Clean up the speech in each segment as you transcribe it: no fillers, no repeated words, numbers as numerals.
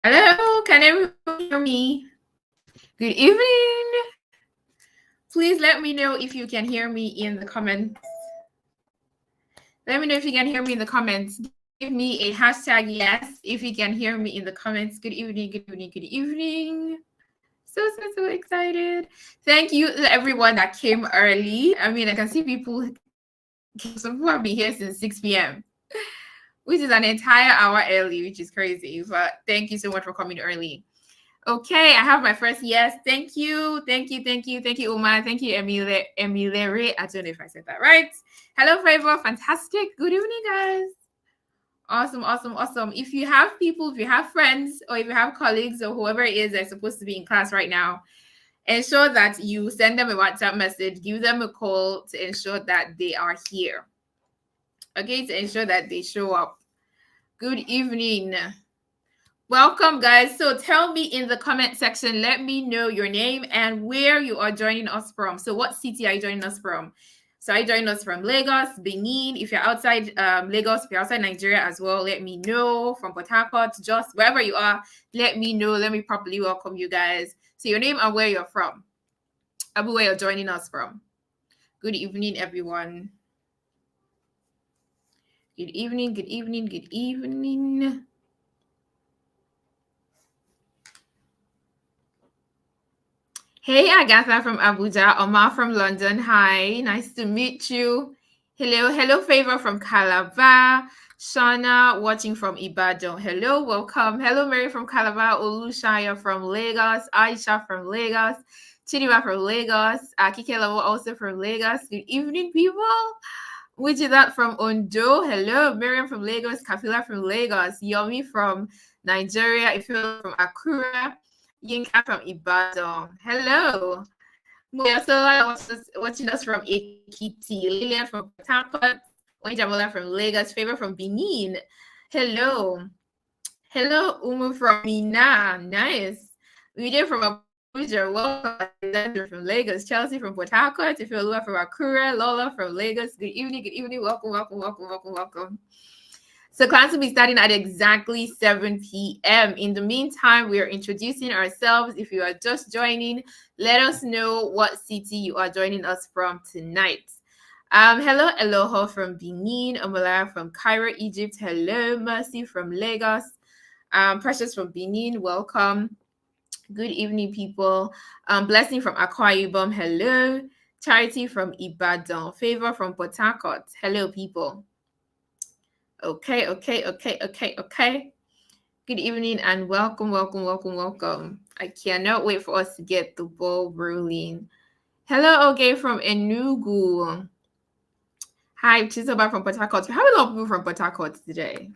Hello, can everyone hear me? Good evening. Please let me know if you can hear me in the comments. Let me know if you can hear me in the comments. Give me a hashtag yes if you can hear me in the comments. Good evening, good evening, good evening. So excited. Thank you to everyone that came early. I mean, I can see people, some people have been here since 6 p.m., which is an entire hour early, which is crazy. But thank you so much for coming early. Okay, I have my first yes. Thank you, Uma. Thank you, Emile. I don't know if I said that right. Hello, Favor. Fantastic. Good evening, guys. Awesome. If you have people, if you have friends, or if you have colleagues, or whoever it is that's supposed to be in class right now, ensure that you send them a WhatsApp message, give them a call to ensure that they are here. Okay, to ensure that they show up. Good evening. Welcome, guys. So tell me in the comment section, let me know your name and where you are joining us from. So what city are you joining us from? So are you joining us from Lagos, Benin? If you're outside Lagos, if you're outside Nigeria as well, let me know. From Port Harcourt, just wherever you are, let me know. Let me properly welcome you guys. So your name and where you're from. Abu, where you're joining us from. Good evening, everyone. Good evening, good evening, good evening. Hey, Agatha from Abuja, Omar from London. Hi, nice to meet you. Hello, Favor from Calabar. Shauna watching from Ibadan. Hello, welcome. Hello, Mary from Calabar. Olushaya from Lagos. Aisha from Lagos. Chidima from Lagos. Akike Lawo also from Lagos. Good evening, people. Which is that from Ondo? Hello, Miriam from Lagos. Kafila from Lagos. Yomi from Nigeria. Ifeolu from Accra. Yinka from Ibadan. Hello. Moyasola watching us from Ekiti. Lillian from Port Harcourt. Jamola from Lagos. Favor from Benin. Hello. Hello, Umu from Mina. Nice. Video from Abuja. Welcome. From Lagos. Chelsea from Port Harcourt. Ifeoluwa from Accra. Lola from Lagos. Good evening. Welcome. So class will be starting at exactly 7 p.m. In the meantime, we are introducing ourselves. If you are just joining, let us know what city you are joining us from tonight. Hello, Aloha from Benin, Omolara from Cairo, Egypt. Hello, Mercy from Lagos. Precious from Benin, welcome. Good evening, people. Blessing from Akwa Ibom, hello. Charity from Ibadan. Favor from Port Harcourt. Hello, people. Okay. Good evening and welcome. I cannot wait for us to get the ball rolling. Hello, Oge from Enugu. Hi, Chisoba from Port Harcourt. We have a lot of people from Port Harcourt today.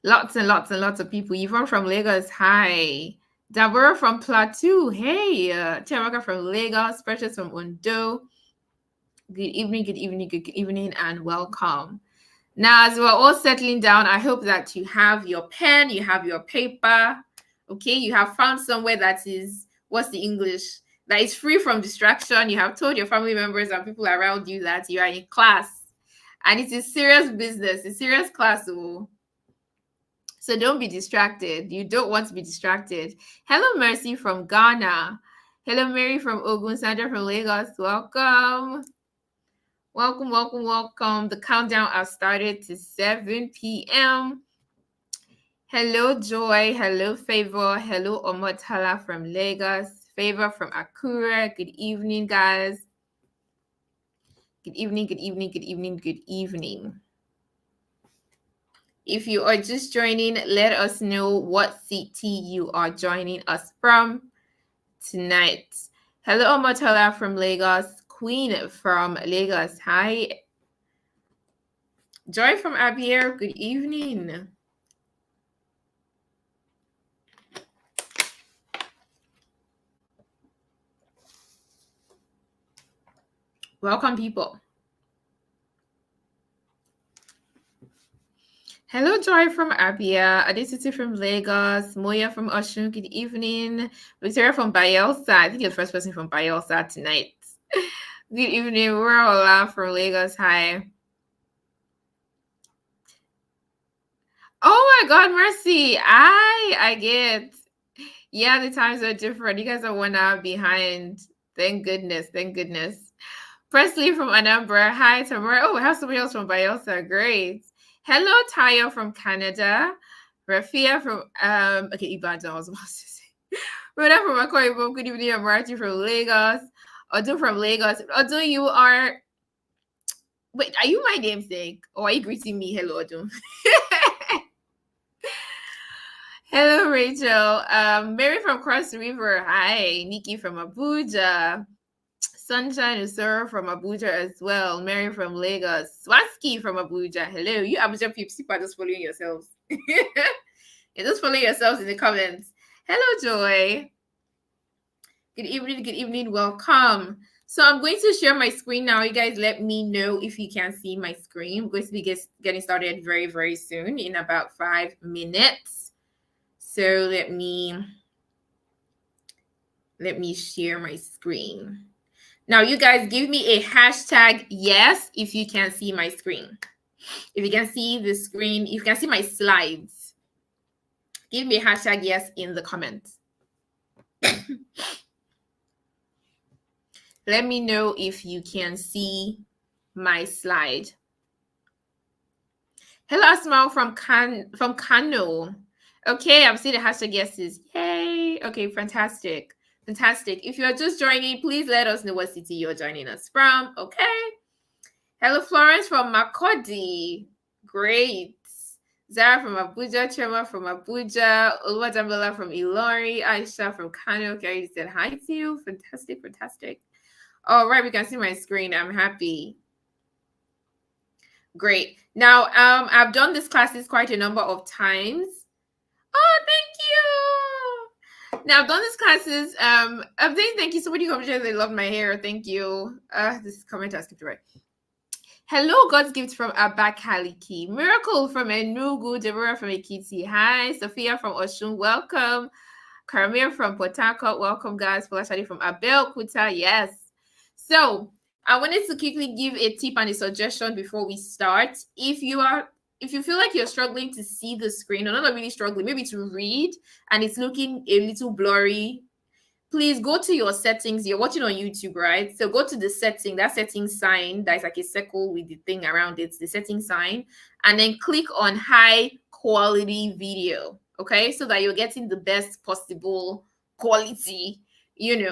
Lots and lots of people. Yvonne from Lagos. Hi. Dabura from Plateau. Hey. Tiamaka from Lagos. Precious from Ondo. Good evening, and welcome. Now, as we're all settling down, I hope that you have your pen, you have your paper, okay? You have found somewhere that is, what's the English? That is free from distraction. You have told your family members and people around you that you are in class. And it is serious business, a serious class. So don't be distracted. You don't want to be distracted. Hello, Mercy from Ghana. Hello, Mary from Ogun, Sandra from Lagos. Welcome. The countdown has started to 7 p.m. Hello, Joy. Hello, Favor. Hello, Omotala from Lagos. Favor from Akura. Good evening, guys. Good evening. If you are just joining, let us know what city you are joining us from tonight. Hello, Omotala from Lagos. Queen from Lagos. Hi. Joy from Abia. Good evening. Welcome, people. Hello, Joy from Abia. Adesiti from Lagos. Moya from Oshun. Good evening. Victoria from Bayelsa. I think you're the first person from Bayelsa tonight. Good evening. We're from Lagos. Hi. Oh my God, Mercy. I get. Yeah, the times are different. You guys are 1 hour behind. Thank goodness. Thank goodness. Presley from Anambra. Hi, Tamara. Oh, we have somebody else from Bielsa. Great. Hello, Tayo from Canada. Rafia from okay, Ibadan, I was about to say. Rhoda from Akoibo. Good evening, Amarachi from Lagos. Odu from Lagos. Odu, you are wait, are you my namesake? Or are you greeting me? Hello, Odu. Hello, Rachel. Mary from Cross River. Hi. Nikki from Abuja. Sunshine Usura from Abuja as well. Mary from Lagos. Swaski from Abuja. Hello. You Abuja peeps, you are just following yourselves. You're just following yourselves in the comments. Hello, Joy. Good evening. Good evening. Welcome. So I'm going to share my screen now. You guys let me know if you can see my screen. I'm going to be getting started very, very soon in about 5 minutes. So let me share my screen. Now, you guys give me a hashtag yes if you can see my screen. If you can see the screen, if you can see my slides, give me a hashtag yes in the comments. Let me know if you can see my slide. Hello, Asma from Kano. Okay, I'm seeing the hashtag yeses. Yay. Okay, fantastic. Fantastic. If you're just joining, please let us know what city you're joining us from. Okay. Hello, Florence from Makodi. Great. Zara from Abuja, Chema from Abuja, Oluwadamila from Ilori, Aisha from Kano. Carrie said hi to you. Fantastic, fantastic. All right, we can see my screen. I'm happy. Great. Now, I've done this classes quite a number of times. Oh, thank you. Now, I've done these classes. I'm saying thank you. Somebody commented they love my hair. Thank you. This comment I skipped right. Hello, God's gift from Abakaliki. Miracle from Enugu. Deborah from Ekiti. Hi, Sophia from Oshun. Welcome. Karamir from Port Harcourt. Welcome, guys. Folashadi from Abeokuta. Yes. So, I wanted to quickly give a tip and a suggestion before we start. If you feel like you're struggling to see the screen, or not really struggling, maybe to read, and it's looking a little blurry, please go to your settings. You're watching on YouTube, right? So go to the setting, that setting sign, that's like a circle with the thing around it, the setting sign, and then click on high quality video, okay? So that you're getting the best possible quality,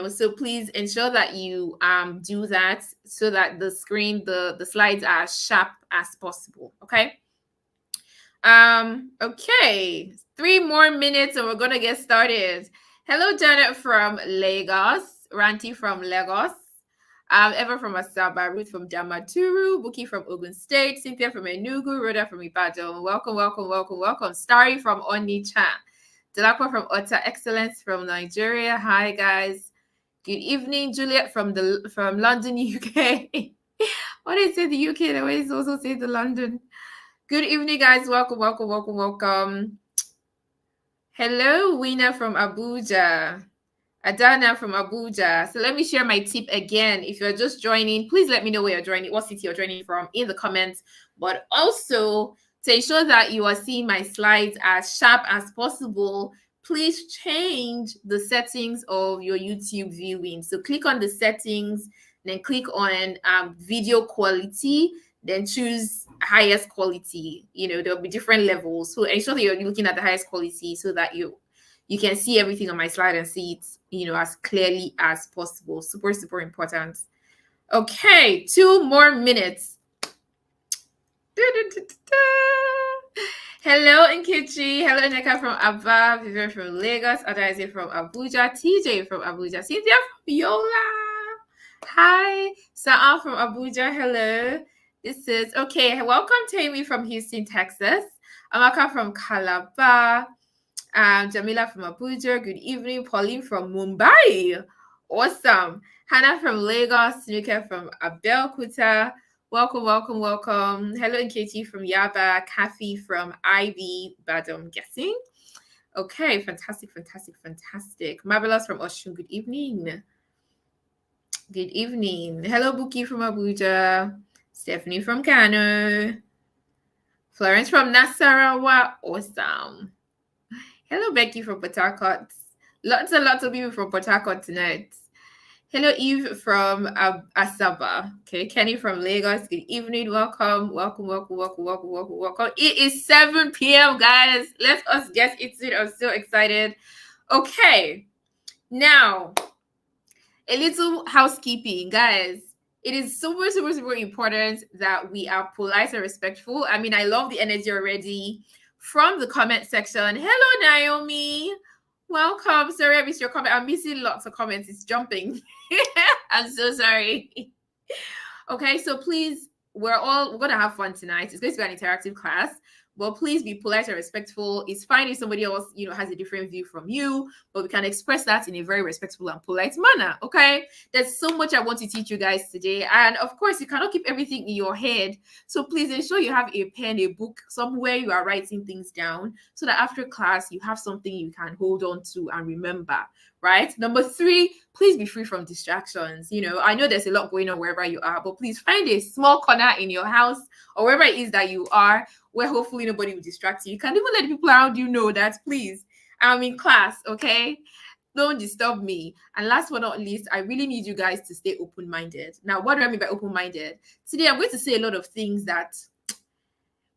so please ensure that you do that so that the screen, the slides are as sharp as possible, okay? Okay, 3 more minutes and we're gonna get started. Hello, Janet from Lagos, Ranti from Lagos, Eva from Asaba, Ruth from Damaturu, Buki from Ogun State, Cynthia from Enugu, Rhoda from Ibadan. Welcome, welcome, welcome, welcome. Starry from Onitsha, Delakwa from Otta, Excellence from Nigeria. Hi, guys. Good evening, Juliet from London, UK. What did I say the UK? The way it's also say the London. Good evening, guys. Welcome, welcome, welcome, welcome. Hello, Wina from Abuja. Adana from Abuja. So let me share my tip again. If you're just joining, please let me know where you're joining, what city you're joining from in the comments. But also, to ensure that you are seeing my slides as sharp as possible, please change the settings of your YouTube viewing. So click on the settings, then click on video quality, then choose highest quality. There'll be different levels. So ensure that you're looking at the highest quality so that you can see everything on my slide and see it, as clearly as possible. Super, super important. Okay, 2 more minutes. Hello, Nkechi. Hello, Neka from Aba, Vivian from Lagos, Adaise from Abuja, TJ from Abuja, Cynthia from Yola. Hi, Sa'a from Abuja. Hello. This is okay. Welcome, Tammy from Houston, Texas. Amaka from Calabar. Jamila from Abuja. Good evening. Pauline from Mumbai. Awesome. Hannah from Lagos. Nika from Abeokuta. Welcome, welcome, welcome. Hello, Nkechi from Yaba. Kathy from Ivy, Badam, I'm guessing. Okay, fantastic, fantastic, fantastic. Marvelous from Oshun. Good evening. Good evening. Hello, Buki from Abuja. Stephanie from Kano. Florence from Nasarawa, awesome. Hello, Becky from Port Harcourt. Lots and lots of people from Port Harcourt tonight. Hello, Eve from Asaba. Okay, Kenny from Lagos. Good evening. Welcome. It is 7 p.m., guys. Let us get into it. I'm so excited. Okay, now a little housekeeping, guys. It is super, super, super important that we are polite and respectful. I mean, I love the energy already from the comment section. Hello, Naomi. Welcome. Sorry, I missed your comment. I'm missing lots of comments. It's jumping. I'm so sorry. Okay, so please, we're going to have fun tonight. It's going to be an interactive class. Well, please be polite and respectful. It's fine if somebody else, has a different view from you, but we can express that in a very respectful and polite manner, okay? There's so much I want to teach you guys today. And of course, you cannot keep everything in your head. So please ensure you have a pen, a book, somewhere you are writing things down so that after class, you have something you can hold on to and remember, right? Number 3, please be free from distractions. I know there's a lot going on wherever you are, but please find a small corner in your house or wherever it is that you are where hopefully nobody will distract you. You can even let the people around you know that, please, I'm in class, okay? Don't disturb me. And last but not least, I really need you guys to stay open-minded. Now, what do I mean by open-minded? Today, I'm going to say a lot of things that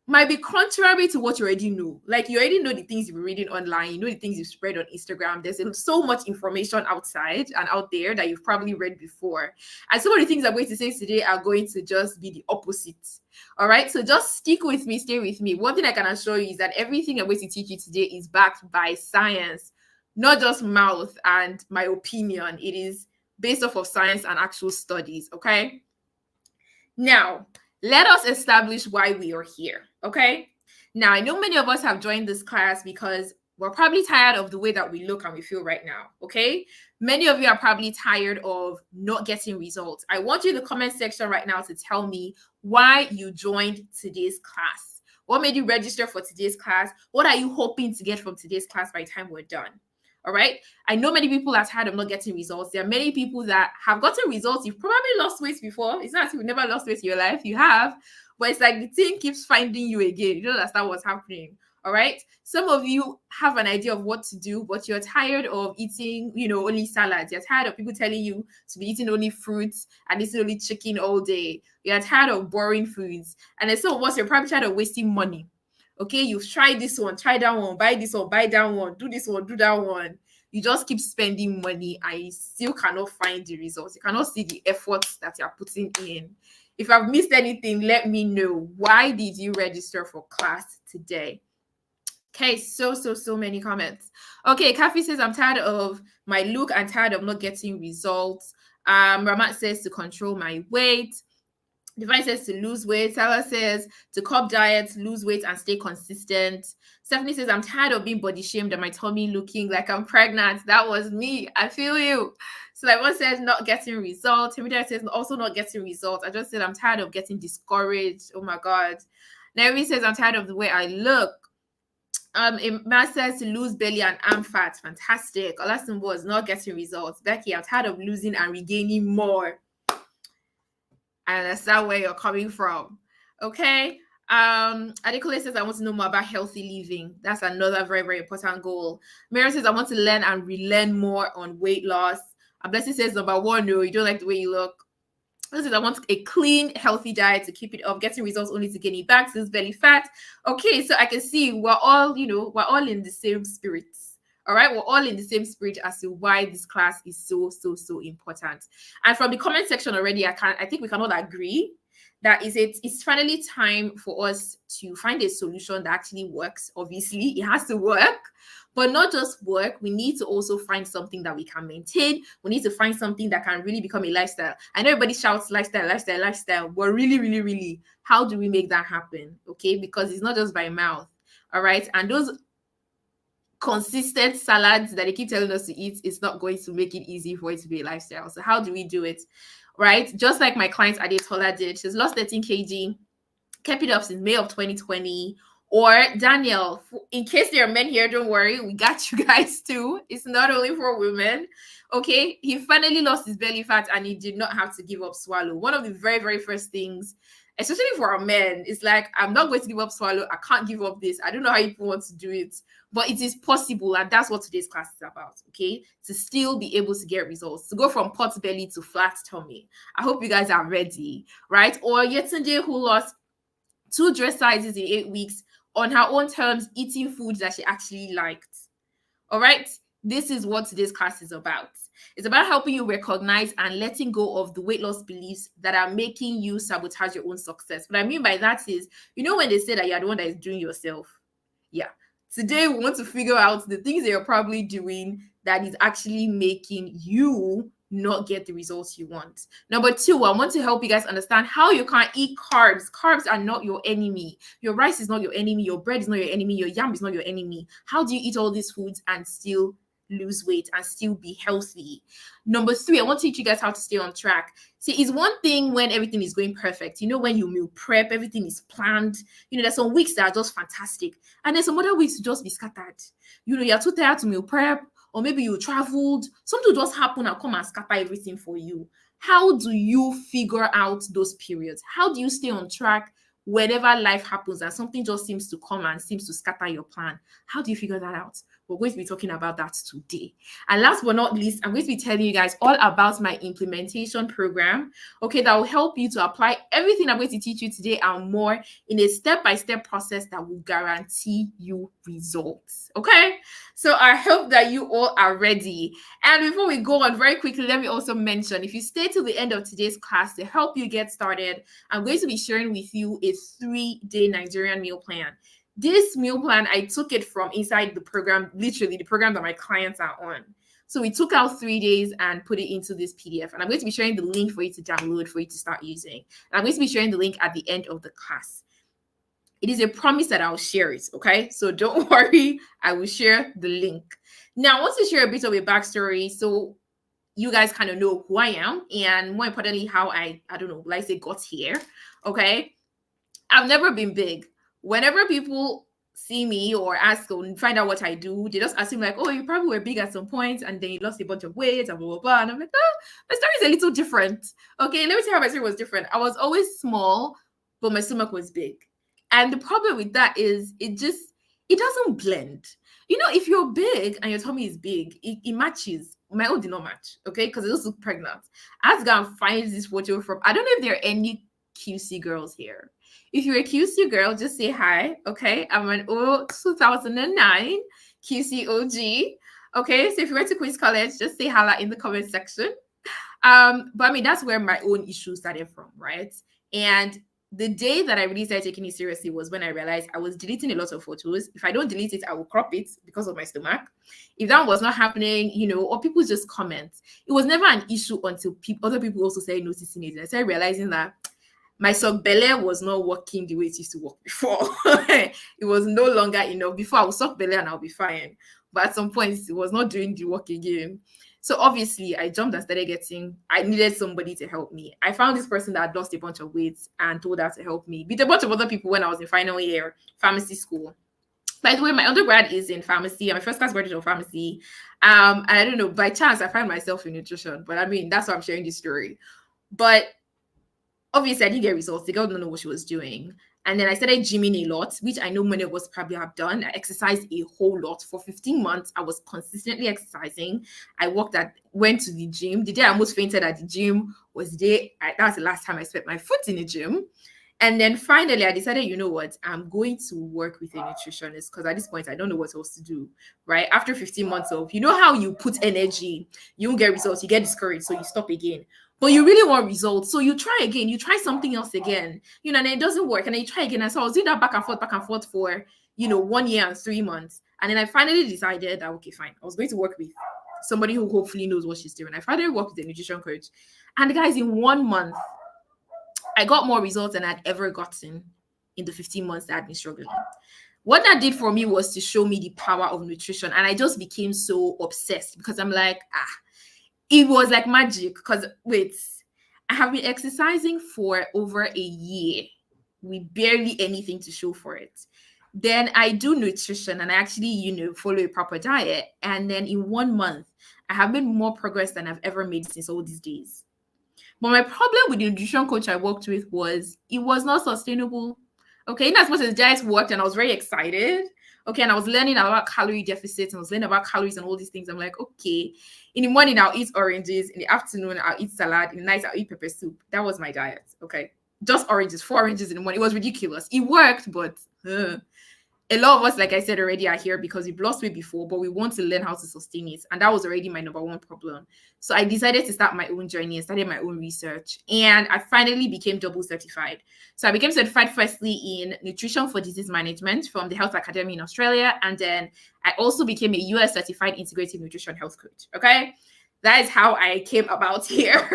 might be contrary to what you already know. Like, you already know the things you've been reading online, you know the things you've spread on Instagram. There's so much information outside and out there that you've probably read before. And some of the things I'm going to say today are going to just be the opposite. All right, so just stick with me, stay with me. One thing I can assure you is that everything I'm going to teach you today is backed by science, not just mouth and my opinion. It is based off of science and actual studies, okay? Now, let us establish why we are here, okay? Now, I know many of us have joined this class because we're probably tired of the way that we look and we feel right now, okay? Many of you are probably tired of not getting results. I want you in the comment section right now to tell me why you joined today's class. What made you register for today's class? What are you hoping to get from today's class by the time we're done? All right. I know many people are tired of not getting results. There are many people that have gotten results. You've probably lost weight before. It's not as if you've never lost weight in your life. You have, but it's like the thing keeps finding you again. You don't understand what's happening. All right. Some of you have an idea of what to do, but you're tired of eating, only salads. You're tired of people telling you to be eating only fruits and eating only chicken all day. You're tired of boring foods. And then some of us, you're probably tired of wasting money. Okay, you've tried this one, try that one, buy this one, buy that one, do this one, do that one. You just keep spending money and you still cannot find the results. You cannot see the efforts that you're putting in. If I've missed anything, let me know. Why did you register for class today? Okay, so many comments. Okay, Kathy says, I'm tired of my look. I'm tired of not getting results. Ramat says to control my weight. Divine says to lose weight. Sarah says to curb diets, lose weight, and stay consistent. Stephanie says, I'm tired of being body shamed and my tummy looking like I'm pregnant. That was me. I feel you. So like one says not getting results. Timothy says also not getting results. I just said I'm tired of getting discouraged. Oh my God. Naomi says I'm tired of the way I look. Matt says to lose belly and arm fat. Fantastic. Olaston was not getting results. Becky, I'm tired of losing and regaining more. And that's that where you're coming from. Okay. Adekola says, I want to know more about healthy living. That's another very, very important goal. Mary says, I want to learn and relearn more on weight loss. And Blessing says, number 1, no, you don't like the way you look. This is, I want a clean, healthy diet to keep it up, getting results only to gain it back, to lose belly fat. Okay, so I can see we're all in the same spirit. All right, we're all in the same spirit as to why this class is so important. And from the comment section already, I think we can all agree that it's finally time for us to find a solution that actually works. Obviously, it has to work, but not just work. We need to also find something that we can maintain. We need to find something that can really become a lifestyle. I know everybody shouts lifestyle, but really, how do we make that happen? Okay, because it's not just by mouth. All right, and those consistent salads that they keep telling us to eat is not going to make it easy for it to be a lifestyle. So how do we do it? Right? Just like my client Adetola did. She's lost 13 kg, kept it up since May of 2020. Or Daniel, in case there are men here, don't worry, we got you guys too. It's not only for women. Okay, he finally lost his belly fat and he did not have to give up swallow. One of the very, very first things especially for our men. It's like, I'm not going to give up swallow. I can't give up this. I don't know how people want to do it, but it is possible. And that's what today's class is about, okay? To still be able to get results, to go from pot belly to flat tummy. I hope you guys are ready, right? Or Yetunde, who lost 2 dress sizes in 8 weeks on her own terms, eating foods that she actually liked. All right? This is what today's class is about. It's about helping you recognize and letting go of the weight loss beliefs that are making you sabotage your own success. What I mean by that is, you know, when they say that you're the one that is doing yourself. Yeah. Today, we want to figure out the things that you're probably doing that is actually making you not get the results you want. Number 2, I want to help you guys understand how you can eat carbs. Carbs are not your enemy. Your rice is not your enemy. Your bread is not your enemy. Your yam is not your enemy. How do you eat all these foods and still lose weight and still be healthy? Number 3, I want to teach you guys how to stay on track. See, it's one thing when everything is going perfect. You know, when you meal prep, everything is planned. You know, there's some weeks that are just fantastic. And there's some other weeks to just be scattered. You know, you're too tired to meal prep, or maybe you traveled. Something just happened and come and scatter everything for you. How do you figure out those periods? How do you stay on track whenever life happens and something just seems to come and seems to scatter your plan? How do you figure that out? We're going to be talking about that today. And last but not least, I'm going to be telling you guys all about my implementation program, okay, that will help you to apply everything I'm going to teach you today and more in a step-by-step process that will guarantee you results, okay? So I hope that you all are ready. And before we go on, very quickly, let me also mention, if you stay till the end of today's class to help you get started, I'm going to be sharing with you a 3-day Nigerian meal plan. This meal plan, I took it from inside the program, literally the program that my clients are on. So we took out 3 days and put it into this PDF. And I'm going to be sharing the link for you to download, for you to start using. And I'm going to be sharing the link at the end of the class. It is a promise that I'll share it, okay? So don't worry, I will share the link. Now, I want to share a bit of a backstory so you guys kind of know who I am and more importantly, how I don't know, like I say, got here, okay? I've never been big. Whenever people see me or ask or find out what I do, they just assume like, oh, you probably were big at some point and then you lost a bunch of weight and blah, blah, blah. And I'm like, oh, my story is a little different. Okay, let me tell you how my story was different. I was always small, but my stomach was big. And the problem with that is it doesn't blend. You know, if you're big and your tummy is big, it matches. My own did not match, okay? Because I just look pregnant. I have to go and find this photo from, I don't know if there are any QC girls here. If you're a QC girl, just say hi, okay? I'm an 2009 QC OG, okay? So if you went to Queen's College, just say holla in the comment section. But I mean, that's where my own issue started from, right? And the day that I really started taking it seriously was when I realized I was deleting a lot of photos. If I don't delete it, I will crop it because of my stomach. If that was not happening, you know, or people just comment. It was never an issue until other people also started noticing it. And I started realizing that my suck belly was not working the way it used to work before. It was no longer enough. Before I would suck belly and I'll be fine. But at some point, it was not doing the work again. So obviously, I jumped and started I needed somebody to help me. I found this person that had lost a bunch of weight and told her to help me. With a bunch of other people when I was in final year, pharmacy school. By the way, my undergrad is in pharmacy. I'm a first class graduate of pharmacy. And I don't know, by chance, I find myself in nutrition. But I mean, that's why I'm sharing this story. But obviously, I didn't get results. The girl didn't know what she was doing. And then I started gymming a lot, which I know many of us probably have done. I exercised a whole lot. For 15 months, I was consistently exercising. I went to the gym. The day I almost fainted at the gym was the day, that was the last time I set my foot in the gym. And then finally, I decided, you know what, I'm going to work with a nutritionist because at this point, I don't know what else to do, right? After 15 months of, you know how you put energy, you don't get results, you get discouraged, so you stop again. But you really want results. So you try again, you try something else again, you know, and it doesn't work. And then you try again. And so I was doing that back and forth for, 1 year and 3 months. And then I finally decided that, okay, fine. I was going to work with somebody who hopefully knows what she's doing. I finally worked with a nutrition coach. And the guys, in 1 month, I got more results than I'd ever gotten in the 15 months that I'd been struggling. What that did for me was to show me the power of nutrition. And I just became so obsessed because I'm like, it was like magic because, wait, I have been exercising for over a year with barely anything to show for it. Then I do nutrition and I actually, follow a proper diet. And then in 1 month, I have made more progress than I've ever made since all these days. But my problem with the nutrition coach I worked with was it was not sustainable. Okay, in as much as diet worked and I was very excited. Okay, and I was learning about calorie deficits and I was learning about calories and all these things. I'm like, okay, in the morning I'll eat oranges, in the afternoon I'll eat salad, in the night I'll eat pepper soup. That was my diet. Okay, just oranges, 4 oranges in the morning. It was ridiculous. It worked, but a lot of us, like I said already, are here because we've lost weight before, but we want to learn how to sustain it. And that was already my number one problem. So I decided to start my own journey and started my own research. And I finally became double certified. So I became certified firstly in nutrition for disease management from the Health Academy in Australia. And then I also became a US certified integrative nutrition health coach. Okay. That is how I came about here.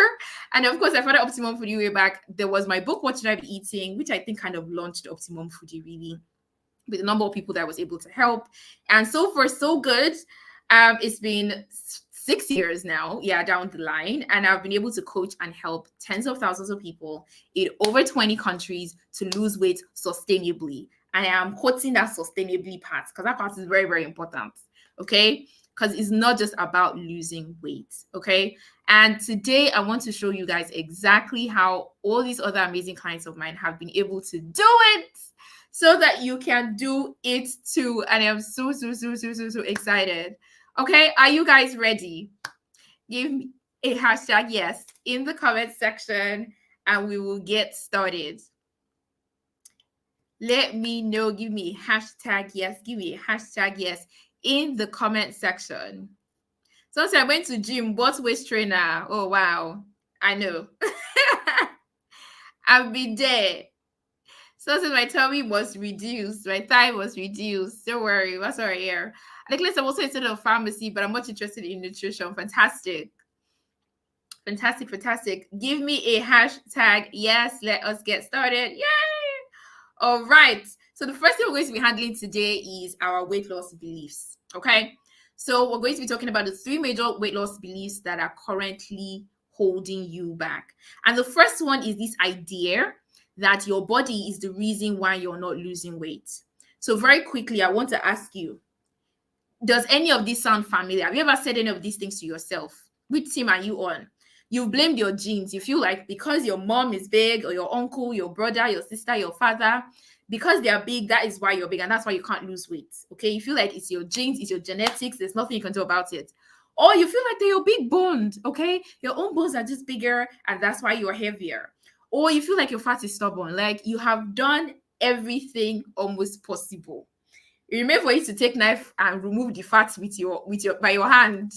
And of course, I found Optimum Foodie way back. There was my book, What Should I Be Eating, which I think kind of launched Optimum Foodie really, with the number of people that I was able to help. And so far, so good. It's been 6 years now, down the line. And I've been able to coach and help tens of thousands of people in over 20 countries to lose weight sustainably. I am quoting that sustainably part because that part is very, very important. Okay. Because it's not just about losing weight. Okay. And today I want to show you guys exactly how all these other amazing clients of mine have been able to do it, so that you can do it too. And I'm so excited. Okay, are you guys ready? Give me a hashtag yes in the comment section and we will get started. Let me know. Give me a hashtag yes. Give me a hashtag yes in the comment section. So I went to gym, bought waist trainer. Oh, wow. I know. I've been there. So since my tummy was reduced, my thigh was reduced. Don't worry, what's our hair? Nicholas, I'm also interested in pharmacy, but I'm much interested in nutrition. Fantastic. Give me a hashtag. Yes, let us get started. Yay! All right. So the first thing we're going to be handling today is our weight loss beliefs. Okay. So we're going to be talking about the 3 major weight loss beliefs that are currently holding you back. And the first one is this idea that your body is the reason why you're not losing weight. So very quickly, I want to ask you, does any of this sound familiar? Have you ever said any of these things to yourself? Which team are you on? You've blamed your genes. You feel like because your mom is big, or your uncle, your brother, your sister, your father, because they are big, that is why you're big, and that's why you can't lose weight. Okay, you feel like it's your genes, it's your genetics, there's nothing you can do about it. Or you feel like they're your big bones, okay? Your own bones are just bigger, and that's why you're heavier. Or you feel like your fat is stubborn, like you have done everything almost possible. You remember for you to take knife and remove the fat by your hand.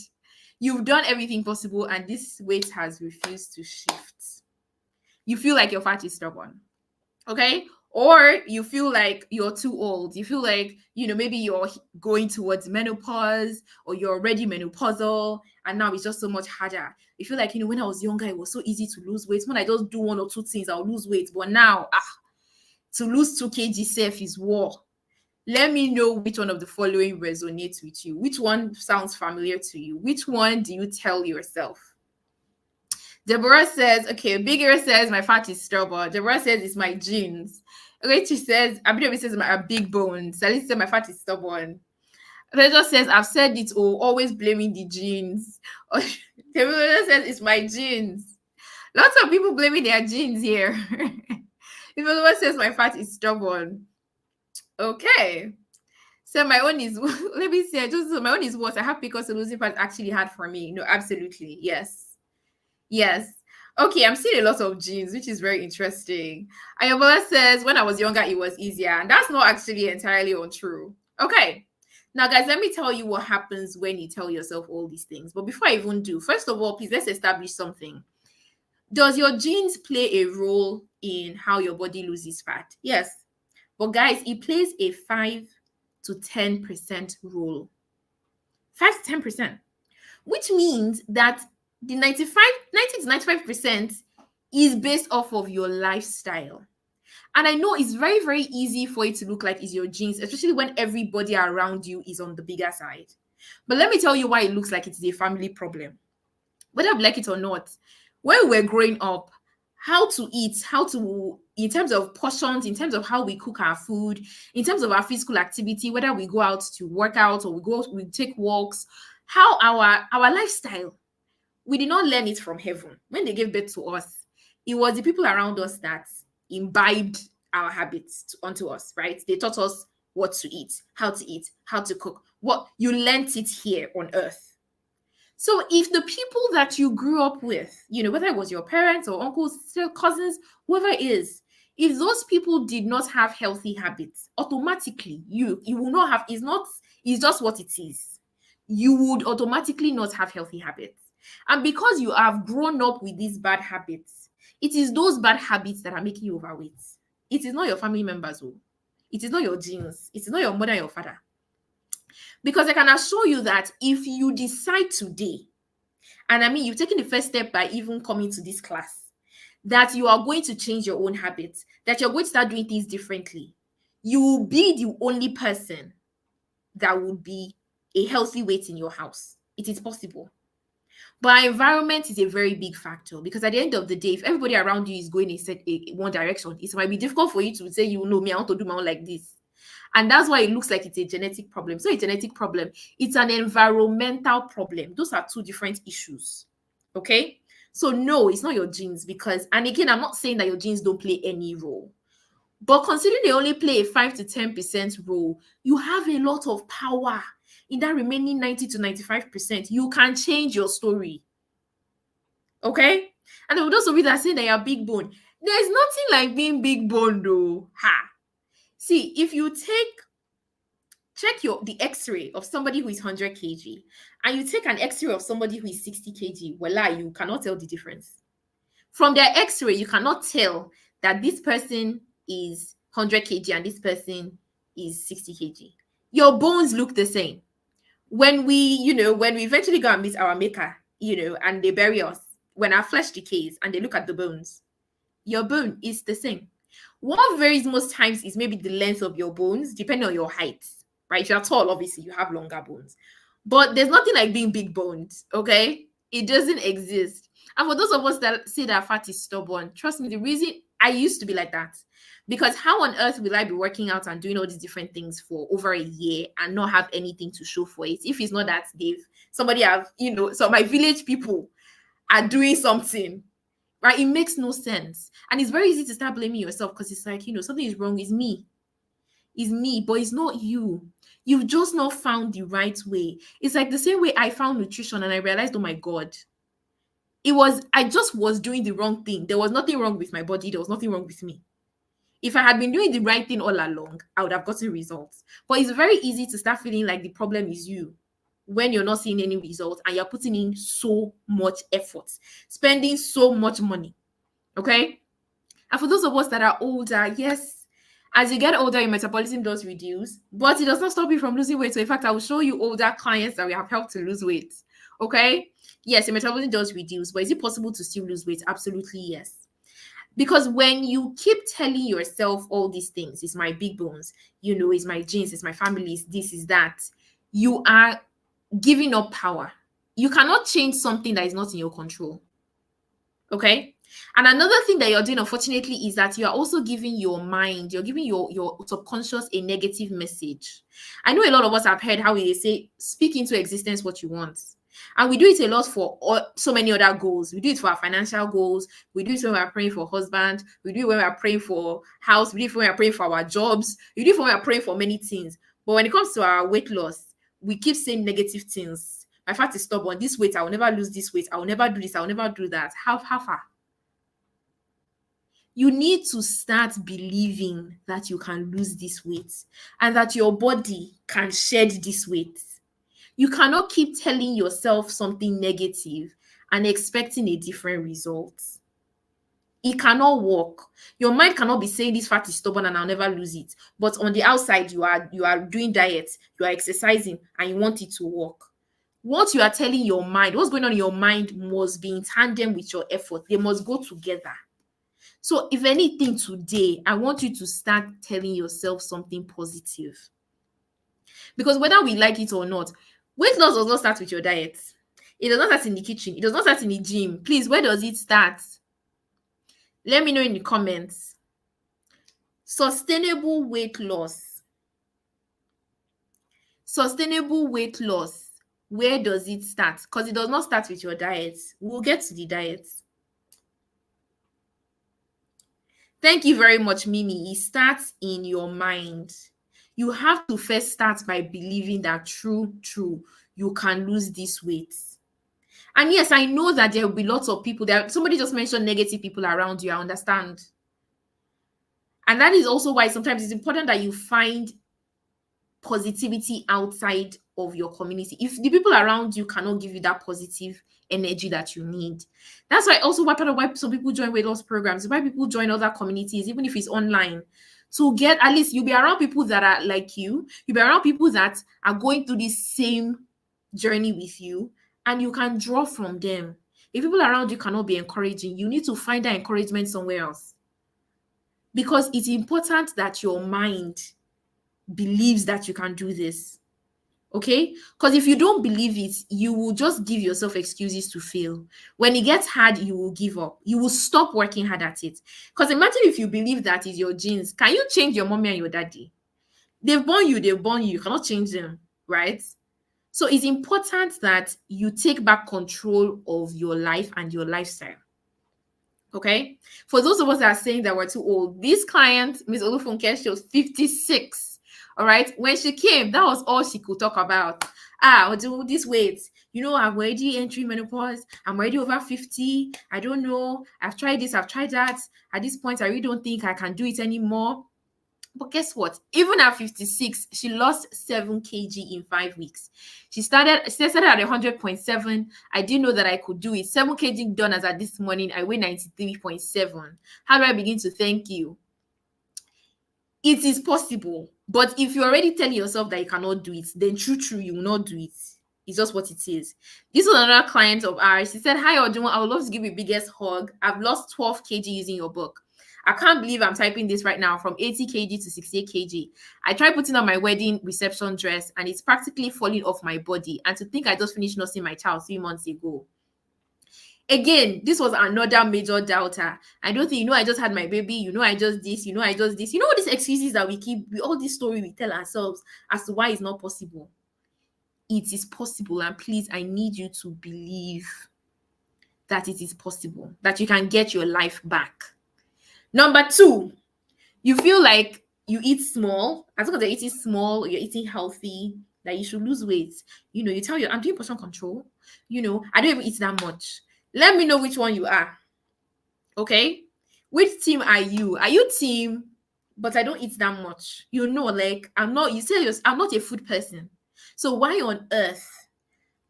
You've done everything possible, and this weight has refused to shift. You feel like your fat is stubborn, okay? Or you feel like you're too old. You feel like, maybe you're going towards menopause, or you're already menopausal, and now it's just so much harder. You feel like, when I was younger, it was so easy to lose weight. When I just do 1 or 2 things, I'll lose weight. But now, to lose 2 kg self is war. Let me know which one of the following resonates with you. Which one sounds familiar to you? Which one do you tell yourself? Deborah says, okay, Big Ear says my fat is stubborn. Deborah says it's my genes. Rachel says, Abidobi says my big bones. Sally says my fat is stubborn. Rachel says, I've said it all, always blaming the genes. Deborah says it's my genes. Lots of people blaming their genes here. Deborah says my fat is stubborn. Okay. So my own is, let me see, my own is what? I have because losing fat actually hard for me. No, absolutely. Yes. Okay, I'm seeing a lot of genes, which is very interesting. Ayobola says, when I was younger, it was easier. And that's not actually entirely untrue. Okay. Now, guys, let me tell you what happens when you tell yourself all these things. But before I even do, first of all, please, let's establish something. Does your genes play a role in how your body loses fat? Yes. But guys, it plays a 5 to 10% role. 5 to 10%. Which means that the 90 to 95% is based off of your lifestyle. And I know it's very, very easy for it to look like it's your genes, especially when everybody around you is on the bigger side. But let me tell you why it looks like it's a family problem. Whether we like it or not, when we were growing up, how to eat, in terms of portions, in terms of how we cook our food, in terms of our physical activity, whether we go out to work out or we take walks, how our lifestyle we did not learn it from heaven. When they gave birth to us, it was the people around us that imbibed our habits onto us, right? They taught us what to eat, how to cook. What you learnt it here on earth. So if the people that you grew up with, whether it was your parents or uncles, cousins, whoever it is, if those people did not have healthy habits, automatically you will not have, it's just what it is. You would automatically not have healthy habits. And because you have grown up with these bad habits, it is those bad habits that are making you overweight. It is not your family members, it is not your genes, it is not your mother, your father. Because I can assure you that if you decide today, and I mean, you've taken the first step by even coming to this class, that you are going to change your own habits, that you're going to start doing things differently, you will be the only person that would be a healthy weight in your house. It is possible. But environment is a very big factor, because at the end of the day, if everybody around you is going in one direction, it might be difficult for you to say, me, I want to do my own like this. And that's why it looks like it's a genetic problem. So a genetic problem, it's an environmental problem. Those are two different issues. Okay? So no, it's not your genes, because, and again, I'm not saying that your genes don't play any role. But considering they only play a 5 to 10% role, you have a lot of power in that remaining 90 to 95%. You can change your story. Okay? And there would also be that saying that you're big bone. There's nothing like being big bone though. Ha! See, if you check the x-ray of somebody who is 100 kg and you take an x-ray of somebody who is 60 kg, voila, you cannot tell the difference. From their x-ray, you cannot tell that this person is 100 kg and this person is 60 kg. Your bones look the same. When we eventually go and meet our maker, and they bury us, when our flesh decays and they look at the bones, your bone is the same. What varies most times is maybe the length of your bones, depending on your height, right? If you're tall, obviously, you have longer bones. But there's nothing like being big boned, okay? It doesn't exist. And for those of us that say that fat is stubborn, trust me, the reason I used to be like that, because how on earth will I be working out and doing all these different things for over a year and not have anything to show for it? If it's not that so my village people are doing something, right? It makes no sense. And it's very easy to start blaming yourself, because it's like, something is wrong. It's me, but it's not you. You've just not found the right way. It's like the same way I found nutrition and I realized, oh my God, I just was doing the wrong thing. There was nothing wrong with my body. There was nothing wrong with me. If I had been doing the right thing all along, I would have gotten results. But it's very easy to start feeling like the problem is you when you're not seeing any results and you're putting in so much effort, spending so much money. Okay? And for those of us that are older, yes, as you get older, your metabolism does reduce, but it does not stop you from losing weight. So in fact, I will show you older clients that we have helped to lose weight. Okay? Yes, your metabolism does reduce, but is it possible to still lose weight? Absolutely, yes. Because when you keep telling yourself all these things, it's my big bones, it's my genes, it's my family, it's this, is that, you are giving up power. You cannot change something that is not in your control. Okay? And another thing that you're doing, unfortunately, is that you are also giving your mind, you're giving your subconscious a negative message. I know a lot of us have heard how they say, speak into existence what you want. And we do it a lot for so many other goals. We do it for our financial goals. We do it when we're praying for husband. We do it when we're praying for house. We do it when we're praying for our jobs. We do it when we're praying for many things. But when it comes to our weight loss, we keep saying negative things. My fat is stubborn. This weight, I will never lose this weight. I will never do this. I will never do that. How far? You need to start believing that you can lose this weight and that your body can shed this weight. You cannot keep telling yourself something negative and expecting a different result. It cannot work. Your mind cannot be saying this fat is stubborn and I'll never lose it. But on the outside, you are doing diet, you are exercising, and you want it to work. What you are telling your mind, what's going on in your mind must be in tandem with your effort. They must go together. So if anything today, I want you to start telling yourself something positive. Because whether we like it or not, weight loss does not start with your diet. It does not start in the kitchen. It does not start in the gym. Please, where does it start? Let me know in the comments. Sustainable weight loss. Sustainable weight loss Where does it start? Because it does not start with your diet. We'll get to the diet. Thank you very much, Mimi. It starts in your mind. You have to first start by believing that true, you can lose this weight. And yes, I know that there will be lots of people there. Somebody just mentioned negative people around you. I understand. And that is also why sometimes it's important that you find positivity outside of your community. If the people around you cannot give you that positive energy that you need, that's why also why part of why some people join weight loss programs, why people join other communities, even if it's online, to get at least you'll be around people that are like you'll be around people that are going through the same journey with you, and you can draw from them. If people around you cannot be encouraging, you need to find that encouragement somewhere else, because it's important that your mind believes that you can do this. Okay? Because if you don't believe it, you will just give yourself excuses to fail. When it gets hard, you will give up. You will stop working hard at it. Because imagine if you believe that is your genes. Can you change your mommy and your daddy? They've born you. You cannot change them, right? So it's important that you take back control of your life and your lifestyle. Okay? For those of us that are saying that we're too old, this client, Ms. Olufunke, she was 56. All right. When she came, that was all she could talk about. I'll do this weight. You know, I'm already entering menopause. I'm already over 50. I don't know. I've tried this. I've tried that. At this point, I really don't think I can do it anymore. But guess what? Even at 56, she lost 7 kg in 5 weeks. She started at 100.7. I didn't know that I could do it. 7 kg done as at this morning. I weigh 93.7. How do I begin to thank you? It is possible. But if you're already telling yourself that you cannot do it, then true, you will not do it. It's just what it is. This was another client of ours. She said, "Hi, Odun. I would love to give you the biggest hug. I've lost 12 kg using your book. I can't believe I'm typing this right now, from 80 kg to 68 kg. I tried putting on my wedding reception dress and it's practically falling off my body. And to think I just finished nursing my child 3 months ago." Again, this was another major doubter. I don't think, I just had my baby, I just this, I just this. All these excuses that we keep, all this story we tell ourselves as to why it's not possible. It is possible. And please, I need you to believe that it is possible, that you can get your life back. Number 2, you feel like you eat small. As long as you're eating small, you're eating healthy, that you should lose weight. You tell I'm doing portion control. I don't even eat that much. Let me know which one you are. Okay? Which team are you? Are you team, but I don't eat that much? I'm not, you say I'm not a food person. So why on earth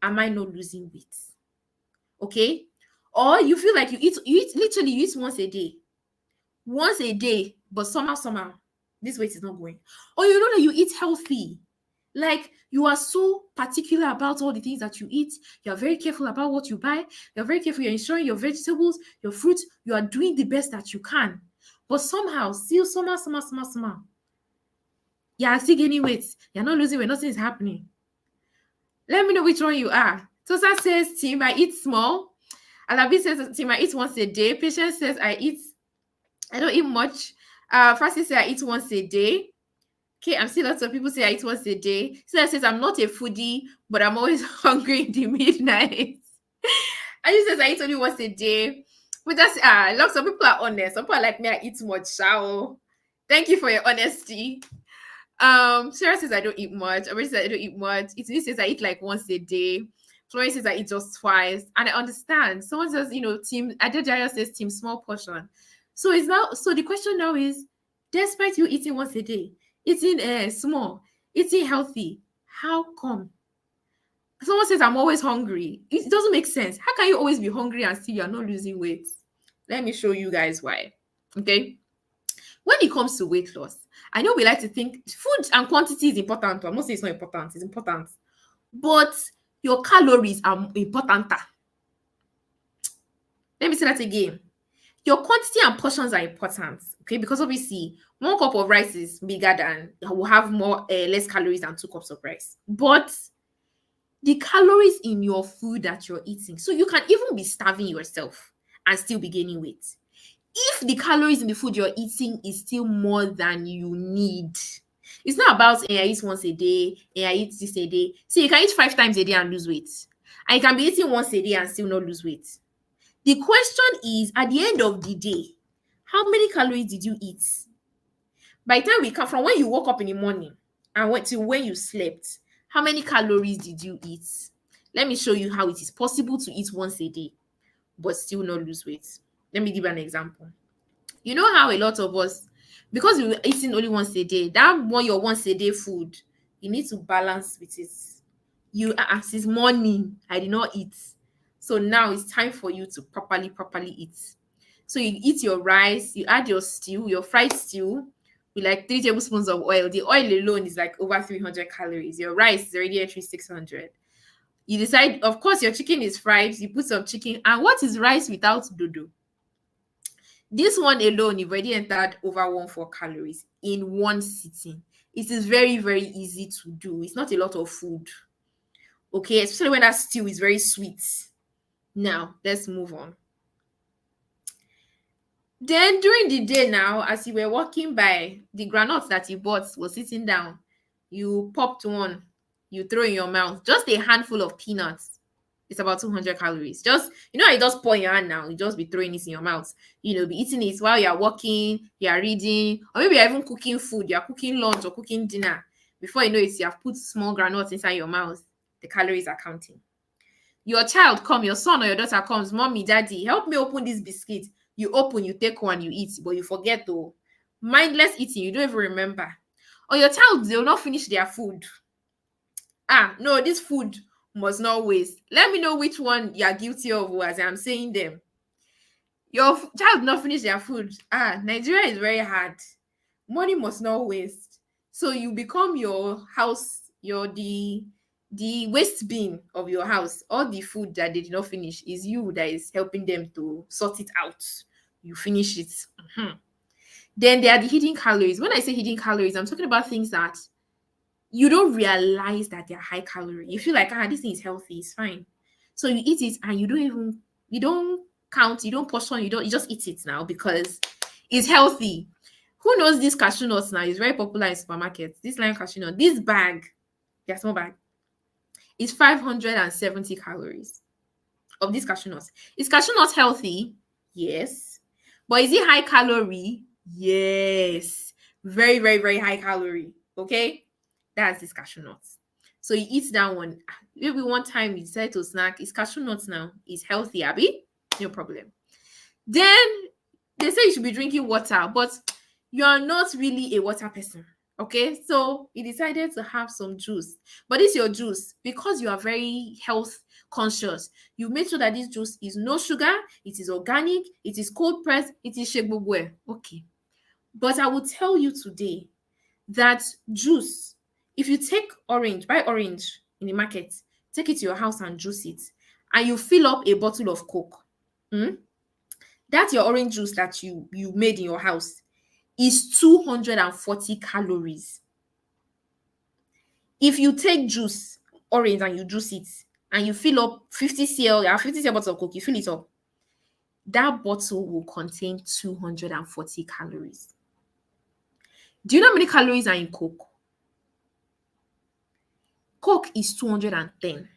am I not losing weight? Okay? Or you feel like you eat literally you eat once a day. Once a day, but somehow, this weight is not going. Or you know that you eat healthy. Like, you are so particular about all the things that you eat. You're very careful about what you buy. You're very careful. You're ensuring your vegetables, your fruits, you are doing the best that you can. But somehow, still, somehow, you're still gaining weight. You're not losing weight. Nothing is happening. Let me know which one you are. Tosa says, "Team, I eat small." Alabi says, "Team, I eat once a day." Patience says, I don't eat much. Francis says, "I eat once a day." Okay, I'm seeing lots of people say I eat once a day. Sarah says, "I'm not a foodie, but I'm always hungry in the midnight." And she says, "I eat only once a day." But that's lots of people are honest. Some people are like me, I eat much. Shao. Thank you for your honesty. Sarah says I don't eat much. Amber says I don't eat much. It says I eat like once a day. Florence says I eat just twice. And I understand. Someone says, team Adejaya says team small portion. So the question now is, despite you eating once a day, eating small, eating healthy, how come? Someone says I'm always hungry. It doesn't make sense. How can you always be hungry and still you're not losing weight? Let me show you guys why. Okay. When it comes to weight loss, I know we like to think food and quantity is important. I'm not saying it's not important. It's important. But your calories are important. Let me say that again. Your quantity and portions are important, okay? Because obviously, 1 cup of rice is bigger than, will have less calories than 2 cups of rice. But the calories in your food that you're eating, so you can even be starving yourself and still be gaining weight. If the calories in the food you're eating is still more than you need, It's not about I eat once a day, I eat this a day. See, you can eat 5 times a day and lose weight. And you can be eating once a day and still not lose weight. The question is, at the end of the day, how many calories did you eat? By the time we come from when you woke up in the morning and went to when you slept, how many calories did you eat? Let me show you how it is possible to eat once a day but still not lose weight. Let me give you an example. You know how a lot of us, because we were eating only once a day, that one your once a day food, you need to balance with it. You as this morning, I did not eat. So now it's time for you to properly eat. So you eat your rice, you add your stew, your fried stew, with like 3 tablespoons of oil. The oil alone is like over 300 calories. Your rice is already entering 600. You decide, of course, your chicken is fried. You put some chicken. And what is rice without dodo? This one alone, you've already entered over 1,400 calories in one sitting. It is very easy to do. It's not a lot of food. Okay, especially when that stew is very sweet. Now, let's move on. Then during the day now, as you were walking by, the granules that you bought was sitting down. You popped one, you throw in your mouth. Just a handful of peanuts. It's about 200 calories. Just, you just pour in your hand now. You just be throwing it in your mouth. Be eating it while you're walking, you're reading, or maybe you're even cooking food. You're cooking lunch or cooking dinner. Before you know it, you have put small granules inside your mouth. The calories are counting. Your child come, your son or your daughter comes, mommy, daddy, help me open this biscuit. You open, you take one, you eat, but you forget though. Mindless eating, you don't even remember. Or your child, they will not finish their food. No, this food must not waste. Let me know which one you are guilty of as I'm saying them. Your child not finish their food. Nigeria is very hard. Money must not waste. So you become your house, the waste bin of your house. All the food that they did not finish is you that is helping them to sort it out. You finish it. Then there are the hidden calories. When I say hidden calories, I'm talking about things that you don't realize that they're high calorie. You feel like, this thing is healthy, it's fine. So you eat it and you don't count, you don't portion, you just eat it now because it's healthy. Who knows this cashew nuts now? It's very popular in supermarkets. This lime cashew nut, this bag, small bag, is 570 calories of this cashew nuts. Is cashew nut healthy? Yes. But is it high calorie? Yes. Very high calorie. Okay? That's this cashew nuts. So you eat that one. Maybe one time you decide to snack. It's cashew nuts now. It's healthy, Abby. No problem. Then they say you should be drinking water, but you are not really a water person. Okay, so you decided to have some juice, but it's your juice because you are very health conscious. You make sure that this juice is no sugar, it is organic, it is cold pressed, it is shekbubwe. Okay, but I will tell you today that juice, if you take orange, buy orange in the market, take it to your house and juice it, and you fill up a bottle of Coke, that's your orange juice that you made in your house, is 240 calories. If you take juice, orange, and you juice it, and you fill up 50 cl, 50 cl bottle of Coke, you fill it up, that bottle will contain 240 calories. Do you know how many calories are in Coke? Coke is 210.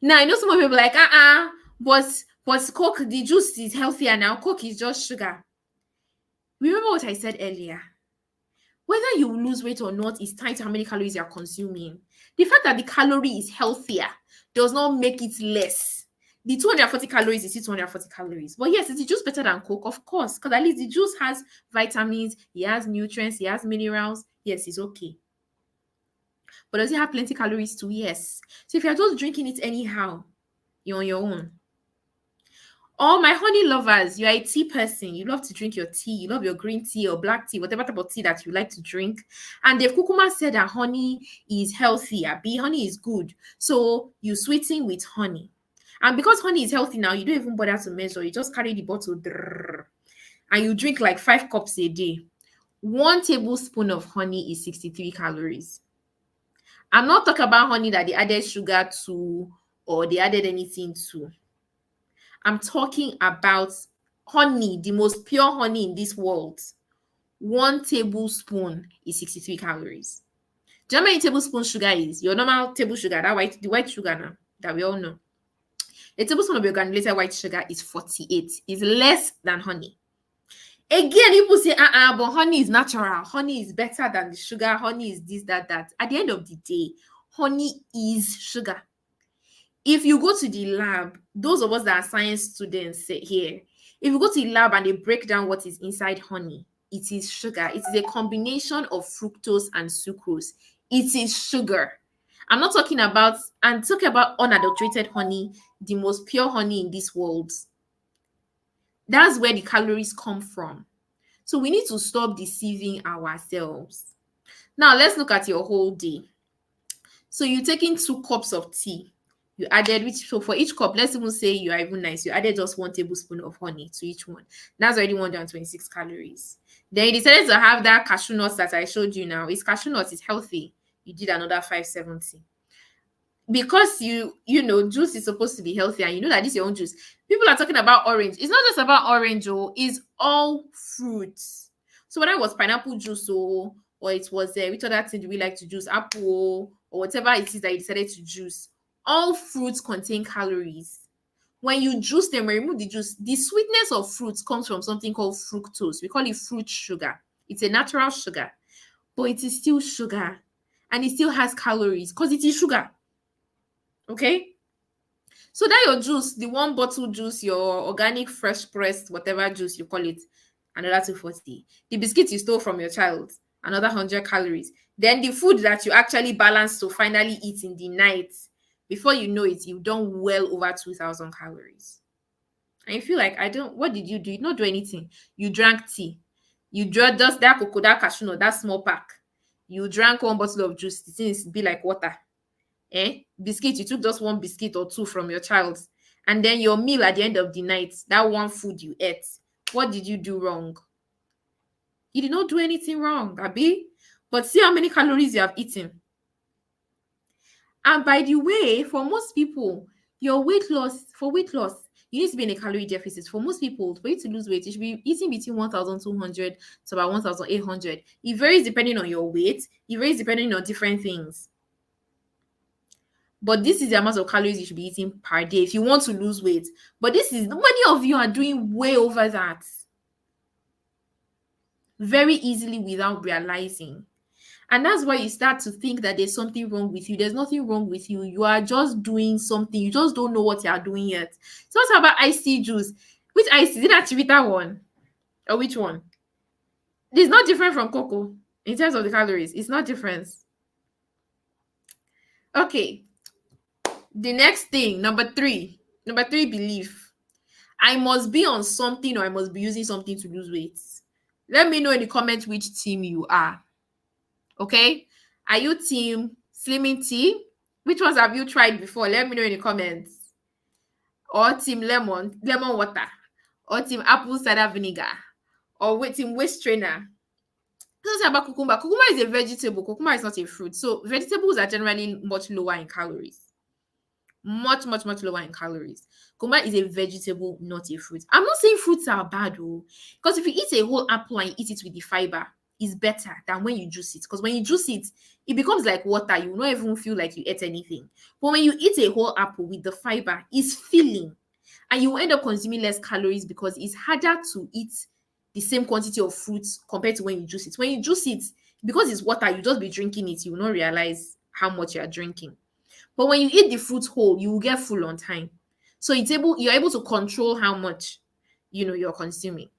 Now, I know some people are like, but Coke, the juice is healthier now. Coke is just sugar. Remember what I said earlier? Whether you lose weight or not is tied to how many calories you are consuming. The fact that the calorie is healthier does not make it less. The 240 calories is still 240 calories. But yes, is the juice better than Coke? Of course, because at least the juice has vitamins, it has nutrients, it has minerals. Yes, it's okay. But does it have plenty calories too? Yes. So if you're just drinking it anyhow, you're on your own. All my honey lovers, you're a tea person. You love to drink your tea. You love your green tea or black tea, whatever type of tea that you like to drink. And they've kukuma said that honey is healthy. Honey is good. So you sweeten with honey. And because honey is healthy now, you don't even bother to measure. You just carry the bottle and you drink like 5 cups a day. 1 tablespoon of honey is 63 calories. I'm not talking about honey that they added sugar to or they added anything to. I'm talking about honey, the most pure honey in this world. 1 tablespoon is 63 calories. Do you know how many tablespoons sugar is? Your normal table sugar, the white sugar now that we all know. A tablespoon of your granulated white sugar is 48. It's less than honey. Again, people say, but honey is natural. Honey is better than the sugar. Honey is this, that, that. At the end of the day, honey is sugar. If you go to the lab, those of us that are science students say here, if you go to the lab and they break down what is inside honey, it is sugar. It is a combination of fructose and sucrose. It is sugar. I'm talking about unadulterated honey, the most pure honey in this world. That's where the calories come from. So we need to stop deceiving ourselves. Now, let's look at your whole day. So you're taking 2 cups of tea. You added, so for each cup, let's even say you are even nice, you added just 1 tablespoon of honey to each one. That's already 126 calories. Then you decided to have that cashew nuts that I showed you now. It's cashew nuts, it's healthy. You did another 570. Because you know juice is supposed to be healthy, and you know that this is your own juice. People are talking about orange. It's not just about orange, it's all fruits. So whether it was pineapple juice or it was which other thing do we like to juice, apple or whatever it is that you decided to juice, all fruits contain calories. When you juice them, remove the juice, the sweetness of fruits comes from something called fructose. We call it fruit sugar. It's a natural sugar, but it is still sugar, and it still has calories because it is sugar. Okay, so that your juice, the 1 bottle juice, your organic fresh pressed whatever juice you call it, another 240. The biscuit you stole from your child, another 100 calories. Then the food that you actually balance to finally eat in the night, before you know it, you've done well over 2,000 calories. And you feel like, what did you do? You did not do anything. You drank tea. You drank just that cocoa, that cashew nut, that small pack. You drank 1 bottle of juice. The thing is be like water. Biscuit, you took just 1 biscuit or 2 from your child, and then your meal at the end of the night, that one food you ate, what did you do wrong? You did not do anything wrong, Abi. But see how many calories you have eaten. And by the way, for most people, your weight loss, you need to be in a calorie deficit. For most people, for you to lose weight, you should be eating between 1,200 to about 1,800. It varies depending on your weight. It varies depending on different things. But this is the amount of calories you should be eating per day if you want to lose weight. But many of you are doing way over that very easily without realizing. And that's why you start to think that there's something wrong with you. There's nothing wrong with you. You are just doing something. You just don't know what you are doing yet. So let's talk about iced tea juice. Which iced tea? Is it that Chivita one? Or which one? It's not different from cocoa in terms of the calories. It's not different. Okay. The next thing, number three belief. I must be on something, or I must be using something to lose weight. Let me know in the comments which team you are. Okay? Are you team slimming tea? Which ones have you tried before? Let me know in the comments. Or team lemon water. Or team apple cider vinegar. Or team waist trainer. Let's talk about cucumber. Cucumber is a vegetable. Cucumber is not a fruit. So vegetables are generally much lower in calories. Much lower in calories. Cucumber is a vegetable, not a fruit. I'm not saying fruits are bad, because if you eat a whole apple and you eat it with the fiber, it's better than when you juice it. Because when you juice it, it becomes like water. You will not even feel like you ate anything. But when you eat a whole apple with the fiber, it's filling, and you will end up consuming less calories because it's harder to eat the same quantity of fruits compared to when you juice it. When you juice it, because it's water, you just be drinking it. You will not realize how much you are drinking. But when you eat the fruit whole, you will get full on time. So you're able to control how much you're consuming.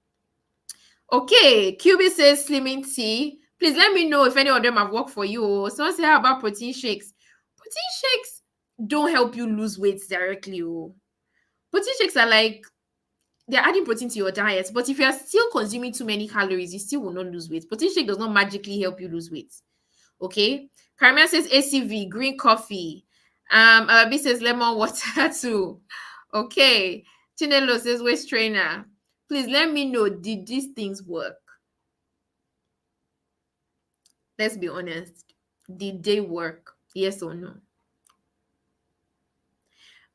Okay, QB says slimming tea. Please let me know if any of them have worked for you. Someone say, how about protein shakes? Protein shakes don't help you lose weight directly. Protein shakes are like, they're adding protein to your diet, but if you are still consuming too many calories, you still will not lose weight. Protein shake does not magically help you lose weight. Okay, Carmen says ACV, green coffee. Alabi says lemon water too. Okay, Chinelo says waist trainer. Please let me know, did these things work? Let's be honest. Did they work? Yes or no?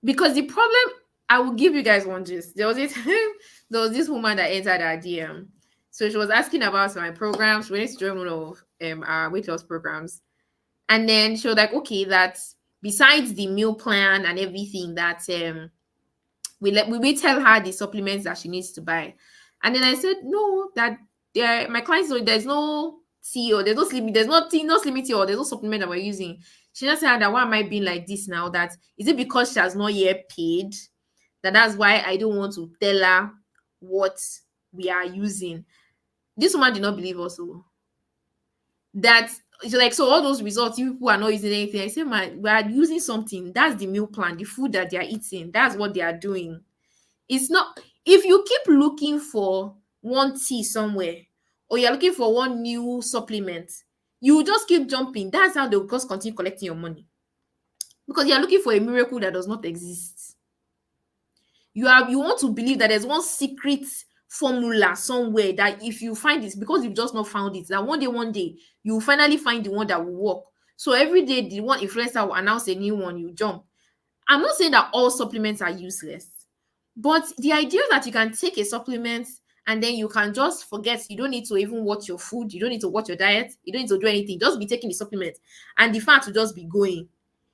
Because the problem, I will give you guys one gist. There was this woman that entered our DM. So she was asking about my programs. We need to join one of our weight loss programs. And then she was like, okay, that besides the meal plan and everything, that we will tell her the supplements that she needs to buy. And then I said, no, that my clients, there's no tea, or there's no sleeping, there's no tea, no sleeping tea, or there's no supplement that we're using. She just said that, why am I being like this now? That is it because she has not yet paid? That's why I don't want to tell her what we are using. This woman did not believe us. So that she's like, so all those results, you people are not using anything. I said, we are using something. That's the meal plan, the food that they are eating. That's what they are doing. It's not, if you keep looking for one tea somewhere, or you're looking for one new supplement, you just keep jumping. That's how they'll just continue collecting your money. Because you're looking for a miracle that does not exist. You want to believe that there's one secret formula somewhere that if you find it, because you've just not found it, that one day you will finally find the one that will work. So every day the one influencer will announce a new one, you jump. I'm not saying that all supplements are useless, but the idea that you can take a supplement and then you can just forget, you don't need to even watch your food, you don't need to watch your diet, you don't need to do anything, just be taking the supplement, and the fat will just be going.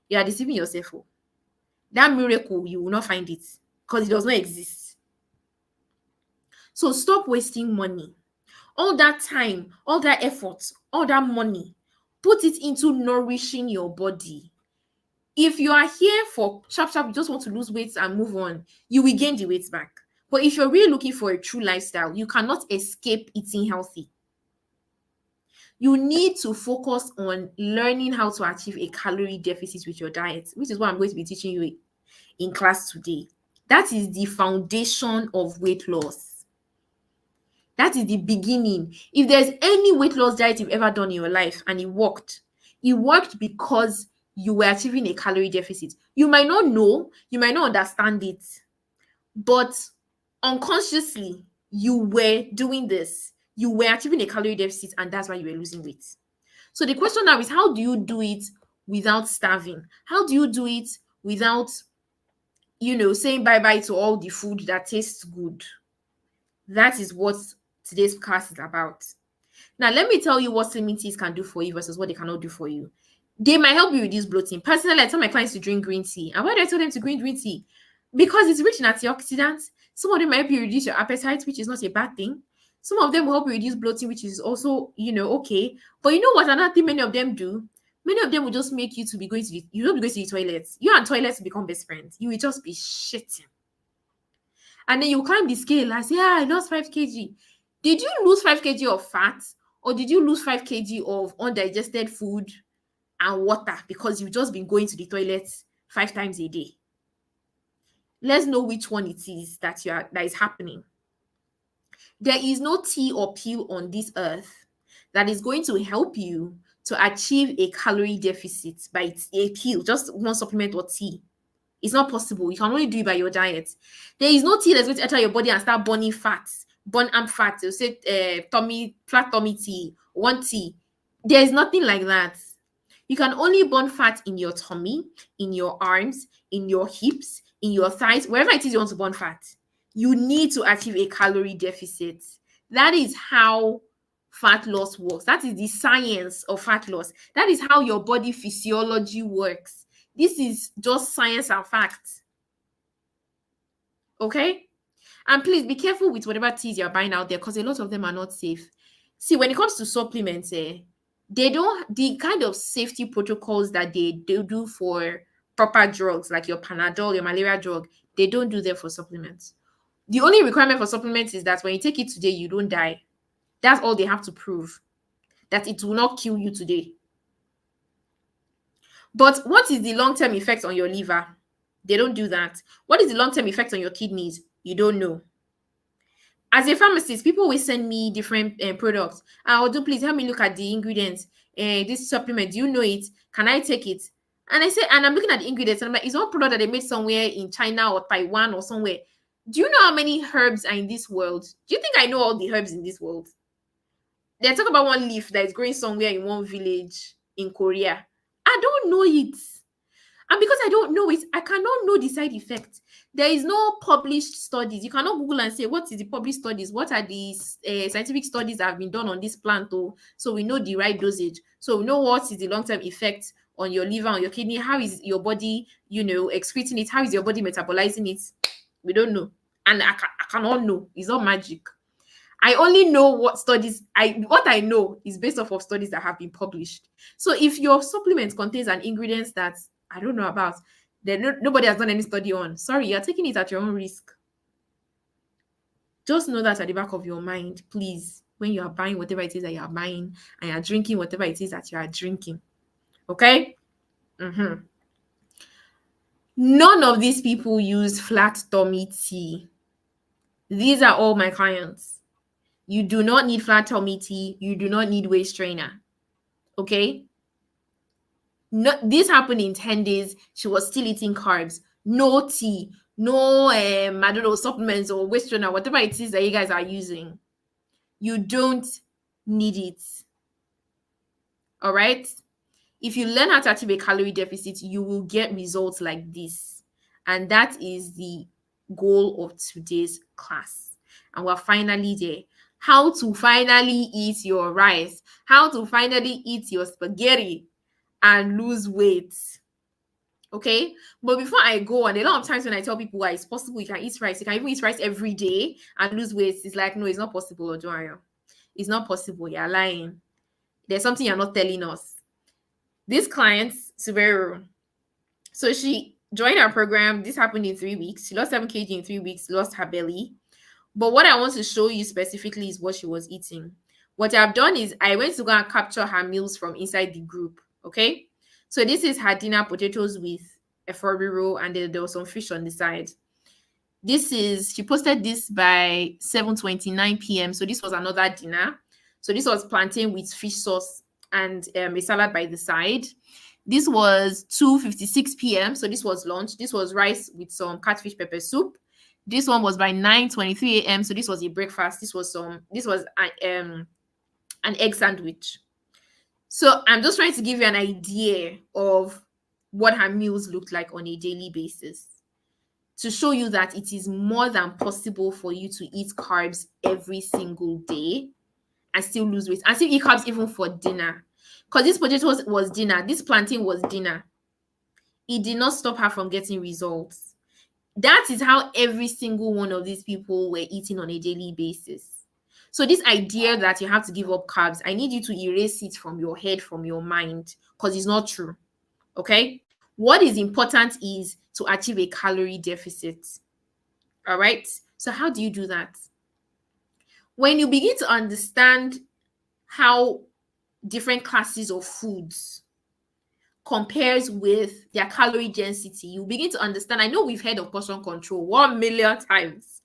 You are deceiving yourself. That miracle, you will not find it because it does not exist. So stop wasting money. All that time, all that effort, all that money, put it into nourishing your body. If you are here for sharp, you just want to lose weight and move on, you will gain the weight back. But if you're really looking for a true lifestyle, you cannot escape eating healthy. You need to focus on learning how to achieve a calorie deficit with your diet, which is what I'm going to be teaching you in class today. That is the foundation of weight loss. That is the beginning. If there's any weight loss diet you've ever done in your life and it worked because you were achieving a calorie deficit. You might not know, you might not understand it, but unconsciously, you were doing this. You were achieving a calorie deficit, and that's why you were losing weight. So the question now is, how do you do it without starving? How do you do it without, saying bye-bye to all the food that tastes good? That is what today's class is about. Now, let me tell you what slimming teas can do for you versus what they cannot do for you. They might help you reduce bloating. Personally, I tell my clients to drink green tea. And why do I tell them to drink green tea? Because it's rich in antioxidants. Some of them might help you reduce your appetite, which is not a bad thing. Some of them will help you reduce bloating, which is also, okay. But you know what another thing many of them do? Many of them will just make you to be going to you don't be going to the toilets. You and toilets become best friends. You will just be shitting. And then you climb the scale and say, I lost 5 kg. Did you lose 5 kg of fat? Or did you lose 5 kg of undigested food and water because you've just been going to the toilet 5 times a day? Let's know which one it is that is happening. There is no tea or pill on this earth that is going to help you to achieve a calorie deficit by a pill, just one supplement or tea. It's not possible. You can only do it by your diet. There is no tea that's going to enter your body and start burning fat, burn amp fat. They'll say flat tummy tea, one tea. There is nothing like that. You can only burn fat in your tummy, in your arms, in your hips, in your thighs, wherever it is you want to burn fat. You need to achieve a calorie deficit. That is how fat loss works. That is the science of fat loss. That is how your body physiology works. This is just science and facts. Okay? And please be careful with whatever teas you're buying out there because a lot of them are not safe. See, when it comes to supplements, the kind of safety protocols that they do for proper drugs like your Panadol, your malaria drug, they don't do them for supplements. The only requirement for supplements is that when you take it today, you don't die. That's all they have to prove, that it will not kill you today. But what is the long-term effect on your liver? They don't do that. What is the long-term effect on your kidneys? You don't know. As a pharmacist, people will send me different products. Please help me look at the ingredients. This supplement, do you know it? Can I take it? And I say, and I'm looking at the ingredients, and I'm like, it's one product that they made somewhere in China or Taiwan or somewhere. Do you know how many herbs are in this world? Do you think I know all the herbs in this world? They talk about one leaf that is growing somewhere in one village in Korea. I don't know it. And because I don't know it, I cannot know the side effect. There is no published studies. You cannot Google and say, what is the published studies? What are the scientific studies that have been done on this plant? Oh, so we know the right dosage. So we know what is the long-term effect on your liver, on your kidney. How is your body, excreting it? How is your body metabolizing it? We don't know. And I cannot know. It's not magic. I only know what I know is based off of studies that have been published. So if your supplement contains an ingredient that I don't know about, then nobody has done any study on. Sorry, you're taking it at your own risk. Just know that at the back of your mind, please, when you are buying whatever it is that you are buying and you're drinking whatever it is that you are drinking. Okay? None of these people use flat tummy tea. These are all my clients. You do not need flat tummy tea. You do not need waist trainer. Okay? No, this happened in 10 days. She was still eating carbs. No tea. No, I don't know, supplements or waist trainer, whatever it is that you guys are using. You don't need it. All right? If you learn how to achieve a calorie deficit, you will get results like this. And that is the goal of today's class. And we're finally there. How to finally eat your rice. How to finally eat your spaghetti and lose weight. Okay, but before I go on, a lot of times when I tell people why it's possible, you can eat rice, you can even eat rice every day and lose weight, it's like, no, it's not possible, Ojoayo. It's not possible. You're lying. There's something you're not telling us. This client, Subaru, so she joined our program. This happened in 3 weeks. She lost 7 kg in 3 weeks, lost her belly. But what I want to show you specifically is what she was eating. What I've done is I went to go and capture her meals from inside the group. Okay, so this is her dinner: potatoes with a roll, and there was some fish on the side. She posted this by 7:29 p.m. So this was another dinner. So this was plantain with fish sauce and a salad by the side. This was 2:56 p.m. So this was lunch. This was rice with some catfish pepper soup. This one was by 9:23 a.m. So this was a breakfast. This was an egg sandwich. So I'm just trying to give you an idea of what her meals looked like on a daily basis to show you that it is more than possible for you to eat carbs every single day and still lose weight and still eat carbs even for dinner. Because this potato was dinner, this plantain was dinner. It did not stop her from getting results. That is how every single one of these people were eating on a daily basis. So this idea that you have to give up carbs, I need you to erase it from your head, from your mind, because it's not true. Okay? What is important is to achieve a calorie deficit. All right? So how do you do that? When you begin to understand how different classes of foods compares with their calorie density, you begin to understand. I know we've heard of portion control 1 million times,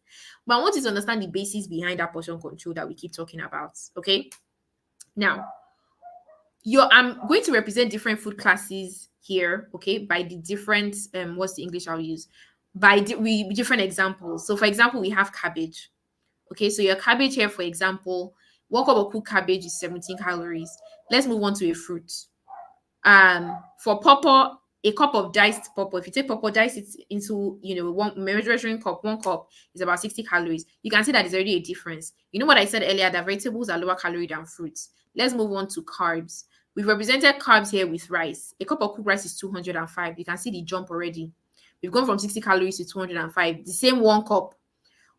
but I want you to understand the basis behind that portion control that we keep talking about. Okay? Now, I'm going to represent different food classes here, okay, by the different what's the English I'll use, by different examples. So for example, we have cabbage. Okay, so your cabbage here, for example, 1 cup of cooked cabbage is 17 calories. Let's move on to a fruit. For pawpaw, a cup of diced pawpaw, if you take pawpaw, dice it into, one measuring cup, 1 cup is about 60 calories. You can see that there's already a difference. You know what I said earlier, that vegetables are lower calorie than fruits. Let's move on to carbs. We've represented carbs here with rice. A cup of cooked rice is 205. You can see the jump already. We've gone from 60 calories to 205. The same 1 cup.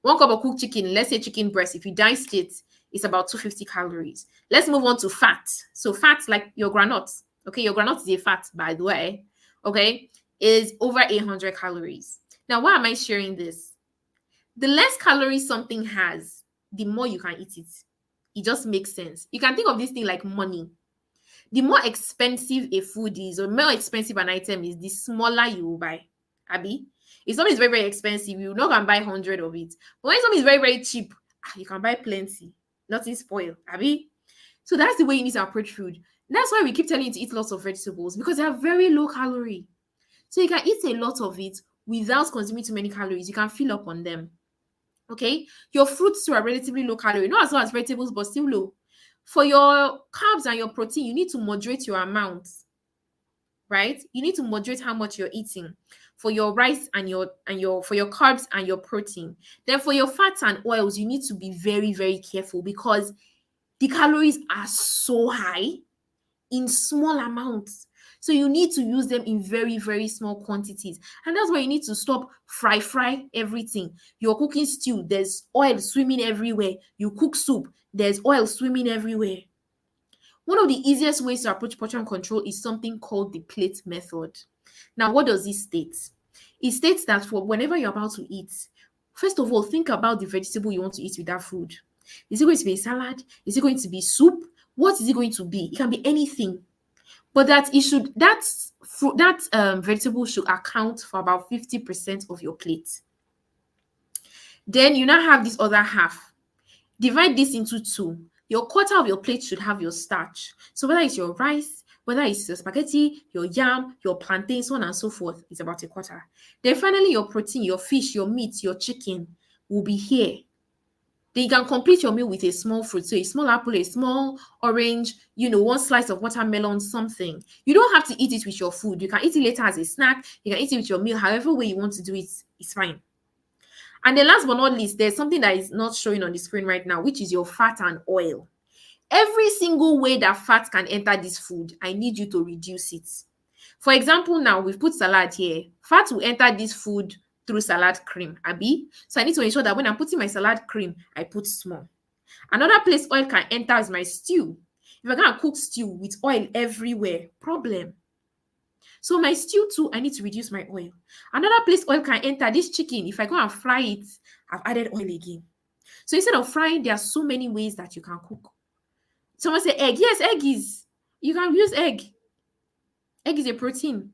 1 cup of cooked chicken, let's say chicken breast, if you diced it, it's about 250 calories. Let's move on to fat. So fat, like your granuts. Okay, your granite is a fat, by the way. Okay, is over 800 calories. Now, why am I sharing this? The less calories something has, the more you can eat it. It just makes sense. You can think of this thing like money. The more expensive a food is, or more expensive an item is, the smaller you will buy. Abi? If something is very, very expensive, you not can buy 100 of it. But when something is very, very cheap, you can buy plenty. Nothing spoiled. Abi? So that's the way you need to approach food. That's why we keep telling you to eat lots of vegetables, because they are very low calorie. So you can eat a lot of it without consuming too many calories. You can fill up on them. Okay? Your fruits too are relatively low calorie. Not as low as vegetables, but still low. For your carbs and your protein, you need to moderate your amount. right? You need to moderate how much you're eating for your rice and your for your carbs and your protein. Then for your fats and oils, you need to be very, very careful because the calories are so high in small amounts. So you need to use them in very, very small quantities. And that's why you need to stop fry everything. You're cooking stew, there's oil swimming everywhere. You cook soup, there's oil swimming everywhere. One of the easiest ways to approach portion control is something called the plate method. Now, what does it state? It states that for whenever you're about to eat, first of all, think about the vegetable you want to eat with that food. Is it going to be a salad? Is it going to be soup? What is it going to be? It can be anything. But that it should that vegetable should account for about 50% of your plate. Then you now have this other half. Divide this into two. Your quarter of your plate should have your starch. So whether it's your rice, whether it's your spaghetti, your yam, your plantain, so on and so forth, it's about a quarter. Then finally, your protein, your fish, your meat, your chicken will be here. Then you can complete your meal with a small fruit. So a small apple, a small orange, one slice of watermelon, something. You don't have to eat it with your food. You can eat it later as a snack. You can eat it with your meal. However way you want to do it, it's fine. And then last but not least, there's something that is not showing on the screen right now, which is your fat and oil. Every single way that fat can enter this food, I need you to reduce it. For example, now we've put salad here. Fat will enter this food through salad cream, Abi. So I need to ensure that when I'm putting my salad cream, I put small. Another place oil can enter is my stew. If I can't cook stew with oil everywhere, problem. So my stew too, I need to reduce my oil. Another place oil can enter, this chicken. If I go and fry it, I've added oil again. So instead of frying, there are so many ways that you can cook. Someone say egg. Yes, egg is. You can use egg. Egg is a protein.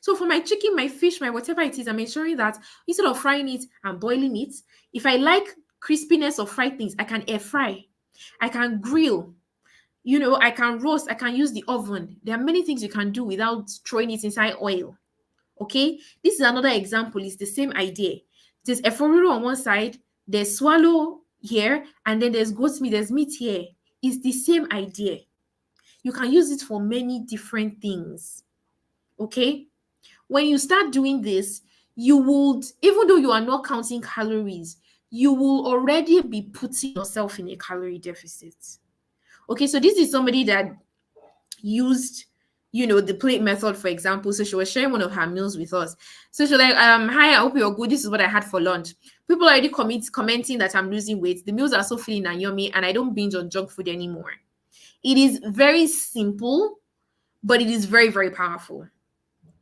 So for my chicken, my fish, my whatever it is, I'm ensuring that instead of frying it and boiling it, if I like crispiness of fried things, I can air fry. I can grill. I can roast. I can use the oven. There are many things you can do without throwing it inside oil. Okay? This is another example. It's the same idea. There's efforiro on one side. There's swallow here. And then there's goat meat. There's meat here. It's the same idea. You can use it for many different things. Okay? When you start doing this, you would, even though you are not counting calories, you will already be putting yourself in a calorie deficit. Okay, so this is somebody that used, the plate method, for example. So she was sharing one of her meals with us. So she's like, hi, I hope you're good. This is what I had for lunch. People are already commenting that I'm losing weight. The meals are so filling and yummy, and I don't binge on junk food anymore. It is very simple, but it is very, very powerful.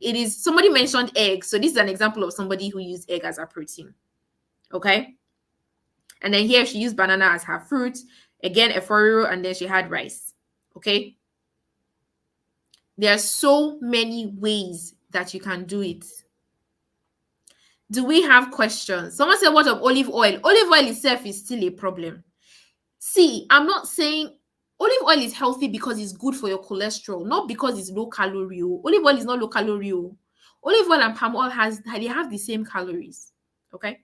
It is, somebody mentioned egg. So this is an example of somebody who used egg as a protein. Okay. And then here she used banana as her fruit. Again, efforiro, and then she had rice. Okay. There are so many ways that you can do it. Do we have questions? Someone said, what of olive oil? Olive oil itself is still a problem. See, I'm not saying olive oil is healthy because it's good for your cholesterol, not because it's low calorie. Olive oil is not low calorie. Olive oil and palm oil they have the same calories. Okay?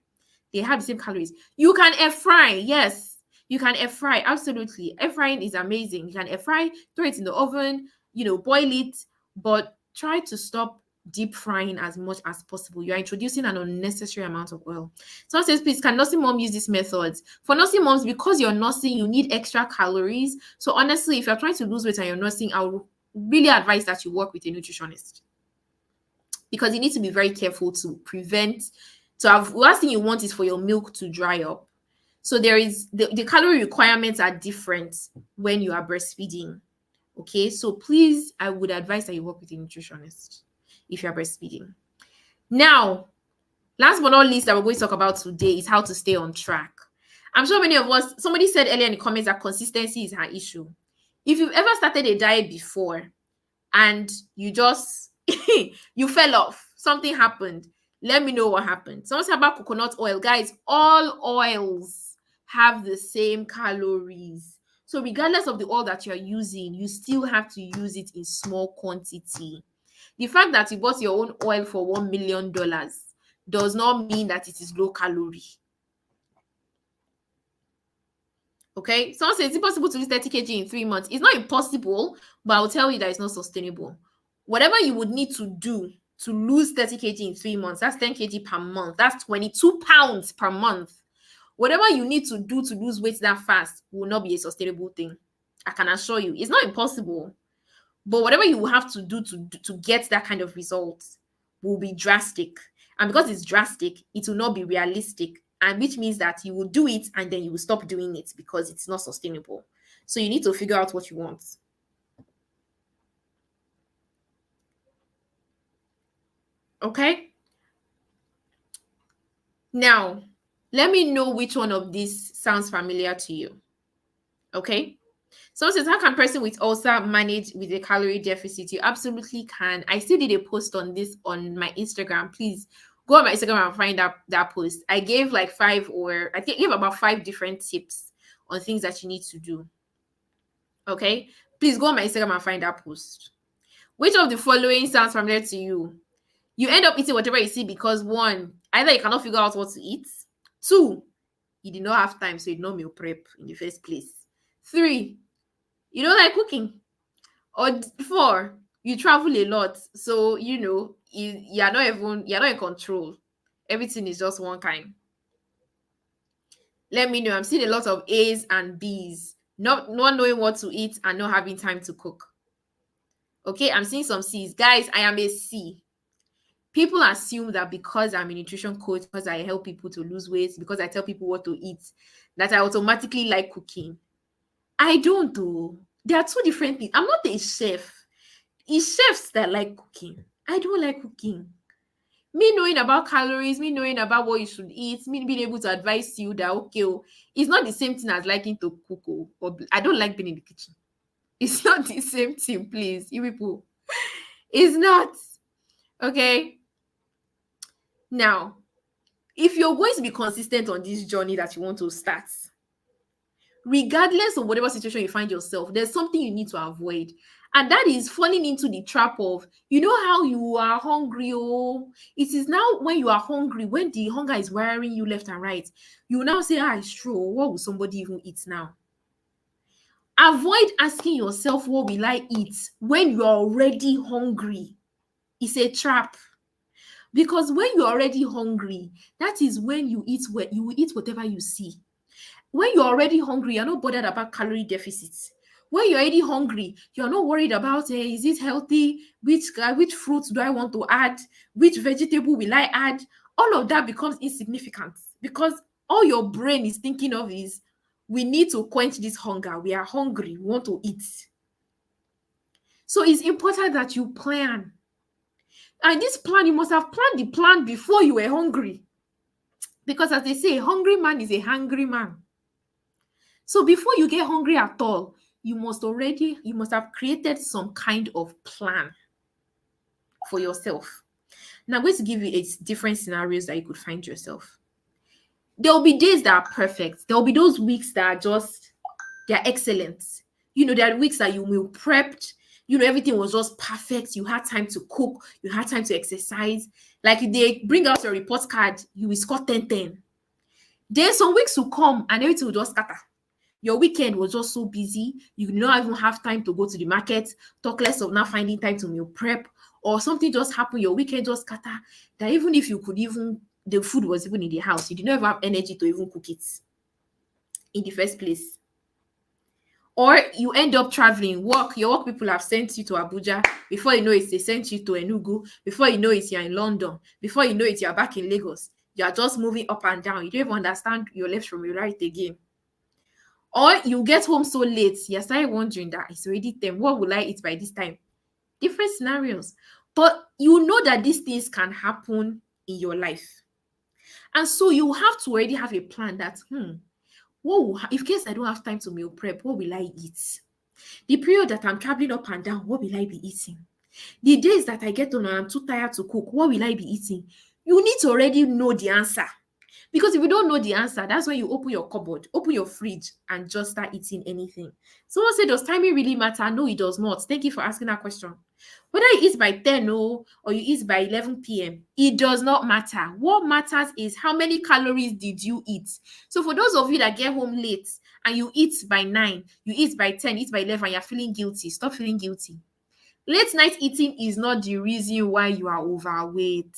They have the same calories. You can air fry, yes. You can air fry, absolutely. Air frying is amazing. You can air fry, throw it in the oven, boil it, but try to stop deep frying as much as possible. You are introducing an unnecessary amount of oil. Someone says, please, can nursing mom use these methods? For nursing moms, because you're nursing, you need extra calories. So honestly, if you're trying to lose weight and you're nursing, I would really advise that you work with a nutritionist, because you need to be very careful to prevent. So last thing you want is for your milk to dry up. So there is the calorie requirements are different when you are breastfeeding. Okay, so please, I would advise that you work with a nutritionist if you're breastfeeding. Now, last but not least that we're going to talk about today is how to stay on track. I'm sure many of us, somebody said earlier in the comments that consistency is her issue. If you've ever started a diet before and you just, you fell off, something happened, let me know what happened. Someone said about coconut oil. Guys, all oils have the same calories. So regardless of the oil that you're using, you still have to use it in small quantity. The fact that you bought your own oil for $1 million does not mean that it is low calorie. Okay? Someone says, is it possible to lose 30 kg in 3 months? It's not impossible, but I'll tell you that it's not sustainable. Whatever you would need to do to lose 30 kg in 3 months, that's 10 kg per month. That's 22 pounds per month. Whatever you need to do to lose weight that fast will not be a sustainable thing. I can assure you. It's not impossible, but whatever you will have to do to get that kind of result will be drastic. And because it's drastic, it will not be realistic. And which means that you will do it and then you will stop doing it because it's not sustainable. So you need to figure out what you want. Okay? Now, let me know which one of these sounds familiar to you. Okay? So since how can person with ulcer manage with a calorie deficit? You absolutely can. I still did a post on this on my Instagram. Please go on my Instagram and find that post. I gave like I gave about 5 different tips on things that you need to do. Okay? Please go on my Instagram and find that post. Which of the following sounds familiar to you? You end up eating whatever you see because 1, either you cannot figure out what to eat. 2, you did not have time, so you did not meal prep in the first place. 3, you don't like cooking. Or 4, you travel a lot, so you're not in control. Everything is just one kind. Let me know. I'm seeing a lot of A's and B's. Not knowing what to eat and not having time to cook. Okay, I'm seeing some C's. Guys, I am a C. People assume that because I'm a nutrition coach, because I help people to lose weight, because I tell people what to eat, that I automatically like cooking. I don't do. There are 2 different things. I'm not a chef. It's chefs that like cooking. I don't like cooking. Me knowing about calories, me knowing about what you should eat, me being able to advise you that, okay, it's not the same thing as liking to cook. Or I don't like being in the kitchen. It's not the same thing, please, you people. It's not. Okay? Now, if you're going to be consistent on this journey that you want to start, regardless of whatever situation you find yourself, there's something you need to avoid. And that is falling into the trap of, how you are hungry. Oh, it is now when you are hungry, when the hunger is wearing you left and right, you now say, it's true. What will somebody even eat now? Avoid asking yourself, what will I eat when you're already hungry? It's a trap. Because when you're already hungry, that is when you will eat whatever you see. When you're already hungry, you're not bothered about calorie deficits. When you're already hungry, you're not worried about, is it healthy? Which fruits do I want to add? Which vegetable will I add? All of that becomes insignificant because all your brain is thinking of is, we need to quench this hunger. We are hungry. We want to eat. So it's important that you plan. And this plan, you must have planned the plan before you were hungry. Because as they say, a hungry man is a hungry man. So before you get hungry at all, you must have created some kind of plan for yourself. Now I'm going to give you different scenarios that you could find yourself. There will be days that are perfect. There will be those weeks that are they're excellent. There are weeks that you meal prepped. Everything was just perfect. You had time to cook. You had time to exercise. Like if they bring out your report card, you will score 10-10. Then some weeks will come and everything will just scatter. Your weekend was just so busy. You did not even have time to go to the market, talk less of not finding time to meal prep, or something just happened, your weekend just scatter, that even if you could the food was even in the house, you did not even have energy to even cook it in the first place. Or you end up traveling, your work people have sent you to Abuja. Before you know it, they sent you to Enugu. Before you know it, you're in London. Before you know it, you're back in Lagos. You're just moving up and down. You don't even understand your left from your right again. Or you get home so late, you start wondering that it's already 10. What will I eat by this time? Different scenarios. But you know that these things can happen in your life. And so you have to already have a plan that, if case I don't have time to meal prep, what will I eat? The period that I'm traveling up and down, what will I be eating? The days that I get on and I'm too tired to cook, what will I be eating? You need to already know the answer. Because if you don't know the answer, that's when you open your cupboard, open your fridge, and just start eating anything. Someone said, does timing really matter? No, it does not. Thank you for asking that question. Whether you eat by 10 or you eat by 11 p.m., it does not matter. What matters is how many calories did you eat. So for those of you that get home late and you eat by 9, you eat by 10, eat by 11, and you're feeling guilty, stop feeling guilty. Late night eating is not the reason why you are overweight.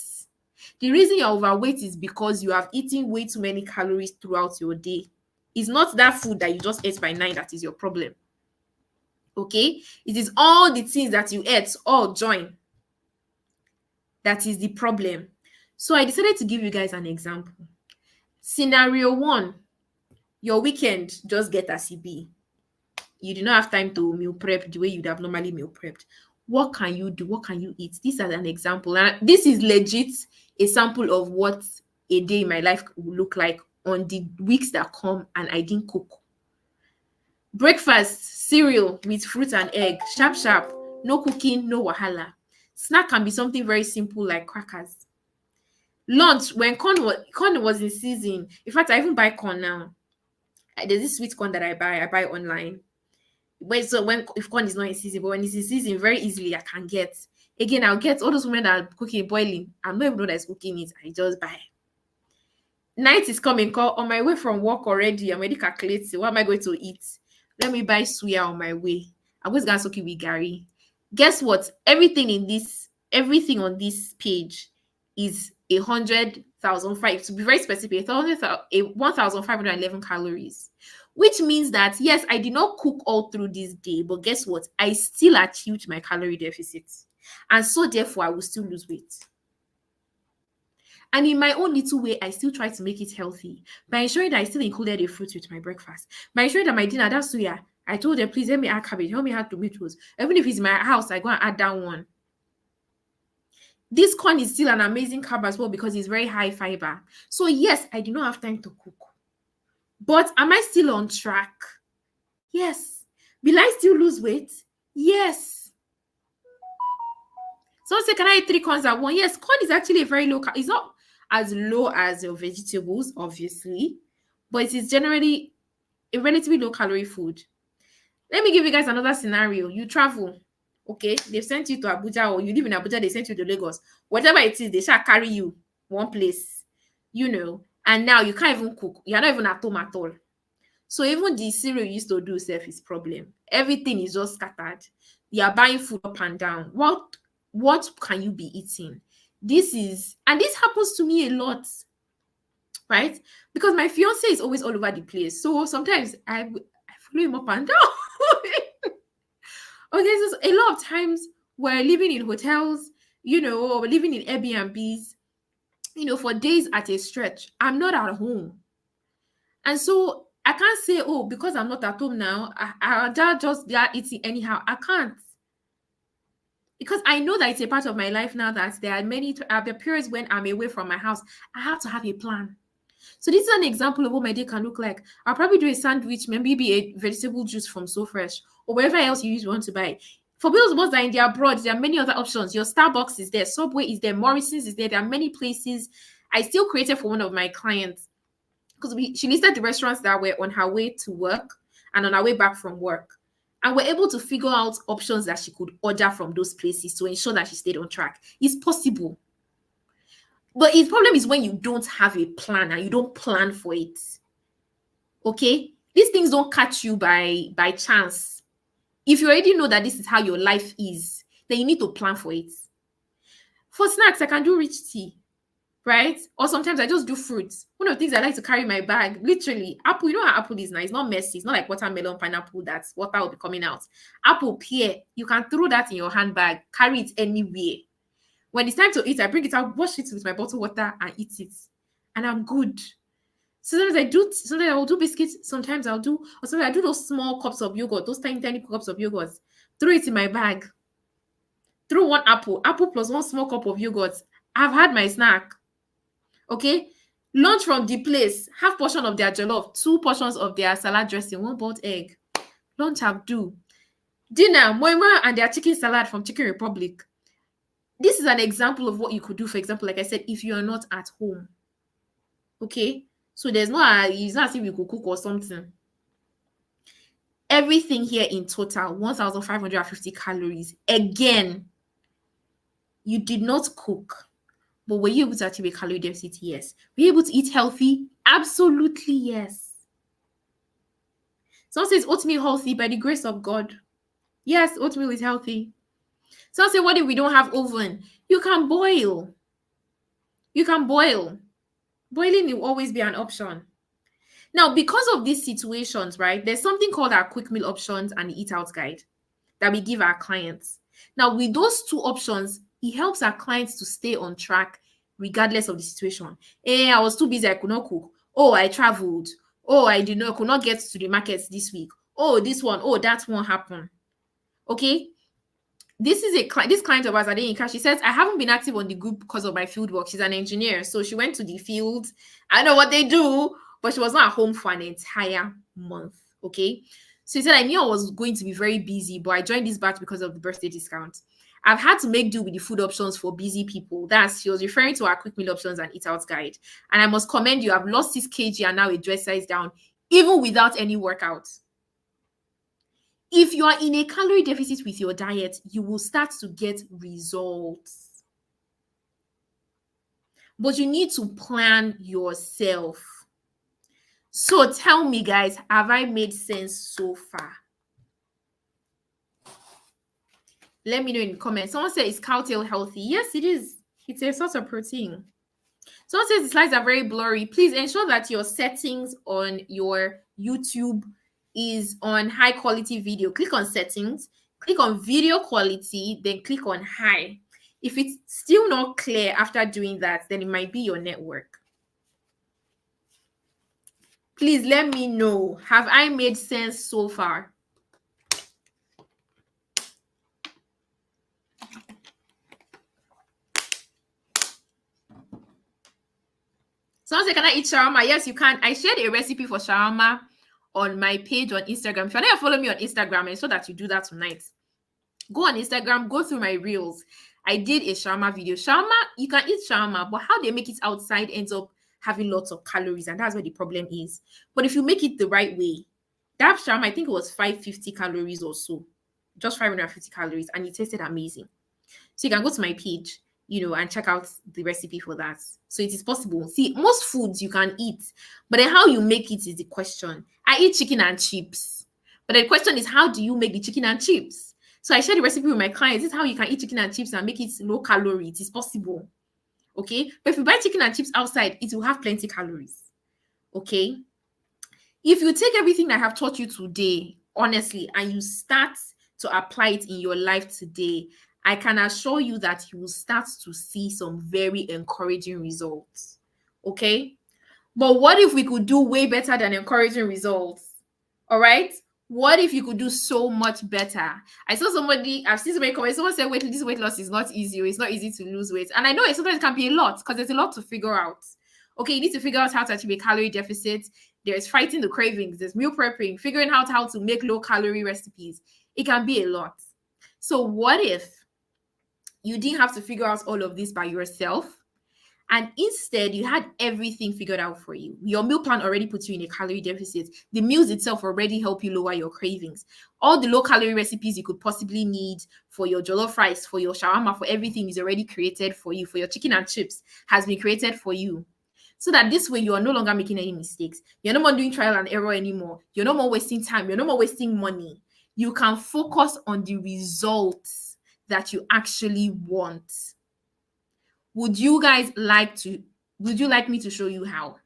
The reason you're overweight is because you have eaten way too many calories throughout your day. It's not that food that you just ate by 9 that is your problem. Okay? It is all the things that you ate, all join. That is the problem. So I decided to give you guys an example. Scenario 1, your weekend just get as it be. You do not have time to meal prep the way you'd have normally meal prepped. What can you do? What can you eat? This is an example. And this is legit a sample of what a day in my life will look like on the weeks that come and I didn't cook. Breakfast, cereal with fruit and egg, sharp, sharp, no cooking, no wahala. Snack can be something very simple like crackers. Lunch, when corn was in season. In fact, I even buy corn now. There's this sweet corn that I buy online. If corn is not in season, but when it's in season, very easily I can get. Again, I'll get all those women that are cooking, boiling. I'm not even know that's cooking it. I just buy. Night is coming. On my way from work already, I'm already calculating what am I going to eat. Let me buy suya on my way. I'm always gonna soak it with Gary. Guess what? Everything on this page is 100,005. To be very specific, 1,511 calories. Which means that, yes, I did not cook all through this day, but guess what? I still achieved my calorie deficit. And so, therefore, I will still lose weight. And in my own little way, I still try to make it healthy by ensuring that I still included a fruit with my breakfast. By ensuring that my dinner, that's suya. I told them, please let me add cabbage, help me add tomatoes. Even if it's in my house, I go and add that one. This corn is still an amazing carb as well because it's very high fiber. So yes, I do not have time to cook. But am I still on track? Yes. Will I still lose weight? Yes. So say, can I eat 3 corns at once? Yes, corn is actually a very low. It's not as low as your vegetables, obviously, but it is generally a relatively low calorie food. Let me give you guys another scenario. You travel, okay? They've sent you to Abuja, or you live in Abuja, they sent you to Lagos. Whatever it is, they shall carry you one place, and now you can't even cook. You're not even at home at all. So even the cereal you used to do self is problem. Everything is just scattered. You are buying food up and down. What can you be eating? This happens to me a lot, right? Because my fiance is always all over the place. So sometimes I follow him up and down. Okay, so a lot of times we're living in hotels, or we're living in Airbnbs, for days at a stretch. I'm not at home. And so I can't say, oh, because I'm not at home now, I'll just be eating anyhow. I can't. Because I know that it's a part of my life now that there are periods when I'm away from my house. I have to have a plan. So this is an example of what my day can look like. I'll probably do a sandwich, maybe a vegetable juice from So Fresh or wherever else you want to buy. For those of us that are in the abroad, there are many other options. Your Starbucks is there, Subway is there, Morrison's is there. There are many places. I still created for one of my clients because she listed the restaurants that were on her way to work and on her way back from work. And we're able to figure out options that she could order from those places to ensure that she stayed on track. It's possible. But the problem is when you don't have a plan and you don't plan for it. Okay? These things don't catch you by chance. If you already know that this is how your life is, then you need to plan for it. For snacks, I can do rich tea, right? Or sometimes I just do fruits. One of the things I like to carry in my bag, literally, apple. You know how apple is now? It's not messy. It's not like watermelon, pineapple, that's water will be coming out. Apple, pear, you can throw that in your handbag, carry it anywhere. When it's time to eat, I bring it out, wash it with my bottled water and eat it. And I'm good. Sometimes I will do biscuits, sometimes I do those small cups of yogurt, those tiny, tiny cups of yogurt. Throw it in my bag. Throw one apple plus one small cup of yogurt. I've had my snack. Okay? Lunch from the place, half portion of their jollof, 2 portions of their salad dressing, 1 boiled egg. Lunch I'll do. Dinner, moima and their chicken salad from Chicken Republic. This is an example of what you could do, for example, like I said, if you are not at home. Okay? So it's not as if you could cook or something. Everything here in total, 1,550 calories. Again, you did not cook, but were you able to achieve a calorie deficit? Yes. Were you able to eat healthy? Absolutely yes. Someone says oatmeal healthy by the grace of God. Yes, oatmeal is healthy. So say, what if we don't have oven? You can boil. You can boil. Boiling will always be an option. Now, because of these situations, right, there's something called our quick meal options and the eat out guide that we give our clients. Now, with those two options, it helps our clients to stay on track regardless of the situation. I was too busy, I could not cook. Oh, I traveled. Oh, I could not get to the markets this week. Oh, this one. Oh, that one happened. Okay. This client of ours, Adeyinka. She says, I haven't been active on the group because of my field work. She's an engineer. So she went to the field. I know what they do, but she was not at home for an entire month. Okay. So he said, I knew I was going to be very busy, but I joined this batch because of the birthday discount. I've had to make do with the food options for busy people. She was referring to our quick meal options and eat out guide. And I must commend you. I've lost 6 kg and now a dress size down, even without any workout. If you are in a calorie deficit with your diet, you will start to get results. But you need to plan yourself. So tell me, guys, have I made sense so far? Let me know in the comments. Someone said, is cow tail healthy? Yes, it is. It's a source of protein. Someone says the slides are very blurry. Please ensure that your settings on your YouTube is on high quality video. Click on settings, click on video quality, then click on high. If it's still not clear after doing that, then it might be your network. Please let me know. Have I made sense so far? Someone said, can I eat shawarma? Yes, you can. I shared a recipe for shawarma on my page on Instagram. If you're not following me on Instagram, ensure that you do that tonight. Go on Instagram, go through my reels. I did a shawarma video. Shawarma, you can eat shawarma, but how they make it outside ends up having lots of calories, and that's where the problem is. But if you make it the right way, that shawarma, I think it was 550 calories or so, just 550 calories, and it tasted amazing. So you can go to my page, and check out the recipe for that. So it is possible. See, most foods you can eat, but then how you make it is the question. I eat chicken and chips, but the question is, how do you make the chicken and chips? So I share the recipe with my clients. This is how you can eat chicken and chips and make it low calorie. It is possible. Okay. But if you buy chicken and chips outside, it will have plenty calories. Okay. If you take everything I have taught you today, honestly, and you start to apply it in your life today, I can assure you that you will start to see some very encouraging results. Okay. But what if we could do way better than encouraging results? All right. What if you could do so much better? I've seen somebody comments. Someone said, this weight loss is not easy. It's not easy to lose weight. And I know it sometimes can be a lot because there's a lot to figure out. Okay, you need to figure out how to achieve a calorie deficit. There's fighting the cravings. There's meal prepping, figuring out how to make low calorie recipes. It can be a lot. So what if you didn't have to figure out all of this by yourself? And instead, you had everything figured out for you. Your meal plan already puts you in a calorie deficit. The meals itself already help you lower your cravings. All the low-calorie recipes you could possibly need for your jollof rice, for your shawarma, for everything is already created for you. For your chicken and chips has been created for you. So that this way, you are no longer making any mistakes. You're no more doing trial and error anymore. You're no more wasting time. You're no more wasting money. You can focus on the results that you actually want. Would you like me to show you how?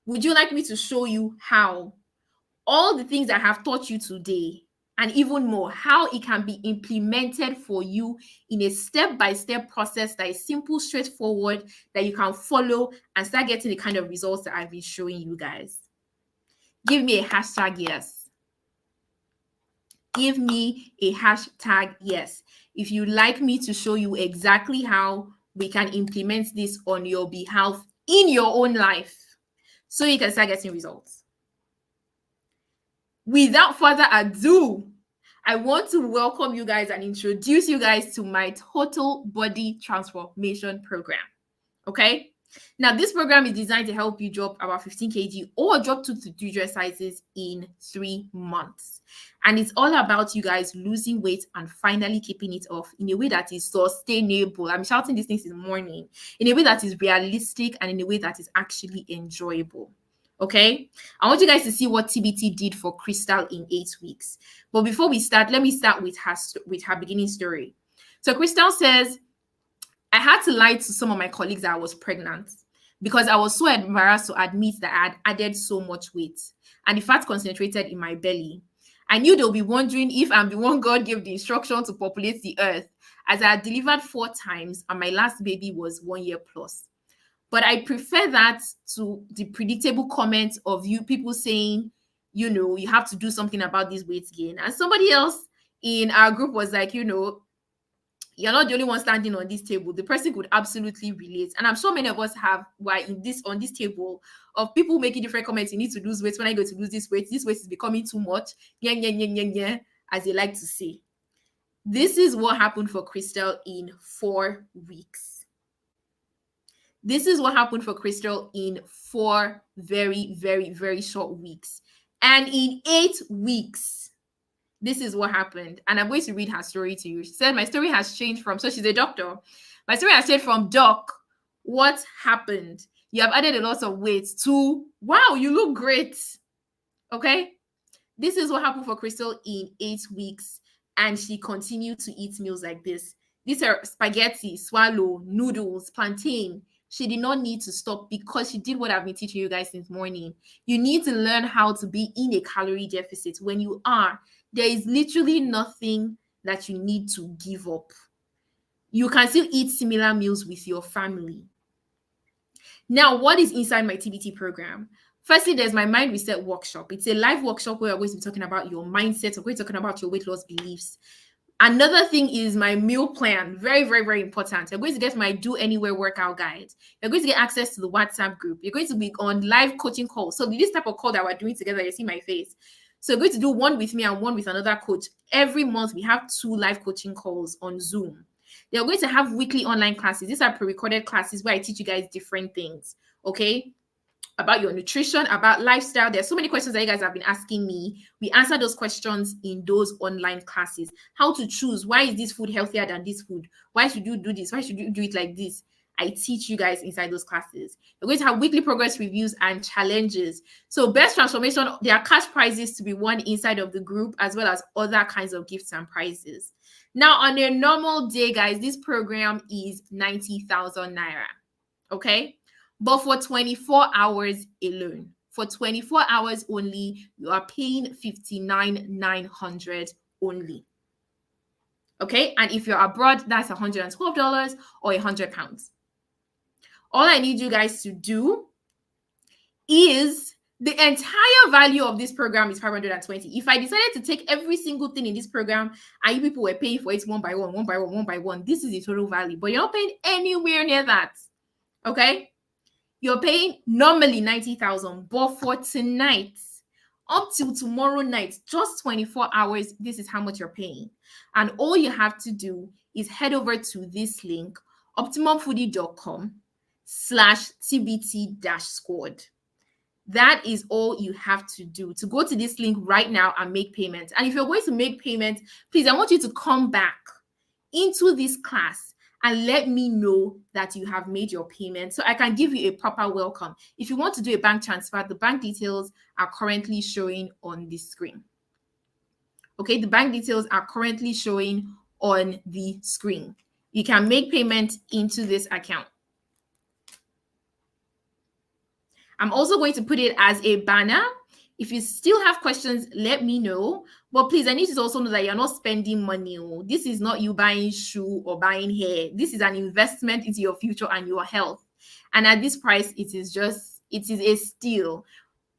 Would you like me to show you how all the things I have taught you today and even more, how it can be implemented for you in a step-by-step process that is simple, straightforward, that you can follow and start getting the kind of results that I've been showing you guys? Give me a hashtag yes. Give me a hashtag yes. If you'd like me to show you exactly how we can implement this on your behalf in your own life so you can start getting results. Without further ado, I want to welcome you guys and introduce you guys to my total body transformation program. Okay? Now, this program is designed to help you drop about 15 kg or drop 2 to 3 dress sizes in 3 months. And it's all about you guys losing weight and finally keeping it off in a way that is sustainable. I'm shouting these things in the morning. In a way that is realistic and in a way that is actually enjoyable. Okay, I want you guys to see what TBT did for Crystal in 8 weeks. But before we start, let me start with her beginning story. So Crystal says, I had to lie to some of my colleagues that I was pregnant because I was so embarrassed to admit that I had added so much weight and the fat concentrated in my belly. I knew they'll be wondering if I'm the one God gave the instruction to populate the earth, as I had delivered 4 times and my last baby was 1 year plus. But I prefer that to the predictable comments of you people saying, you have to do something about this weight gain. And somebody else in our group was like, you're not the only one standing on this table. The person could absolutely relate. And I'm sure many of us were on this table of people making different comments. You need to lose weight. When I go to lose this weight is becoming too much. Yeah, yeah, yeah, yeah, yeah, as they like to say. This is what happened for Crystal in 4 weeks. This is what happened for Crystal in 4 very, very, very short weeks. And in 8 weeks, this is what happened. And I'm going to read her story to you. She said, my story has changed from, so she's a doctor. My story has changed from, doc, what happened? You have added a lot of weight, to, wow, you look great. Okay? This is what happened for Crystal in 8 weeks. And she continued to eat meals like this. These are spaghetti, swallow, noodles, plantain. She did not need to stop because she did what I've been teaching you guys since morning. You need to learn how to be in a calorie deficit. When you are, there is literally nothing that you need to give up. You can still eat similar meals with your family. Now, what is inside my TBT program? Firstly, there's my Mind Reset workshop. It's a live workshop where we're going to be talking about your mindset. We're going to be talking about your weight loss beliefs. Another thing is my meal plan. Very, very, very important. You're going to get my Do Anywhere workout guide. You're going to get access to the WhatsApp group. You're going to be on live coaching calls. So this type of call that we're doing together, you see my face. So you're going to do one with me and one with another coach. Every month, we have 2 live coaching calls on Zoom. They're going to have weekly online classes. These are pre-recorded classes where I teach you guys different things, okay? About your nutrition, about lifestyle. There's so many questions that you guys have been asking me. We answer those questions in those online classes. How to choose. Why is this food healthier than this food? Why should you do this? Why should you do it like this? I teach you guys inside those classes. We're going to have weekly progress reviews and challenges. So best transformation, there are cash prizes to be won inside of the group, as well as other kinds of gifts and prizes. Now, on a normal day, guys, this program is 90,000 naira. Okay? But for 24 hours alone, for 24 hours only, you are paying 59,900 only. Okay? And if you're abroad, that's $112 or £100. All I need you guys to do is, the entire value of this program is 520. If I decided to take every single thing in this program and you people were paying for it one by one, this is the total value. But you're not paying anywhere near that. Okay? You're paying normally 90,000, but for tonight, up till tomorrow night, just 24 hours, this is how much you're paying. And all you have to do is head over to this link, optimumfoodie.com/tbt-squad. That is all you have to do, to go to this link right now and make payment. And if you're going to make payment, please, I want you to come back into this class and let me know that you have made your payment so I can give you a proper welcome. If you want to do a bank transfer, the bank details are currently showing on the screen. Okay, the bank details are currently showing on the screen. You can make payment into this account. I'm also going to put it as a banner. If you still have questions, let me know. But please, I need you to also know that you're not spending money. This is not you buying shoe or buying hair. This is an investment into your future and your health. And at this price, it is a steal.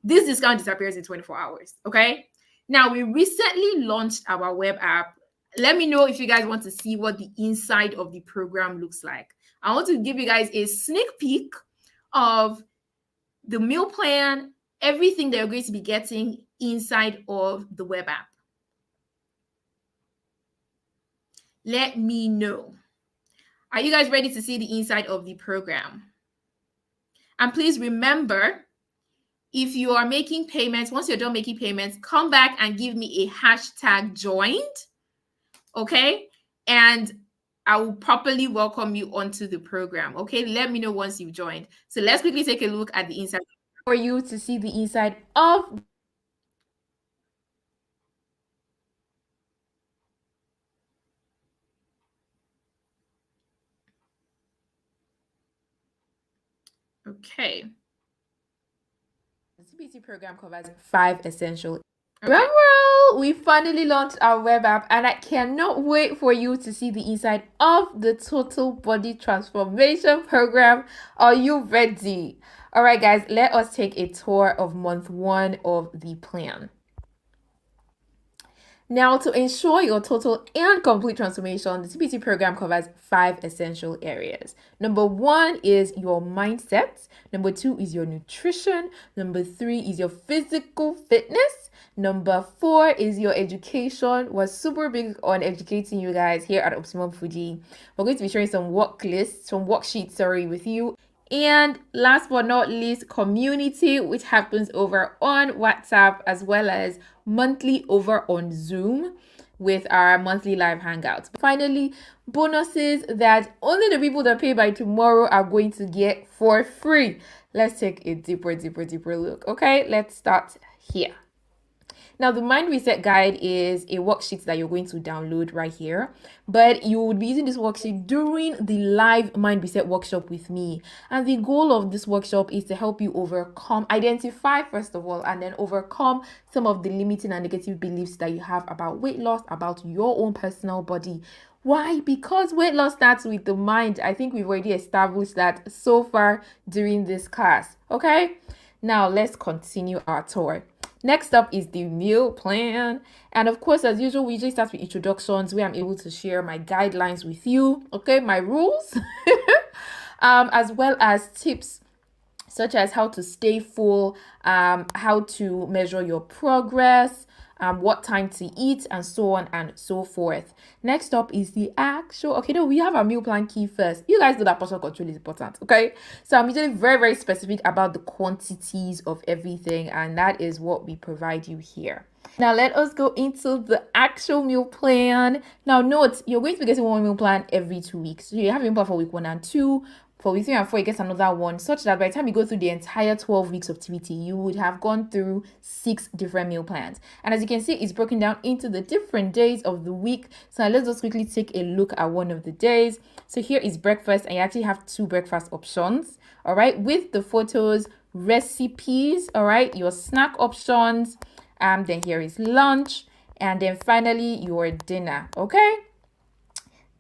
This discount disappears in 24 hours, okay? Now, we recently launched our web app. Let me know if you guys want to see what the inside of the program looks like. I want to give you guys a sneak peek of the meal plan, everything that you're going to be getting inside of the web app. Let me know. Are you guys ready to see the inside of the program? And please remember, if you are making payments, once you're done making payments, come back and give me a hashtag joined, okay? And I will properly welcome you onto the program, okay? Let me know once you've joined. So let's quickly take a look at the inside. for you to see the inside of okay. The CBT program covers 5 essential. Okay. Well, we finally launched our web app and I cannot wait for you to see the inside of the total body transformation program. Are you ready? All right, guys, let us take a tour of month 1 of the plan. Now, to ensure your total and complete transformation, the CBT program covers 5 essential areas. Number 1 is your mindset. Number 2 is your nutrition. Number 3 is your physical fitness. Number 4 is your education. We're super big on educating you guys here at Optimum Fuji. We're going to be sharing some worksheets, with you. And last but not least, community, which happens over on WhatsApp as well as monthly over on Zoom with our monthly live hangouts. Finally, bonuses that only the people that pay by tomorrow are going to get for free. Let's take a deeper look. Okay, let's start here. Now, the Mind Reset Guide is a worksheet that you're going to download right here, but you would be using this worksheet during the live Mind Reset workshop with me. And the goal of this workshop is to help you identify first of all, and then overcome some of the limiting and negative beliefs that you have about weight loss, about your own personal body. Why? Because weight loss starts with the mind. I think we've already established that so far during this class. Okay, now let's continue our tour. Next up is the meal plan. And of course, as usual, we usually start with introductions where I'm able to share my guidelines with you, okay, my rules, as well as tips such as how to stay full, how to measure your progress, what time to eat, and so on and so forth. Next up is the we have a meal plan key first. You guys know that portion control is important, okay? So I'm usually very specific about the quantities of everything, and that is what we provide you here. Now let us go into the actual meal plan. Now note, you're going to be getting one meal plan every 2 weeks. So you have a meal plan for week 1 and 2. For week 3 and 4, you get another one, such that by the time you go through the entire 12 weeks of TBT, you would have gone through 6 different meal plans. And as you can see, it's broken down into the different days of the week. So let's just quickly take a look at one of the days. So here is breakfast, and you actually have 2 breakfast options, all right, with the photos, recipes, all right, your snack options, then here is lunch, and then finally your dinner, okay?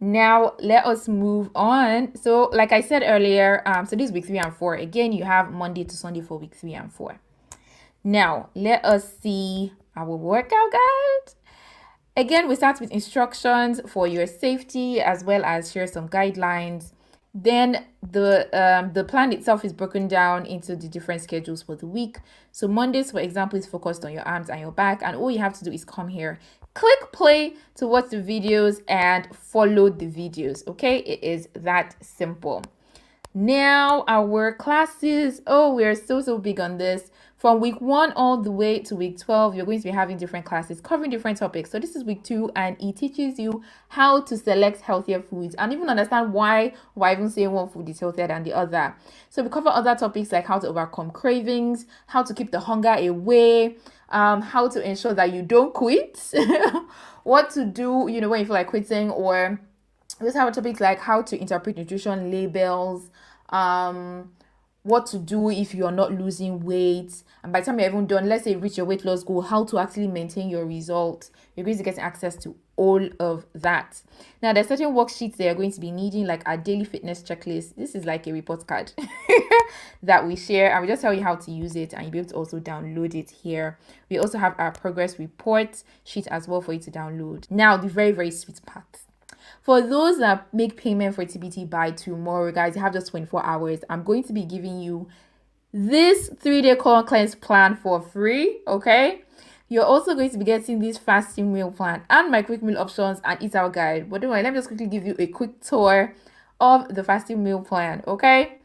Now, let us move on. So, like I said earlier, so this is week 3 and 4. Again, you have Monday to Sunday for week 3 and 4. Now, let us see our workout guide. Again, we start with instructions for your safety as well as share some guidelines. Then the plan itself is broken down into the different schedules for the week. So Mondays, for example, is focused on your arms and your back, and all you have to do is come here, click play to watch the videos and follow the videos. Okay, it is that simple. Now our classes, we're so big on this. From week 1 all the way to week 12, you're going to be having different classes covering different topics. So this is week 2, and it teaches you how to select healthier foods and even understand why even say one food is healthier than the other. So we cover other topics like how to overcome cravings, how to keep the hunger away, how to ensure that you don't quit, what to do, when you feel like quitting, or we just have topics like how to interpret nutrition labels, what to do if you're not losing weight, and by the time you're even done, let's say you reach your weight loss goal, how to actually maintain your results. You're going to get access to all of that. Now, there's certain worksheets that you're going to be needing, like our daily fitness checklist. This is like a report card that we share, and we just tell you how to use it, and you'll be able to also download it here. We also have our progress report sheet as well for you to download. Now, the very sweet part. For those that make payment for TBT by tomorrow, guys, you have just 24 hours. I'm going to be giving you this 3-day core cleanse plan for free, okay? You're also going to be getting this fasting meal plan and my quick meal options and eat out guide. But don't worry, let me just quickly give you a quick tour of the fasting meal plan, okay?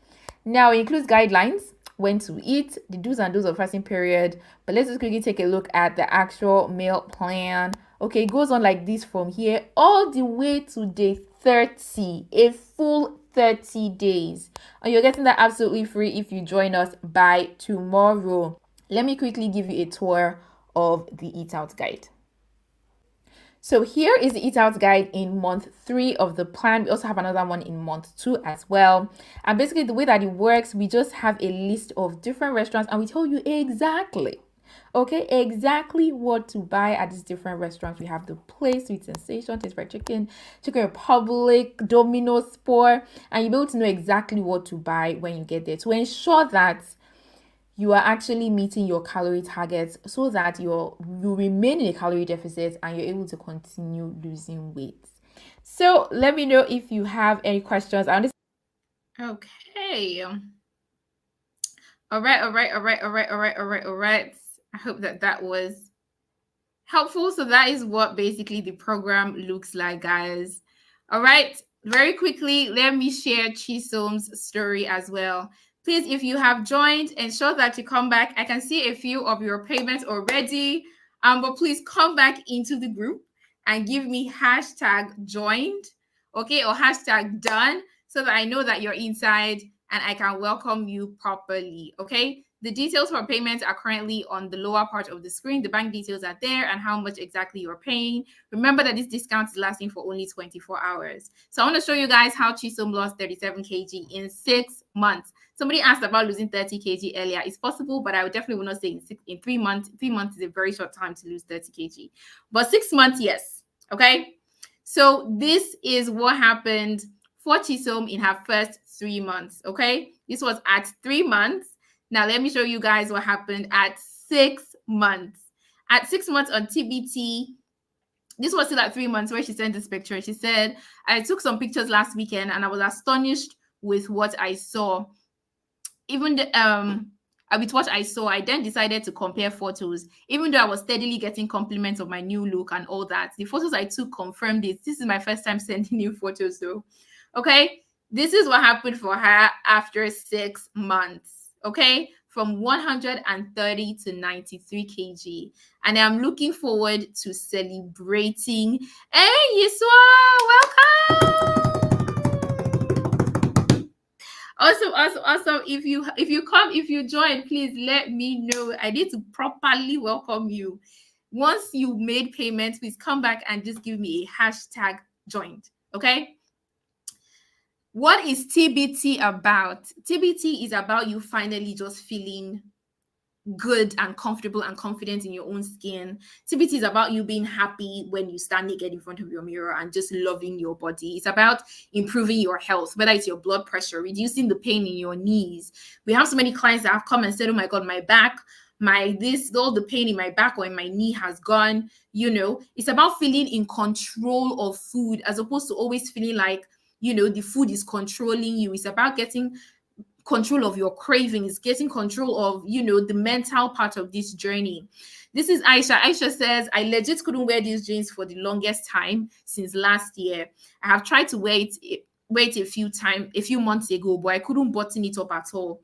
Now, it includes guidelines, when to eat, the do's and don'ts of fasting period. But let's just quickly take a look at the actual meal plan. Okay, it goes on like this from here all the way to day 30, a full 30 days. And you're getting that absolutely free if you join us by tomorrow. Let me quickly give you a tour of the Eat Out Guide. So here is the Eat Out Guide in month 3 of the plan. We also have another one in month 2 as well. And basically the way that it works, we just have a list of different restaurants and we tell you exactly what to buy at these different restaurants. We have the Place, Sweet Sensation, Taste Fried Chicken, Chicken Republic, Domino's Sport, and you'll be able to know exactly what to buy when you get there to ensure that you are actually meeting your calorie targets so that you remain in a calorie deficit and you're able to continue losing weight. So let me know if you have any questions. Okay. All right. I hope that was helpful. So that is what basically the program looks like, guys. All right. Very quickly, let me share Chisom's story as well. Please, if you have joined, ensure that you come back. I can see a few of your payments already, but please come back into the group and give me #joined, okay, or #done, so that I know that you're inside and I can welcome you properly, okay? The details for payments are currently on the lower part of the screen. The bank details are there and how much exactly you're paying. Remember that this discount is lasting for only 24 hours. So I want to show you guys how Chisom lost 37 kg in 6 months. Somebody asked about losing 30 kg earlier. It's possible, but I would definitely not say in 3 months. 3 months is a very short time to lose 30 kg. But 6 months, yes. Okay? So this is what happened for Chisom in her first 3 months. Okay? This was at 3 months. Now, let me show you guys what happened at 6 months. At 6 months on TBT, this was still at 3 months where she sent this picture. She said, I took some pictures last weekend and I was astonished with what I saw. Even with what I saw, I then decided to compare photos. Even though I was steadily getting compliments of my new look and all that, the photos I took confirmed this. This is my first time sending you photos though. Okay, this is what happened for her after 6 months. Okay, from 130 to 93 kg. And I'm looking forward to celebrating. Hey, Yiswa, welcome. Awesome. If you join, please let me know. I need to properly welcome you. Once you made payment, please come back and just give me a #joined. Okay. What is TBT about? TBT is about you finally just feeling good and comfortable and confident in your own skin. TBT is about you being happy when you stand naked in front of your mirror and just loving your body. It's about improving your health, whether it's your blood pressure, reducing the pain in your knees. We have so many clients that have come and said, oh my God, my back, all the pain in my back or in my knee has gone. It's about feeling in control of food as opposed to always feeling like, the food is controlling you. It's about getting control of your cravings, getting control of, the mental part of this journey. This is Aisha. Aisha says, I legit couldn't wear these jeans for the longest time since last year. I have tried to wear it a few months ago, but I couldn't button it up at all.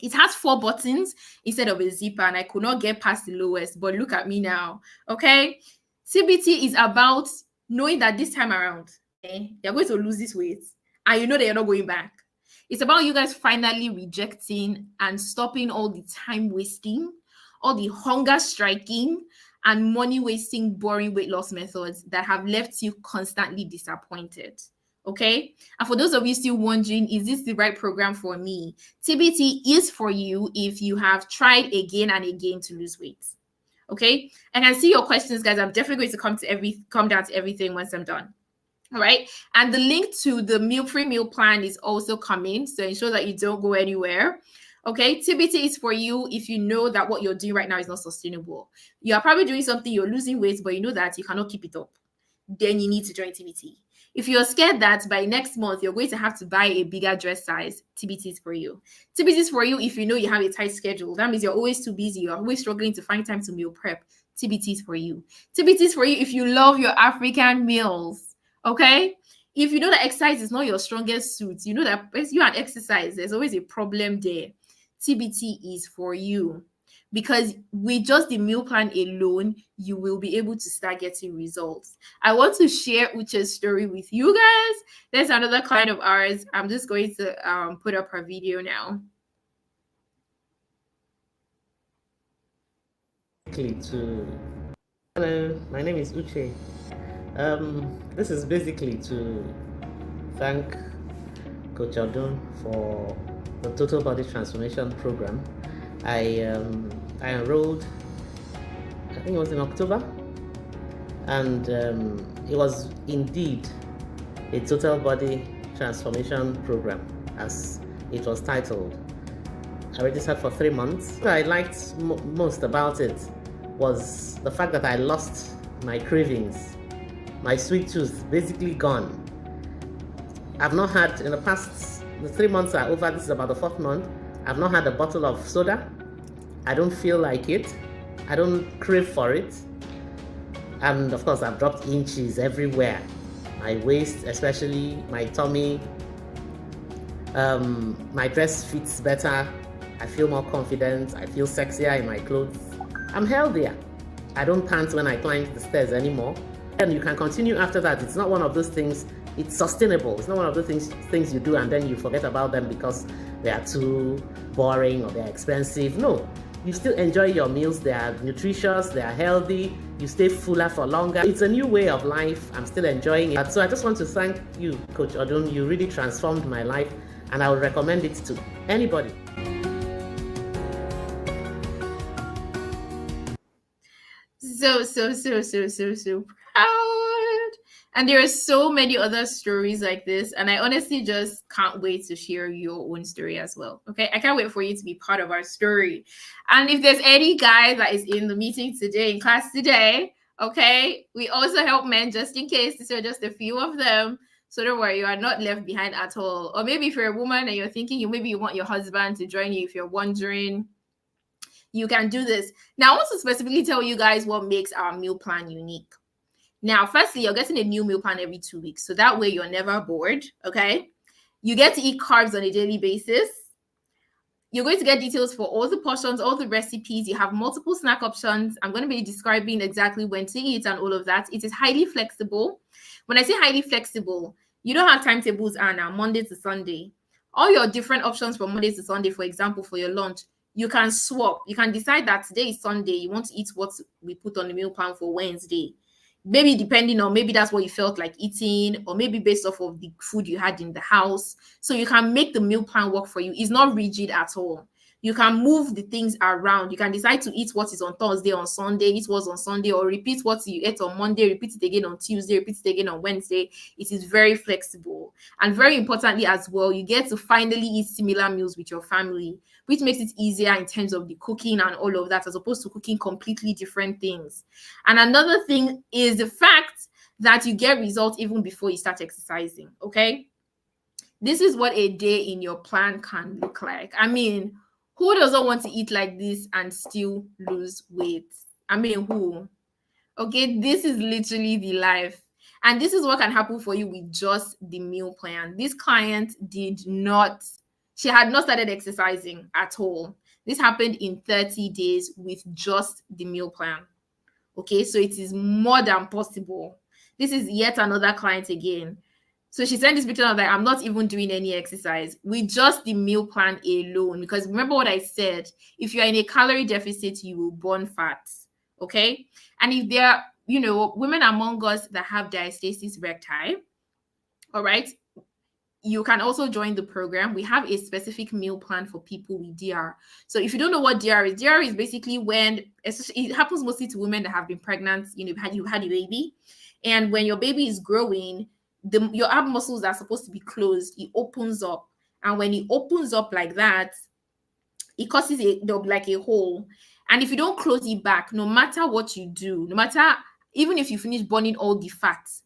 It has 4 buttons instead of a zipper, and I could not get past the lowest, but look at me now, okay? TBT is about knowing that this time around, you're going to lose this weight, and you know that you're not going back. It's about you guys finally rejecting and stopping all the time wasting, all the hunger striking, and money wasting, boring weight loss methods that have left you constantly disappointed. Okay. And for those of you still wondering, is this the right program for me? TBT is for you if you have tried again and again to lose weight. Okay. And I see your questions, guys. I'm definitely going to come down to everything once I'm done. All right. And the link to the free meal plan is also coming. So ensure that you don't go anywhere. Okay. TBT is for you if you know that what you're doing right now is not sustainable. You are probably doing something, you're losing weight, but you know that you cannot keep it up. Then you need to join TBT. If you're scared that by next month you're going to have to buy a bigger dress size, TBT is for you. TBT is for you if you know you have a tight schedule. That means you're always too busy. You're always struggling to find time to meal prep. TBT is for you. TBT is for you if you love your African meals. Okay, if you know that exercise is not your strongest suit, you know that you and exercise, there's always a problem there. TBT is for you. because with just the meal plan alone, you will be able to start getting results. I want to share Uche's story with you guys. There's another client of ours. I'm just going to put up her video now. Hello, my name is Uche. This is basically to thank Coach Odun for the Total Body Transformation Program. I enrolled, I think it was in October, and it was indeed a Total Body Transformation Program, as it was titled. I registered for 3 months. What I liked most about it was the fact that I lost my cravings. My sweet tooth basically gone. I've not had, in the past, the 3 months are over, this is about the 4th month, I've not had a bottle of soda. I don't feel like it. I don't crave for it. And of course, I've dropped inches everywhere. My waist, especially my tummy. My dress fits better. I feel more confident. I feel sexier in my clothes. I'm healthier. I don't pant when I climb the stairs anymore. And you can continue after that. It's not one of those things, it's sustainable. It's not one of those things you do and then you forget about them because they are too boring or they're expensive. No, you still enjoy your meals. They are nutritious, they are healthy, you stay fuller for longer. It's a new way of life. I'm still enjoying it. So I just want to thank you, Coach Odun. You really transformed my life and I would recommend it to anybody. So proud. And there are so many other stories like this. And I honestly just can't wait to share your own story as well. Okay. I can't wait for you to be part of our story. And if there's any guy that is in the meeting today, in class today, okay, we also help men just in case. These are just a few of them. So don't worry, you are not left behind at all. Or maybe if you're a woman and you're thinking you want your husband to join you, if you're wondering, you can do this. Now, I want to specifically tell you guys what makes our meal plan unique. Now, firstly, you're getting a new meal plan every 2 weeks. So that way you're never bored, okay? You get to eat carbs on a daily basis. You're going to get details for all the portions, all the recipes. You have multiple snack options. I'm going to be describing exactly when to eat and all of that. It is highly flexible. When I say highly flexible, you don't have timetables, Anna, Monday to Sunday. All your different options from Monday to Sunday, for example, for your lunch, you can swap. You can decide that today is Sunday. You want to eat what we put on the meal plan for Wednesday. Maybe depending on, maybe that's what you felt like eating, or maybe based off of the food you had in the house. So you can make the meal plan work for you. It's not rigid at all. You can move the things around. You can decide to eat what is on Thursday, on Sunday, eat what's on Sunday, or repeat what you ate on Monday, repeat it again on Tuesday, repeat it again on Wednesday. It is very flexible. And very importantly as well, you get to finally eat similar meals with your family, which makes it easier in terms of the cooking and all of that, as opposed to cooking completely different things. And another thing is the fact that you get results even before you start exercising, okay? This is what a day in your plan can look like. I mean, who doesn't want to eat like this and still lose weight? I mean, who? Okay, this is literally the life. And this is what can happen for you with just the meal plan. This client she had not started exercising at all. This happened in 30 days with just the meal plan. Okay, so it is more than possible. This is yet another client again. So she sent this picture of like, I'm not even doing any exercise with just the meal plan alone. Because remember what I said, if you're in a calorie deficit, you will burn fat. Okay. And if there are, women among us that have diastasis recti, all right, you can also join the program. We have a specific meal plan for people with DR. So if you don't know what DR is basically when it happens mostly to women that have been pregnant, you've had a baby. And when your baby is growing, your ab muscles are supposed to be closed. It opens up. And when it opens up like that, it causes like a hole. And if you don't close it back, no matter what you do, even if you finish burning all the fats,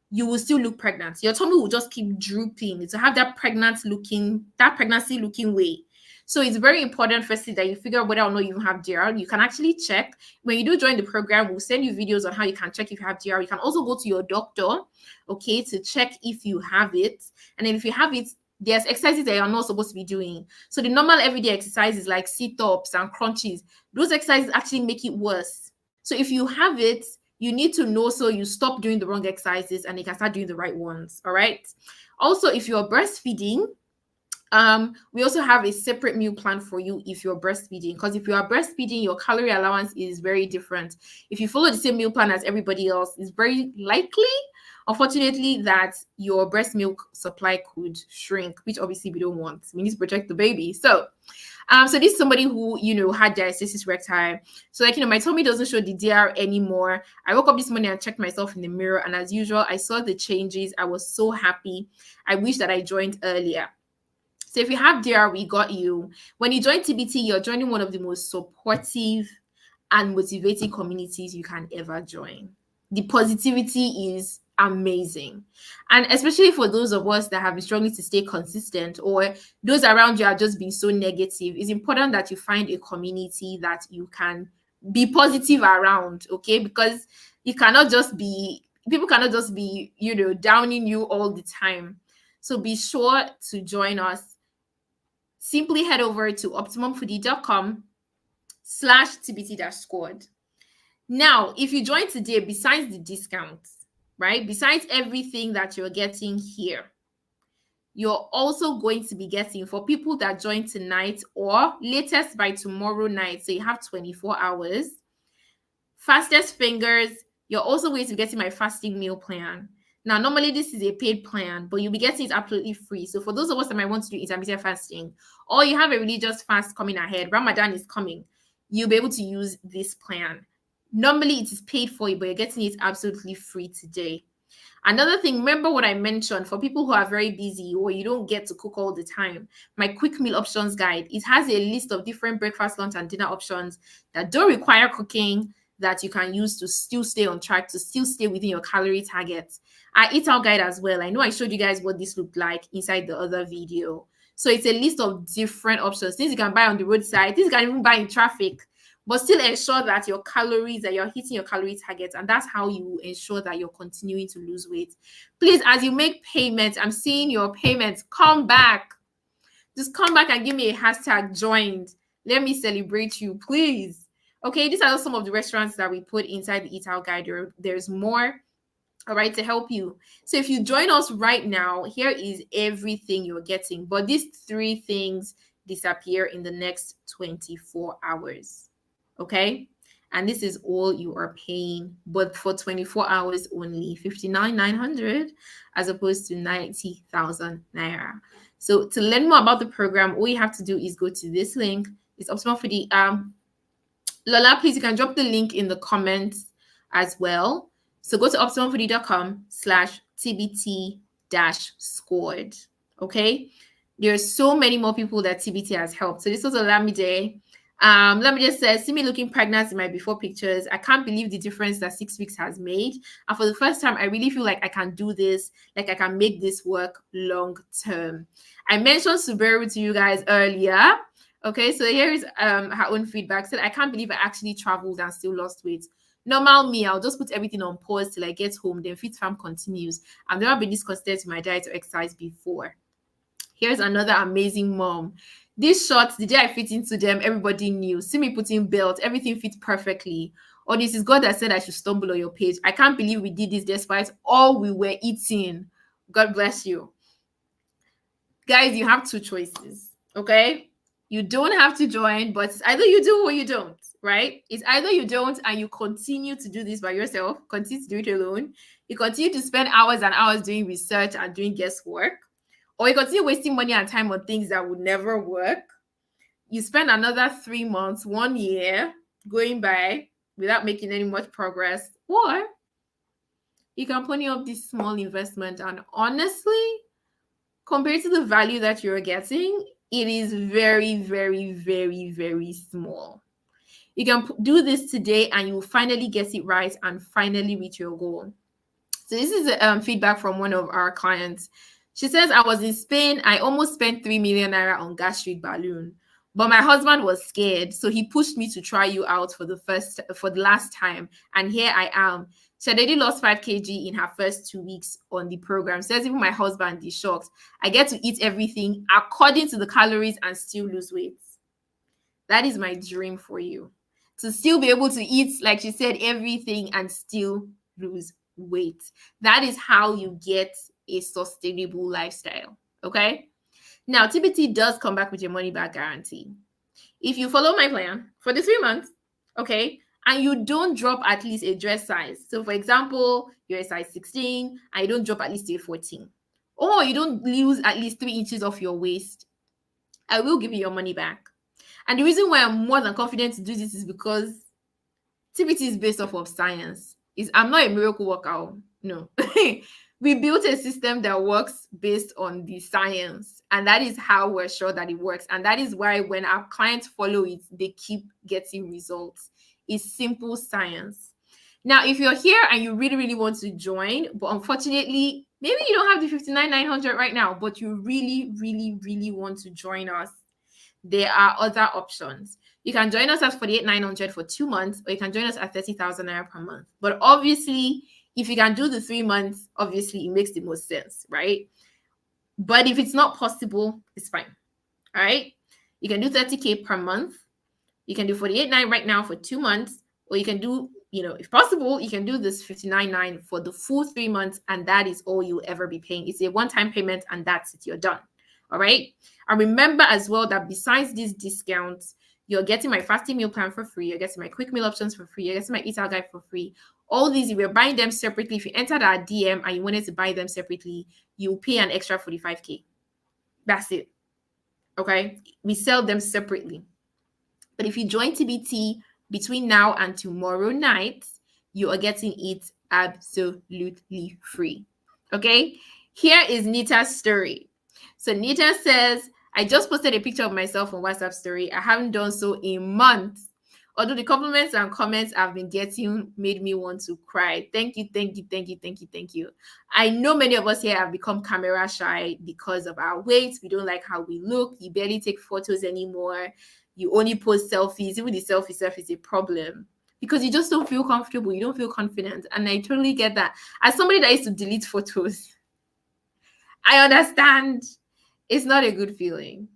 you will still look pregnant. Your tummy will just keep drooping to have that pregnancy looking way. So it's very important, firstly, that you figure out whether or not you have DR. You can actually check. When you do join the program, we'll send you videos on how you can check if you have DR. You can also go to your doctor, okay, to check if you have it. And then if you have it, there's exercises that you're not supposed to be doing. So the normal everyday exercises like sit-ups and crunches, those exercises actually make it worse. So if you have it, you need to know so you stop doing the wrong exercises and you can start doing the right ones. All right. Also, if you're breastfeeding, we also have a separate meal plan for you if you're breastfeeding, because if you are breastfeeding, your calorie allowance is very different. If you follow the same meal plan as everybody else, it's very likely, unfortunately, that your breast milk supply could shrink, which obviously we don't want. We need to protect the baby. So this is somebody who, had diastasis recti. So my tummy doesn't show the DR anymore. I woke up this morning and checked myself in the mirror, and as usual, I saw the changes. I was so happy. I wish that I joined earlier. So if you have DR, we got you. When you join TBT, you're joining one of the most supportive and motivating communities you can ever join. The positivity is amazing. And especially for those of us that have been struggling to stay consistent, or those around you are just being so negative, it's important that you find a community that you can be positive around, okay? Because people cannot just be, downing you all the time. So be sure to join us. Simply head over to optimumfoodie.com/TBT-squad. Now, if you join today, besides the discounts, right? Besides everything that you're getting here, you're also going to be getting, for people that join tonight or latest by tomorrow night, so you have 24 hours, fastest fingers. You're also going to be getting my fasting meal plan. Now, normally this is a paid plan, but you'll be getting it absolutely free. So for those of us that might want to do intermittent fasting, or you have a religious fast coming ahead, Ramadan is coming, you'll be able to use this plan. Normally it is paid for you, but you're getting it absolutely free today. Another thing, remember what I mentioned, for people who are very busy or you don't get to cook all the time, my quick meal options guide, it has a list of different breakfast, lunch, and dinner options that don't require cooking, that you can use to still stay on track, to still stay within your calorie targets. I eat out guide as well. I know I showed you guys what this looked like inside the other video. So it's a list of different options, things you can buy on the roadside, things you can even buy in traffic, but still ensure that your calories, that you're hitting your calorie targets. And that's how you ensure that you're continuing to lose weight. Please, as you make payments, I'm seeing your payments, come back. Just come back and give me a hashtag joined. Let me celebrate you, please. Okay, these are some of the restaurants that we put inside the Eat Out Guide. There's more, all right, to help you. So if you join us right now, here is everything you're getting. But these 3 things disappear in the next 24 hours. Okay, and this is all you are paying, but for 24 hours only, 59,900 as opposed to 90,000 naira. So to learn more about the program, all you have to do is go to this link. It's optimal for the Lola, please, you can drop the link in the comments as well. So go to optimumfoodie.com/TBT-squad. Okay, there's so many more people that TBT has helped. So this was Olamide. Let me just say, see me looking pregnant in my before pictures. I can't believe the difference that 6 weeks has made. And for the first time, I really feel like I can do this, like I can make this work long term. I mentioned Subaru to you guys earlier. Okay, so here is her own feedback. Said, I can't believe I actually traveled and still lost weight. Normal me, I'll just put everything on pause till I get home. Then Fit Farm continues. I've never been this consistent with my diet or exercise before. Here's another amazing mom. These shorts, the day I fit into them, everybody knew. See me putting belt, everything fits perfectly. Or this is God that said I should stumble on your page. I can't believe we did this despite all we were eating. God bless you. Guys, you have 2 choices, okay? You don't have to join, but it's either you do or you don't, right? It's either you don't and you continue to do this by yourself, continue to do it alone. You continue to spend hours and hours doing research and doing guesswork, or you continue wasting money and time on things that would never work. You spend another 3 months, 1 year going by without making any much progress, or you can pony up this small investment. And honestly, compared to the value that you're getting, it is very, very, very, very small. You can do this today and you will finally get it right and finally reach your goal. So this is feedback from one of our clients. She says, I was in Spain. I almost spent 3 million naira on gastric balloon, but my husband was scared. So he pushed me to try you out for the last time. And here I am. She had already lost 5 kg in her first 2 weeks on the program. Says even my husband is shocked. I get to eat everything according to the calories and still lose weight. That is my dream for you. To still be able to eat, like she said, everything and still lose weight. That is how you get a sustainable lifestyle. Okay? Now, TBT does come back with your money back guarantee. If you follow my plan for the 3 months, okay, and you don't drop at least a dress size. So, for example, you're a size 16 and you don't drop at least a 14, or you don't lose at least 3 inches off your waist, I will give you your money back. And the reason why I'm more than confident to do this is because TBT is based off of science. I'm not a miracle worker. No. We built a system that works based on the science, and that is how we're sure that it works. And that is why when our clients follow it, they keep getting results. It's simple science. Now, if you're here and you really, really want to join, but unfortunately, maybe you don't have the 59,900 right now, but you really, really, really want to join us, there are other options. You can join us at 48,900 for 2 months, or you can join us at 30,000 naira per month. But obviously, if you can do the 3 months, obviously it makes the most sense, right? But if it's not possible, it's fine. All right. You can do 30K per month. You can do 48,900 right now for 2 months, or you can do, if possible, you can do this 59,900 for the full 3 months, and that is all you'll ever be paying. It's a one-time payment, and that's it. You're done. All right. And remember as well that besides these discounts, you're getting my fasting meal plan for free. You're getting my quick meal options for free. You're getting my eat out guide for free. All these, if you're buying them separately, if you entered our DM and you wanted to buy them separately, you'll pay an extra 45K. That's it. Okay. We sell them separately. But if you join TBT between now and tomorrow night, you are getting it absolutely free. Okay. Here is Nita's story. So Nita says, I just posted a picture of myself on WhatsApp story. I haven't done so in months. Although the compliments and comments I've been getting made me want to cry. Thank you, thank you, thank you, thank you, thank you. I know many of us here have become camera shy because of our weight. We don't like how we look. You barely take photos anymore. You only post selfies. Even the selfie self is a problem because you just don't feel comfortable. You don't feel confident. And I totally get that. As somebody that used to delete photos, I understand. It's not a good feeling.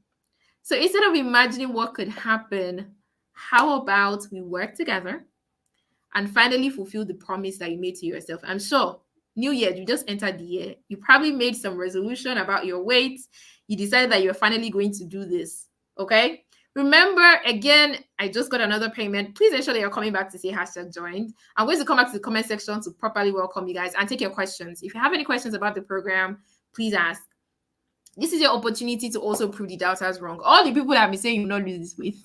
So instead of imagining what could happen, how about we work together and finally fulfill the promise that you made to yourself? I'm sure, New Year, you just entered the year. You probably made some resolution about your weight. You decided that you're finally going to do this, okay? Remember, again, I just got another payment. Please ensure that you're coming back to say #joined. I'm going to come back to the comment section to properly welcome you guys and take your questions. If you have any questions about the program, please ask. This is your opportunity to also prove the doubters wrong. All the people that have been saying you will not lose this weight,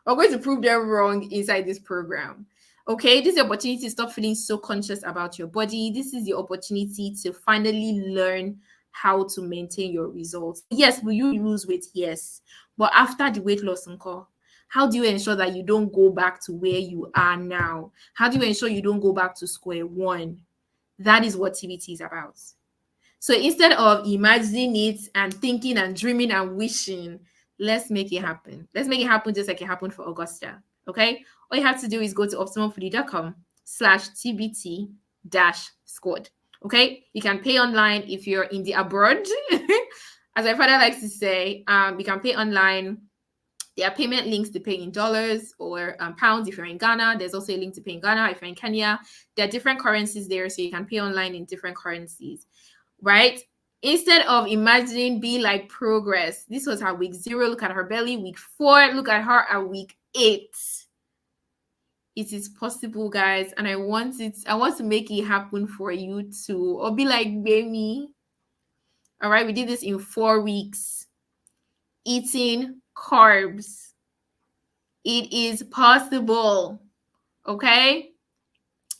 we're going to prove them wrong inside this program. Okay, this is the opportunity to stop feeling so conscious about your body. This is the opportunity to finally learn how to maintain your results. Yes, will you lose weight? Yes. But after the weight loss, how do you ensure that you don't go back to where you are now? How do you ensure you don't go back to square one? That is what TBT is about. So instead of imagining it and thinking and dreaming and wishing, let's make it happen. Let's make it happen just like it happened for Augusta. Okay? All you have to do is go to optimalfoodie.com/TBT-squad. Okay? You can pay online if you're in the abroad. As my father likes to say, you can pay online. There are payment links to pay in dollars or pounds if you're in Ghana. There's also a link to pay in Ghana if you're in Kenya. There are different currencies there, so you can pay online in different currencies. Right? Instead of imagining be like progress, this was her week 0. Look at her belly. Week 4, look at her at week 8. It is possible, guys, and I want to make it happen for you too. Or be like baby. All right, we did this in 4 weeks. Eating carbs. It is possible. Okay?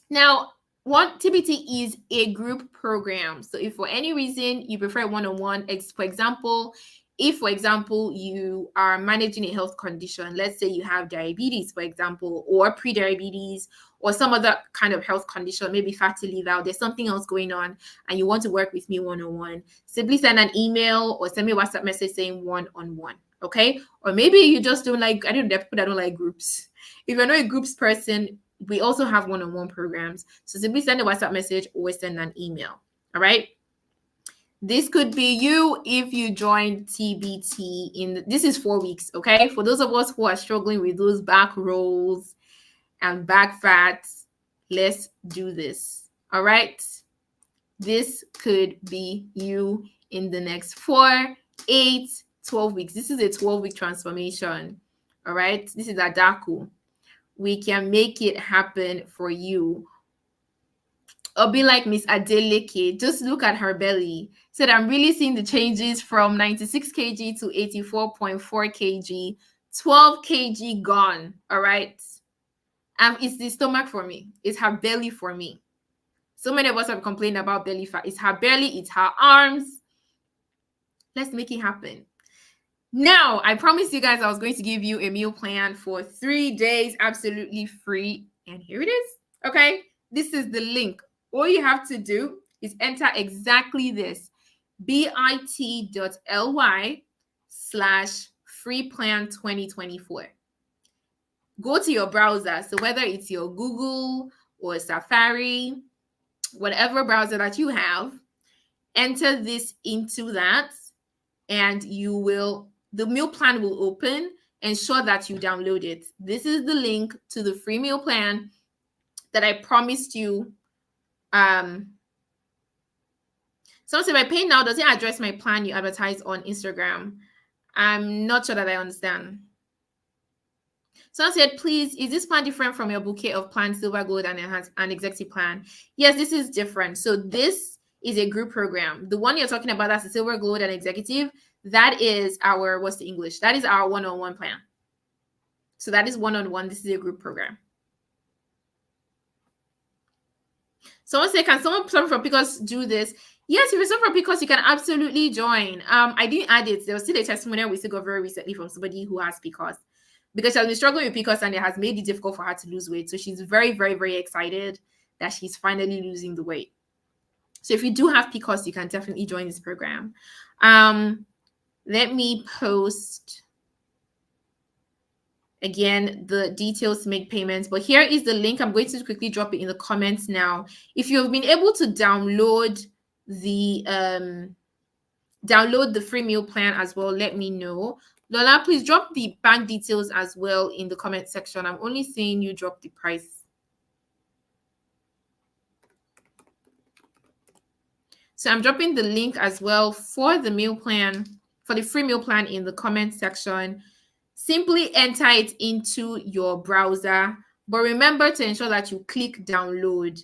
Now, what TBT is a group program. So if for any reason you prefer one-on-one, for example, you are managing a health condition, let's say you have diabetes, for example, or pre-diabetes, or some other kind of health condition, maybe fatty liver, there's something else going on, and you want to work with me one-on-one, simply send an email or send me a WhatsApp message saying one-on-one, okay? Or maybe you just don't like, I don't know, there are people that don't like groups. If you're not a groups person, We also have one-on-one programs. So simply send a WhatsApp message or send an email. All right. This could be you if you join TBT this is 4 weeks. Okay. For those of us who are struggling with those back rolls and back fats, let's do this. All right. This could be you in the next 4, 8, 12 weeks. This is a 12-week transformation. All right. This is Adaku. We can make it happen for you. Or be like Miss Adeleke. Just look at her belly. Said, I'm really seeing the changes from 96 kg to 84.4 kg. 12 kg gone. All right. And it's the stomach for me. It's her belly for me. So many of us have complained about belly fat. It's her belly. It's her arms. Let's make it happen. Now, I promised you guys I was going to give you a meal plan for 3 days, absolutely free. And here it is. Okay. This is the link. All you have to do is enter exactly this, bit.ly/freeplan2024. Go to your browser. So whether it's your Google or Safari, whatever browser that you have, enter this into that, and the meal plan will open. Ensure that you download it. This is the link to the free meal plan that I promised you. Someone said, by paying now, does it address my plan you advertise on Instagram? I'm not sure that I understand. Someone said, please, is this plan different from your bouquet of plans, silver, gold, and enhanced and executive plan? Yes, this is different. So this is a group program. The one you're talking about, that's the silver, gold, and executive. That is our, what's the English? That is our one-on-one plan. So that is one-on-one. This is a group program. Someone said, can someone suffer from PCOS do this? Yes, if you suffer from PCOS, you can absolutely join. I didn't add it. There was still a testimonial we still got very recently from somebody who has PCOS, because she has been struggling with PCOS and it has made it difficult for her to lose weight. So she's very, very, very excited that she's finally losing the weight. So if you do have PCOS, you can definitely join this program. Let me post again the details to make payments, but here is the link. I'm going to quickly drop it in the comments now. If you've been able to download the free meal plan as well, let me know. Lola, please drop the bank details as well in the comment section. I'm only seeing you drop the price. So I'm dropping the link as well for the meal plan, for the free meal plan in the comment section. Simply enter it into your browser, but remember to ensure that you click download.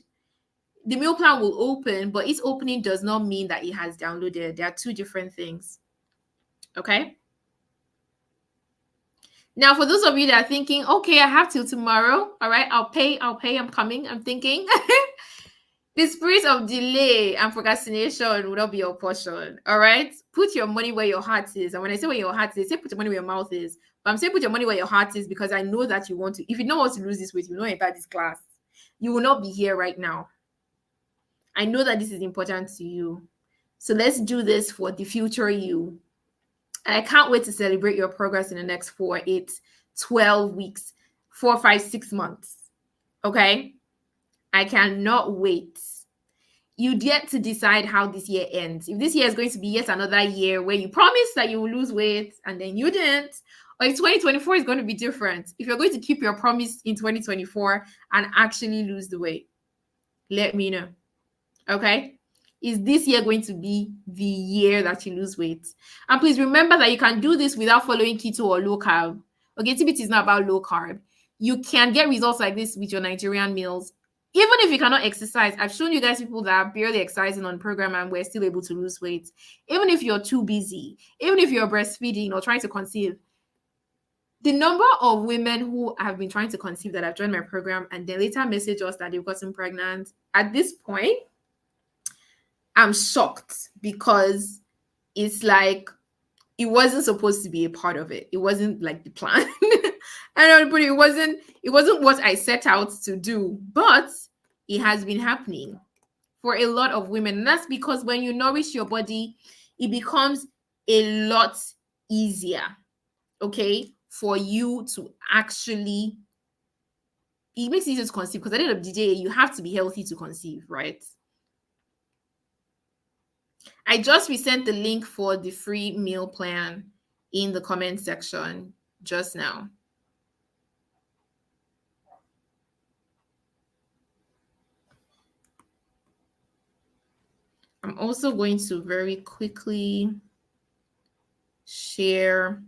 The meal plan will open, but its opening does not mean that it has downloaded. There are two different things. Okay. Now, for those of you that are thinking, okay, I have till tomorrow. All right, I'll pay, I'm coming. I'm thinking the spirit of delay and procrastination will not be your portion. All right. Put your money where your heart is. And when I say where your heart is, say put your money where your mouth is. But I'm saying put your money where your heart is because I know that you want to. If you don't want to lose this weight, you know about this class. You will not be here right now. I know that this is important to you. So let's do this for the future you. And I can't wait to celebrate your progress in the next 4, 8, 12 weeks, 4, 5, 6 months. Okay? I cannot wait. You get to decide how this year ends. If this year is going to be yet another year where you promised that you will lose weight and then you didn't, or if 2024 is going to be different, if you're going to keep your promise in 2024 and actually lose the weight, let me know. Okay? Is this year going to be the year that you lose weight? And please remember that you can do this without following keto or low carb. Okay, TBT is not about low carb. You can get results like this with your Nigerian meals. Even if you cannot exercise, I've shown you guys people that are barely exercising on program and we're still able to lose weight. Even if you're too busy, even if you're breastfeeding or trying to conceive. The number of women who have been trying to conceive that have joined my program and then later message us that they've gotten pregnant, at this point, I'm shocked because it's like it wasn't supposed to be a part of it. It wasn't like the plan. I don't know, but it wasn't what I set out to do, but it has been happening for a lot of women. And that's because when you nourish your body, it becomes a lot easier, okay, for you to actually it makes it easier to conceive, because at the end of the day, you have to be healthy to conceive, right? I just resent the link for the free meal plan in the comment section just now. I'm also going to very quickly share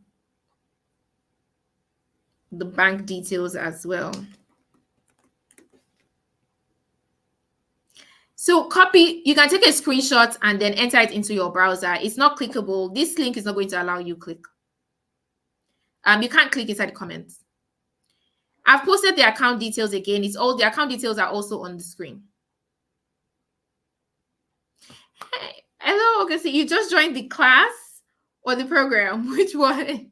the bank details as well. So copy, you can take a screenshot and then enter it into your browser. It's not clickable. This link is not going to allow you click. You can't click inside the comments. I've posted the account details again. It's all the account details are also on the screen. Hey, hello, okay, so you just joined the class or the program? Which one?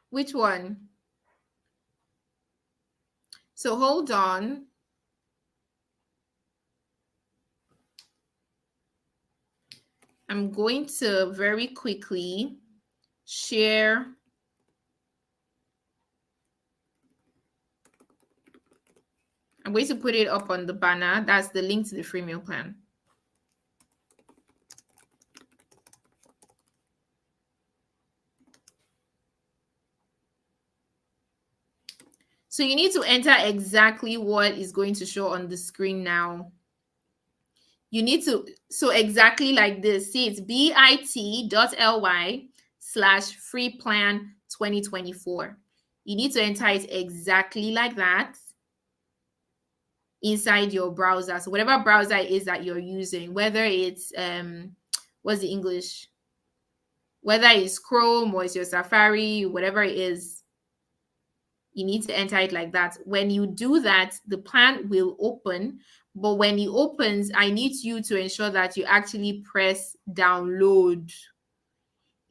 Which one? So hold on. I'm going to very quickly share I'm going to put it up on the banner. That's the link to the free meal plan. So you need to enter exactly what is going to show on the screen now. You need to, so exactly like this. See, it's bit.ly/freeplan2024. You need to enter it exactly like that inside your browser. So whatever browser it is that you're using, whether it's what's the English, whether it's Chrome or it's your Safari, whatever it is, you need to enter it like that. When you do that, the plan will open. But when it opens, I need you to ensure that you actually press download.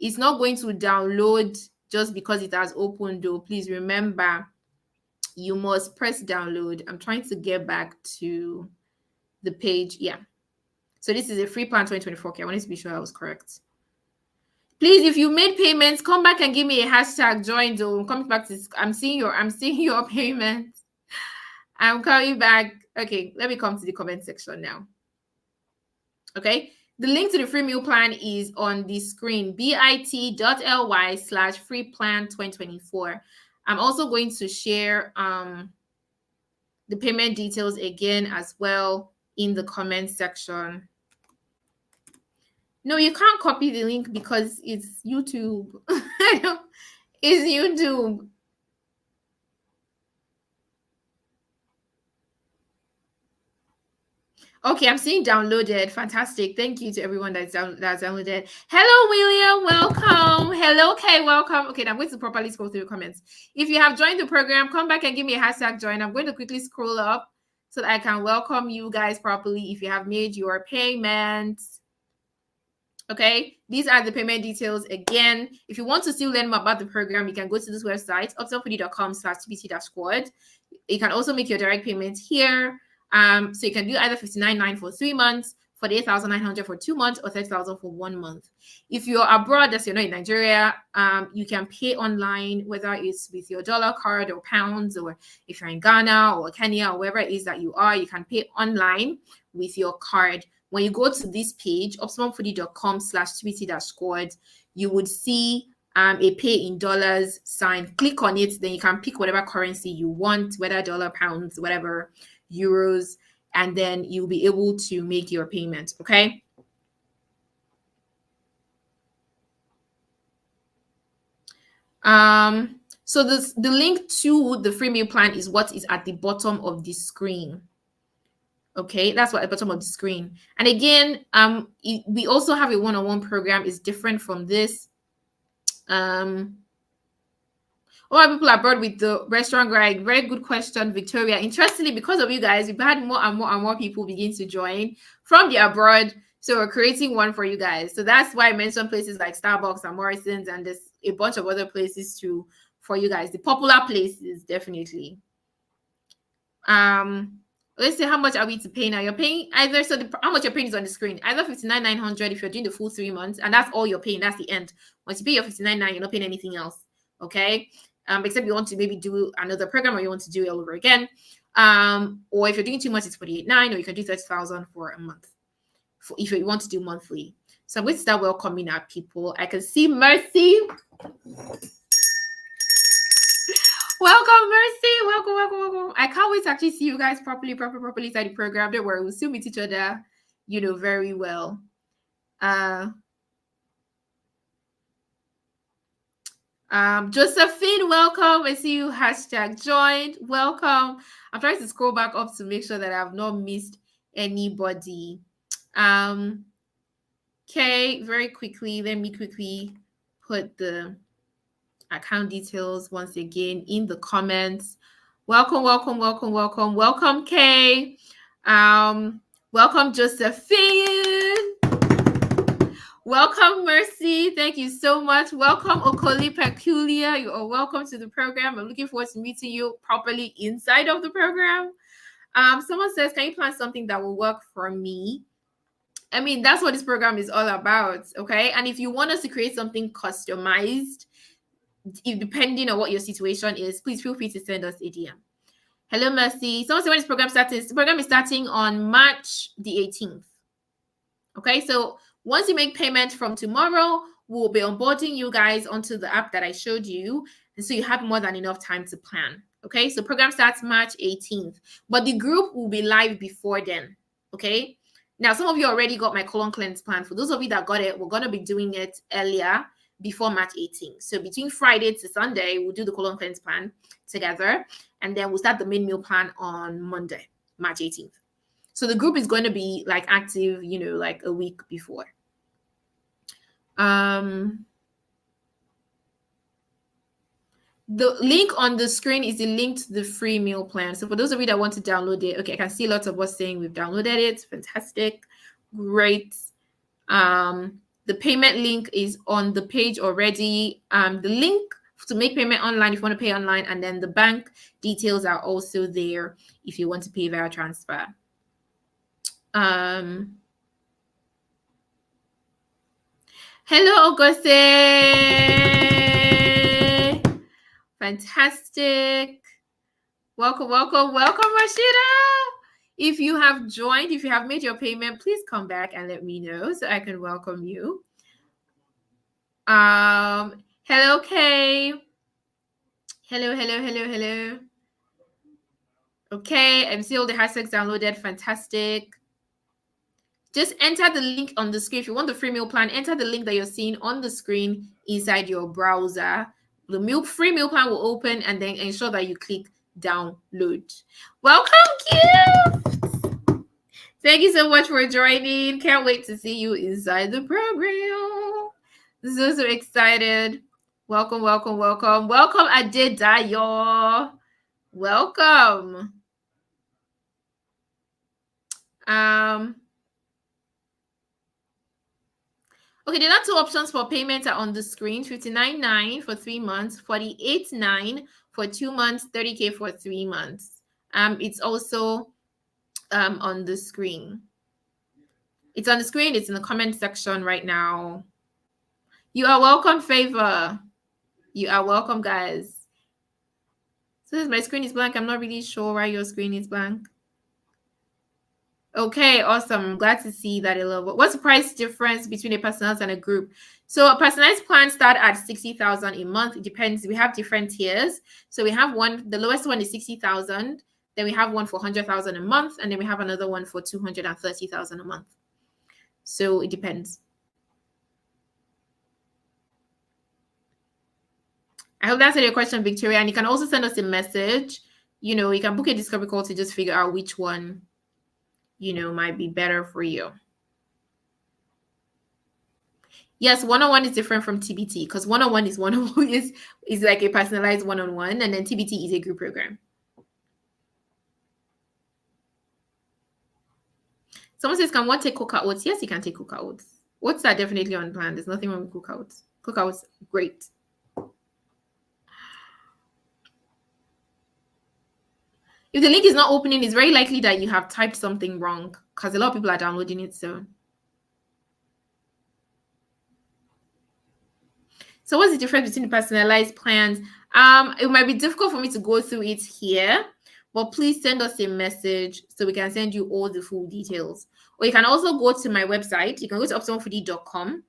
It's not going to download just because it has opened, though. Please remember, you must press download. I'm trying to get back to the page. Yeah. So this is a free plan 2024. Okay, I wanted to be sure I was correct. Please, if you made payments, come back and give me a hashtag join, though. I'm coming back to this. I'm seeing your payments. I'm coming back. Okay, let me come to the comment section now. Okay, the link to the free meal plan is on the screen, bit.ly/freeplan2024. I'm also going to share the payment details again as well in the comment section. No, you can't copy the link because it's YouTube. It's YouTube. Okay, I'm seeing downloaded. Fantastic. Thank you to everyone that's downloaded. Hello, William. Welcome. Hello, Kay. Welcome. Okay, I'm going to properly scroll through the comments. If you have joined the program, come back and give me a hashtag join. I'm going to quickly scroll up so that I can welcome you guys properly if you have made your payments. Okay, these are the payment details. Again, if you want to still learn more about the program, you can go to this website, optimumfoodie.com/tbt-squad. You can also make your direct payments here. So you can do either $59.9 for 3 months, $48,900 for 2 months, or $30,000 for 1 month. If you're abroad, that's you're not in Nigeria, you can pay online, whether it's with your dollar card or pounds, or if you're in Ghana or Kenya or wherever it is that you are, you can pay online with your card. When you go to this page, optimumfoodie.com/tbt-squad, you would see a pay in dollars sign. Click on it, then you can pick whatever currency you want, whether dollar, pounds, whatever, euros, and then you'll be able to make your payment. Okay. So the link to the free meal plan is what is at the bottom of the screen. Okay, that's what at the bottom of the screen. And again, we also have a one-on-one program. Is different from this. A lot of people abroad with the restaurant guide. Very good question, Victoria. Interestingly, because of you guys, we've had more and more people begin to join from the abroad. So we're creating one for you guys. So that's why I mentioned places like Starbucks and Morrison's, and there's a bunch of other places too for you guys. The popular places, definitely. let's say how much are we to pay now? You're paying either, so how much you're paying is on the screen, either 59,900 if you're doing the full 3 months, and that's all you're paying. That's the end. Once you pay your 59,900, you're not paying anything else. Okay. Except you want to maybe do another program or you want to do it all over again. Or if you're doing too much, it's 48,900, or you can do 30,000 for a month. If you want to do monthly. So I'm going to start welcoming our people. I can see Mercy. Welcome, Mercy. Welcome. I can't wait to actually see you guys properly inside the program. Don't worry, we'll still meet each other, very well. Josephine, welcome. I see you #joined. Welcome. I'm trying to scroll back up to make sure that I've not missed anybody. Okay, very quickly, let me quickly put the account details once again in the comments. Welcome, Kay. Welcome, Josephine. Welcome, Mercy. Thank you so much. Welcome, Okoli Peculiar. You are welcome to the program. I'm looking forward to meeting you properly inside of the program. Someone says, can you plan something that will work for me? I mean, that's what this program is all about, okay? And if you want us to create something customized, depending on what your situation is, please feel free to send us a DM. Hello, Mercy. Someone said when this program starts. The program is starting on March the 18th. Okay, so once you make payment from tomorrow, we'll be onboarding you guys onto the app that I showed you. And so you have more than enough time to plan. Okay, so program starts March 18th, but the group will be live before then. Okay, now some of you already got my colon cleanse plan. For those of you that got it, we're going to be doing it earlier before March 18th. So between Friday to Sunday, we'll do the colon cleanse plan together. And then we'll start the main meal plan on Monday, March 18th. So the group is going to be like active, like a week before. The link on the screen is the link to the free meal plan. So for those of you that want to download it, okay, I can see lots of us saying we've downloaded it. Fantastic. Great. The payment link is on the page already. The link to make payment online if you want to pay online, and then the bank details are also there if you want to pay via transfer. Hello, Auguste. Fantastic. Welcome, Rashida. If you have joined, if you have made your payment, please come back and let me know so I can welcome you. Hello, Kay. Hello. Okay, I'm seeing all the hashtags downloaded. Fantastic. Just enter the link on the screen. If you want the free meal plan, enter the link that you're seeing on the screen inside your browser. The free meal plan will open, and then ensure that you click download. Welcome, Gifts! Thank you so much for joining. Can't wait to see you inside the program. So excited. Welcome, Adedayo. Welcome. Okay, the other two options for payment are on the screen: 59,900 for 3 months, 48,900 for 2 months, 30K for 3 months. It's also on the screen. It's on the screen. It's in the comment section right now. You are welcome, Favor. You are welcome, guys. So my screen is blank. I'm not really sure why your screen is blank. Okay, awesome. I'm glad to see that a little bit. What's the price difference between a personalized and a group? So a personalized plan start at 60,000 a month. It depends. We have different tiers. So we have one, the lowest one is 60,000. Then we have one for 100,000 a month, and then we have another one for 230,000 a month. So it depends. I hope that's your question, Victoria. And you can also send us a message. You can book a discovery call to just figure out which one might be better for you. Yes, one-on-one is different from TBT because one-on-one is like a personalized one-on-one, and then TBT is a group program. Someone says, can one take coca oats? Yes, you can take coca oats. Oats are definitely on plan. There's nothing wrong with coca oats. Coca oats, great. If the link is not opening, it's very likely that you have typed something wrong because a lot of people are downloading it soon. So what's the difference between the personalized plans? It might be difficult for me to go through it here, but please send us a message so we can send you all the full details. Or you can also go to my website. You can go to optimalfoodie.com,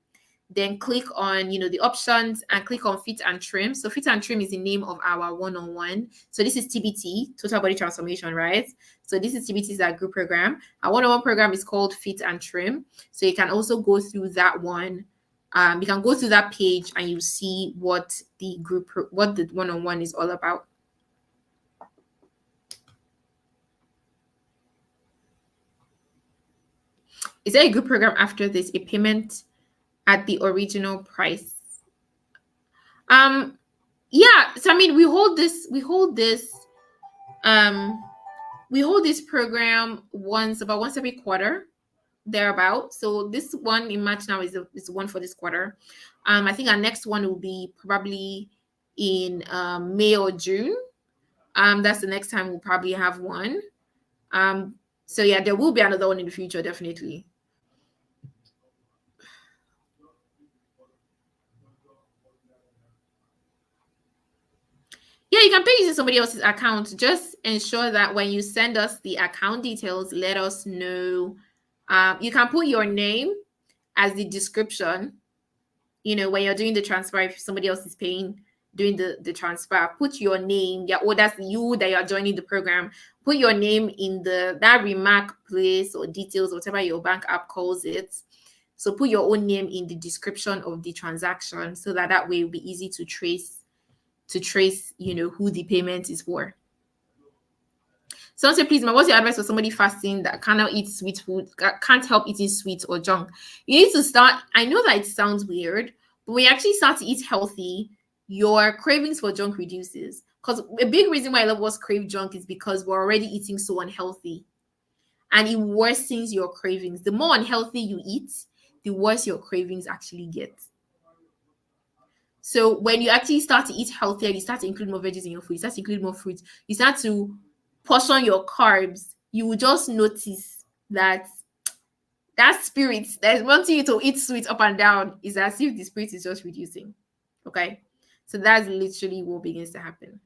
then click on the options and click on fit and trim. So fit and trim is the name of our one-on-one. So this is TBT, total body transformation, right? So this is TBT's our group program. Our one-on-one program is called fit and trim. So you can also go through that one. You can go through that page and you see what the one-on-one is all about. Is there a group program after this? A payment at the original price? Yeah. So I mean, we hold this program about once every quarter, thereabout. So this one in March now is the one for this quarter. I think our next one will be probably in May or June. That's the next time we'll probably have one. So yeah, there will be another one in the future, definitely. Yeah, you can pay using somebody else's account. Just ensure that when you send us the account details, let us know. You can put your name as the description. When you're doing the transfer, if somebody else is doing the transfer, put your name. Yeah, or that's you that you're joining the program. Put your name in that remark place or details, whatever your bank app calls it. So put your own name in the description of the transaction so that way it'll be easy to trace who the payment is for. Someone say, please, what's your advice for somebody fasting that cannot eat sweet food, can't help eating sweet or junk? You need to start. I know that it sounds weird, but when you actually start to eat healthy, your cravings for junk reduces. Because a big reason why a lot of us crave junk is because we're already eating so unhealthy. And it worsens your cravings. The more unhealthy you eat, the worse your cravings actually get. So when you actually start to eat healthier, you start to include more veggies in your food, you start to include more fruits, you start to portion your carbs, you will just notice that spirit that is wanting you to eat sweet up and down is as if the spirit is just reducing. Okay. So that's literally what begins to happen.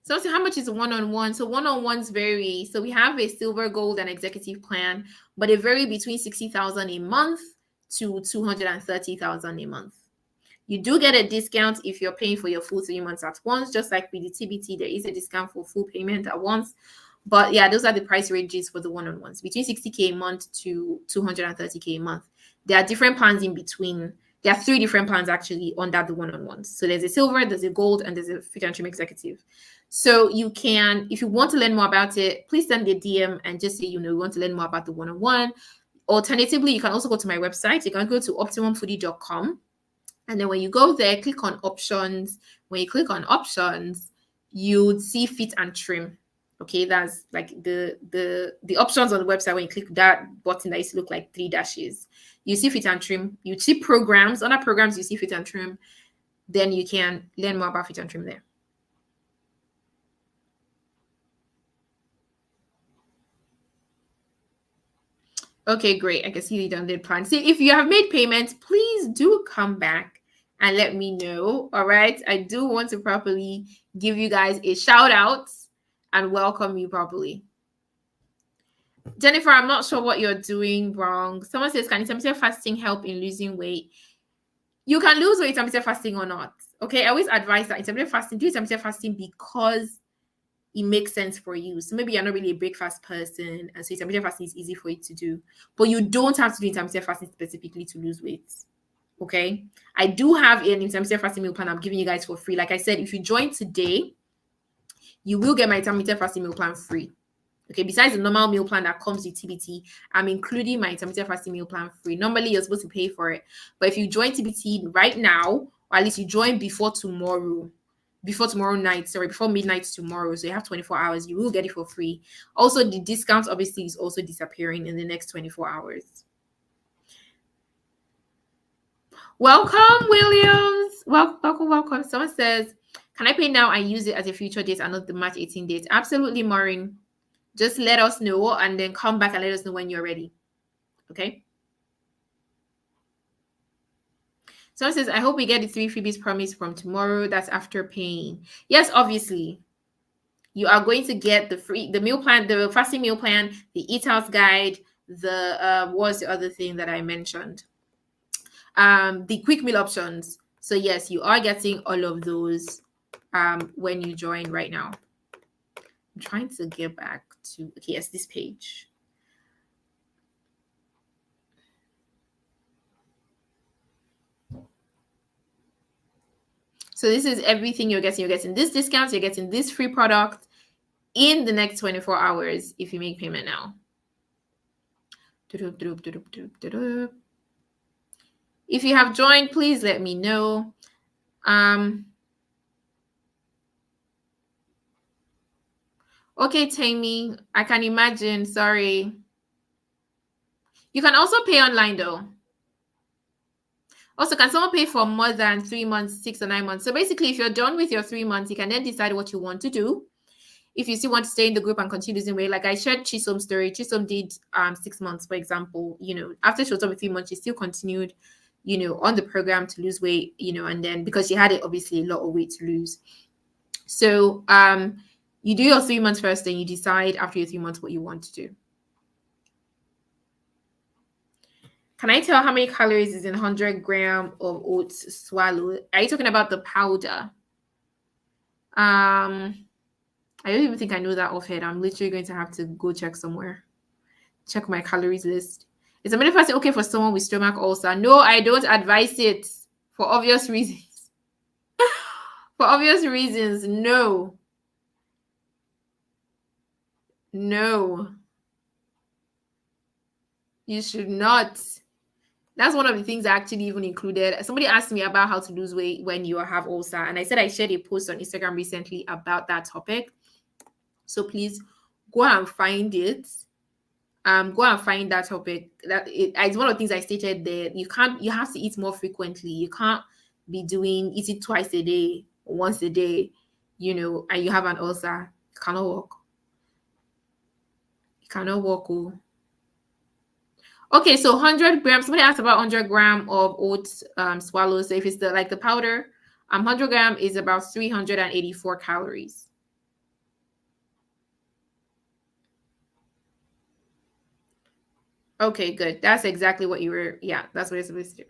So how much is a one-on-one? So one-on-ones vary. So we have a silver, gold, and executive plan, but they vary between 60,000 a month to 230,000 a month. You do get a discount if you're paying for your full 3 months at once, just like with the TBT, there is a discount for full payment at once. But yeah, those are the price ranges for the one-on-ones, between 60K a month to 230K a month. There are different plans in between. There are 3 different plans actually under the one-on-ones. So there's a silver, there's a gold, and there's a fit and trim executive. So you can, if you want to learn more about it, please send a DM and just say, you want to learn more about the one-on-one. Alternatively, you can also go to my website. You can go to optimumfoodie.com. And then when you go there, click on options. When you click on options, you'd see fit and trim. Okay, that's like the options on the website. When you click that button that used to look like 3 dashes, you see fit and trim. You see programs. Under programs, you see fit and trim. Then you can learn more about fit and trim there. Okay, great. I can see the download plan. See, if you have made payments, please do come back and let me know. All right. I do want to properly give you guys a shout out and welcome you properly. Jennifer, I'm not sure what you're doing wrong. Someone says, can intermittent fasting help in losing weight? You can lose weight intermittent fasting or not. Okay. I always advise that do intermittent fasting because it makes sense for you. So maybe you're not really a breakfast person, and so intermittent fasting is easy for you to do. But you don't have to do intermittent fasting specifically to lose weight. Okay. I do have an intermittent fasting meal plan I'm giving you guys for free. Like I said, if you join today, you will get my intermittent fasting meal plan free. Okay, besides the normal meal plan that comes with TBT, I'm including my intermittent fasting meal plan free. Normally, you're supposed to pay for it. But if you join TBT right now, or at least you join before midnight tomorrow, so you have 24 hours, you will get it for free. Also, the discount obviously is also disappearing in the next 24 hours. Welcome, Williams. Welcome. Someone says, can I pay now and use it as a future date and not the March 18 date? Absolutely, Maureen. Just let us know and then come back and let us know when you're ready. Okay. Someone says, I hope we get the 3 freebies promised from tomorrow. That's after paying. Yes, obviously. You are going to get the meal plan, the fasting meal plan, the eat house guide, the what's the other thing that I mentioned? The quick meal options. So yes, you are getting all of those when you join right now. I'm trying to get back to okay, yes, this page. So this is everything you're getting. You're getting this discount, you're getting this free product in the next 24 hours if you make payment now. If you have joined, please let me know. Okay, Tammy, I can imagine. Sorry. You can also pay online though. Also, can someone pay for more than 3 months, 6 or 9 months? So basically, if you're done with your 3 months, you can then decide what you want to do. If you still want to stay in the group and continue losing weight, like I shared Chisom's story. Chisom did 6 months, for example. After she was done with 3 months, she still continued, on the program to lose weight, and then because she had obviously a lot of weight to lose. So you do your 3 months first, then you decide after your 3 months what you want to do. Can I tell how many calories is in 100 gram of oats swallowed? Are you talking about the powder? I don't even think I know that offhand. I'm literally going to have to go check somewhere. Check my calories list. Is a many fasting okay for someone with stomach ulcer? No, I don't advise it for obvious reasons. For obvious reasons, no. No. You should not. That's one of the things I actually even included. Somebody asked me about how to lose weight when you have ulcer, and I said I shared a post on Instagram recently about that topic. So please go and find it. Go and find that topic. It's one of the things I stated there. You have to eat more frequently. You can't be eating twice a day or once a day, and you have an ulcer. It cannot work. It cannot work. Oh. Okay, so 100 grams. Somebody asked about 100 gram of oats swallows. So if it's the powder, 100 gram is about 384 calories. Okay, good. That's exactly what you were. Yeah, that's what you're supposed to do.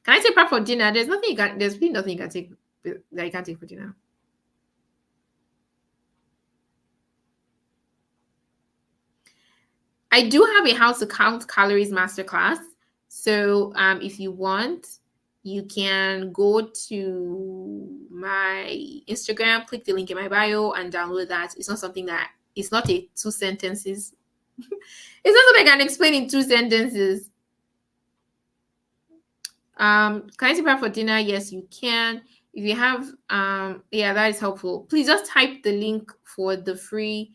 Can I take prep for dinner? There's nothing you can. There's really nothing you can take that you can't take for dinner. I do have a how to count calories masterclass. So if you want, you can go to my Instagram, click the link in my bio, and download that. It's not something that it's not a 2 sentences. It's not something I can explain in 2 sentences. Can I take prep for dinner? Yes, you can. If you have, yeah, that is helpful. Please just type the link for the free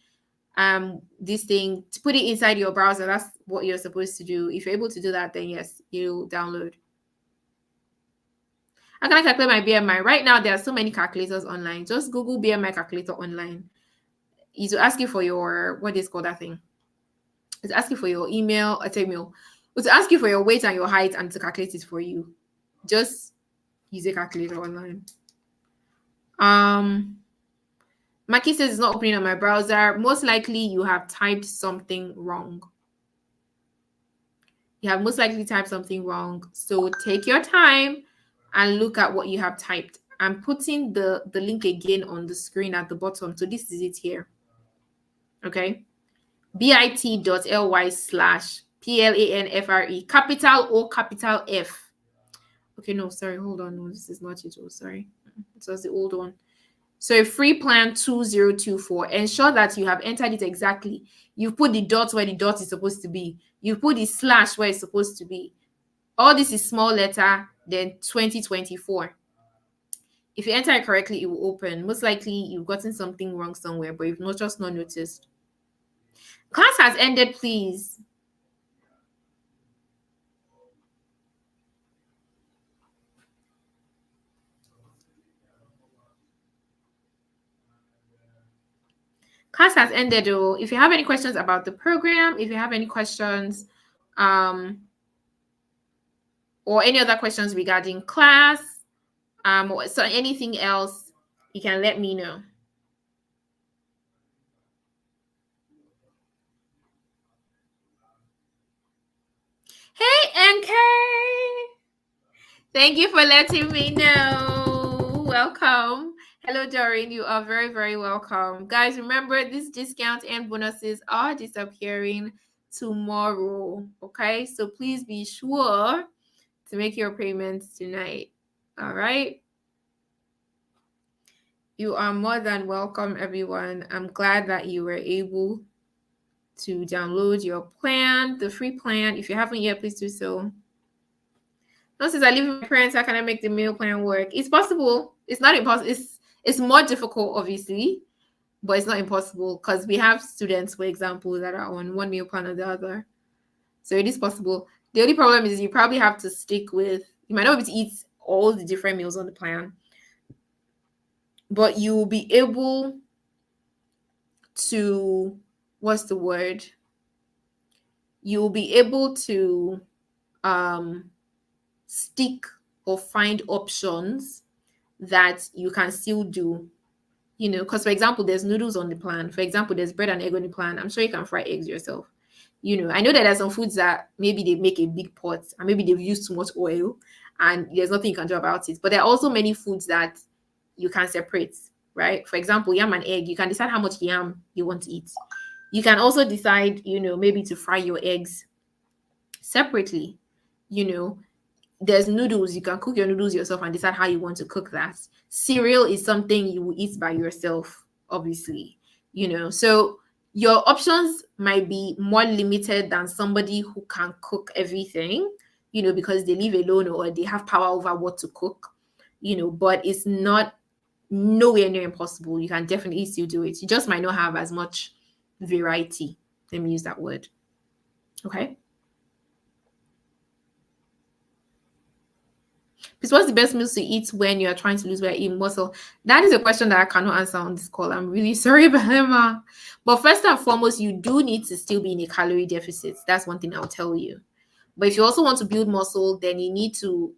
this thing to put it inside your browser. That's what you're supposed to do. If you're able to do that, then yes, you download. How can I calculate my BMI? Right now, there are so many calculators online. Just Google BMI calculator online. It will ask you for your what is called that thing. It's asking for your email, It's ask you for your weight and your height and to calculate it for you. Just use a calculator online. Maki says it's not opening on my browser. Most likely you have typed something wrong. You have most likely typed something wrong. So take your time and look at what you have typed. I'm putting the link again on the screen at the bottom. So this is it here. Okay. bit.ly/PLANFRE, capital O, capital F. Okay, no, sorry, hold on. No, this is not it. Oh, sorry. It was the old one. So free plan 2024. Ensure that you have entered it exactly. You put the dot where the dot is supposed to be. You put the slash where it's supposed to be. All this is small letter, then 2024. If you enter it correctly, it will open. Most likely you've gotten something wrong somewhere, but you've not noticed. Class has ended, please. Class has ended though. If you have any questions about the program, if you have any questions, or any other questions regarding class, or so anything else, you can let me know. Hey, NK! Thank you for letting me know. Welcome. Hello, Doreen. You are very, very welcome. Guys, remember these discounts and bonuses are disappearing tomorrow. Okay, so please be sure to make your payments tonight. All right. You are more than welcome, everyone. I'm glad that you were able to download your plan, the free plan. If you haven't yet, please do so. No, since I live with my parents, how can I make the meal plan work? It's possible. It's not impossible. It's more difficult, obviously, but it's not impossible because we have students, for example, that are on one meal plan or the other. So it is possible. The only problem is you probably have to stick with, you might not be able to eat all the different meals on the plan, but you will be able to, what's the word? You'll be able to stick or find options that you can still do, because for example, there's noodles on the plan. For example, there's bread and egg on the plan. I'm sure you can fry eggs yourself. I know that there's some foods that maybe they make a big pot and maybe they've used too much oil and there's nothing you can do about it. But there are also many foods that you can separate, right? For example, yam and egg, you can decide how much yam you want to eat. You can also decide, maybe to fry your eggs separately. There's noodles, you can cook your noodles yourself and decide how you want to cook that. Cereal is something you will eat by yourself, obviously. So your options might be more limited than somebody who can cook everything, because they live alone or they have power over what to cook, but it's not nowhere near impossible. You can definitely still do it. You just might not have as much variety. Let me use that word. Okay. Because what's the best meals to eat when you're trying to lose weight, eat muscle? That is a question that I cannot answer on this call. I'm really sorry, Bahama. But first and foremost, you do need to still be in a calorie deficit. That's one thing I'll tell you. But if you also want to build muscle, then you need to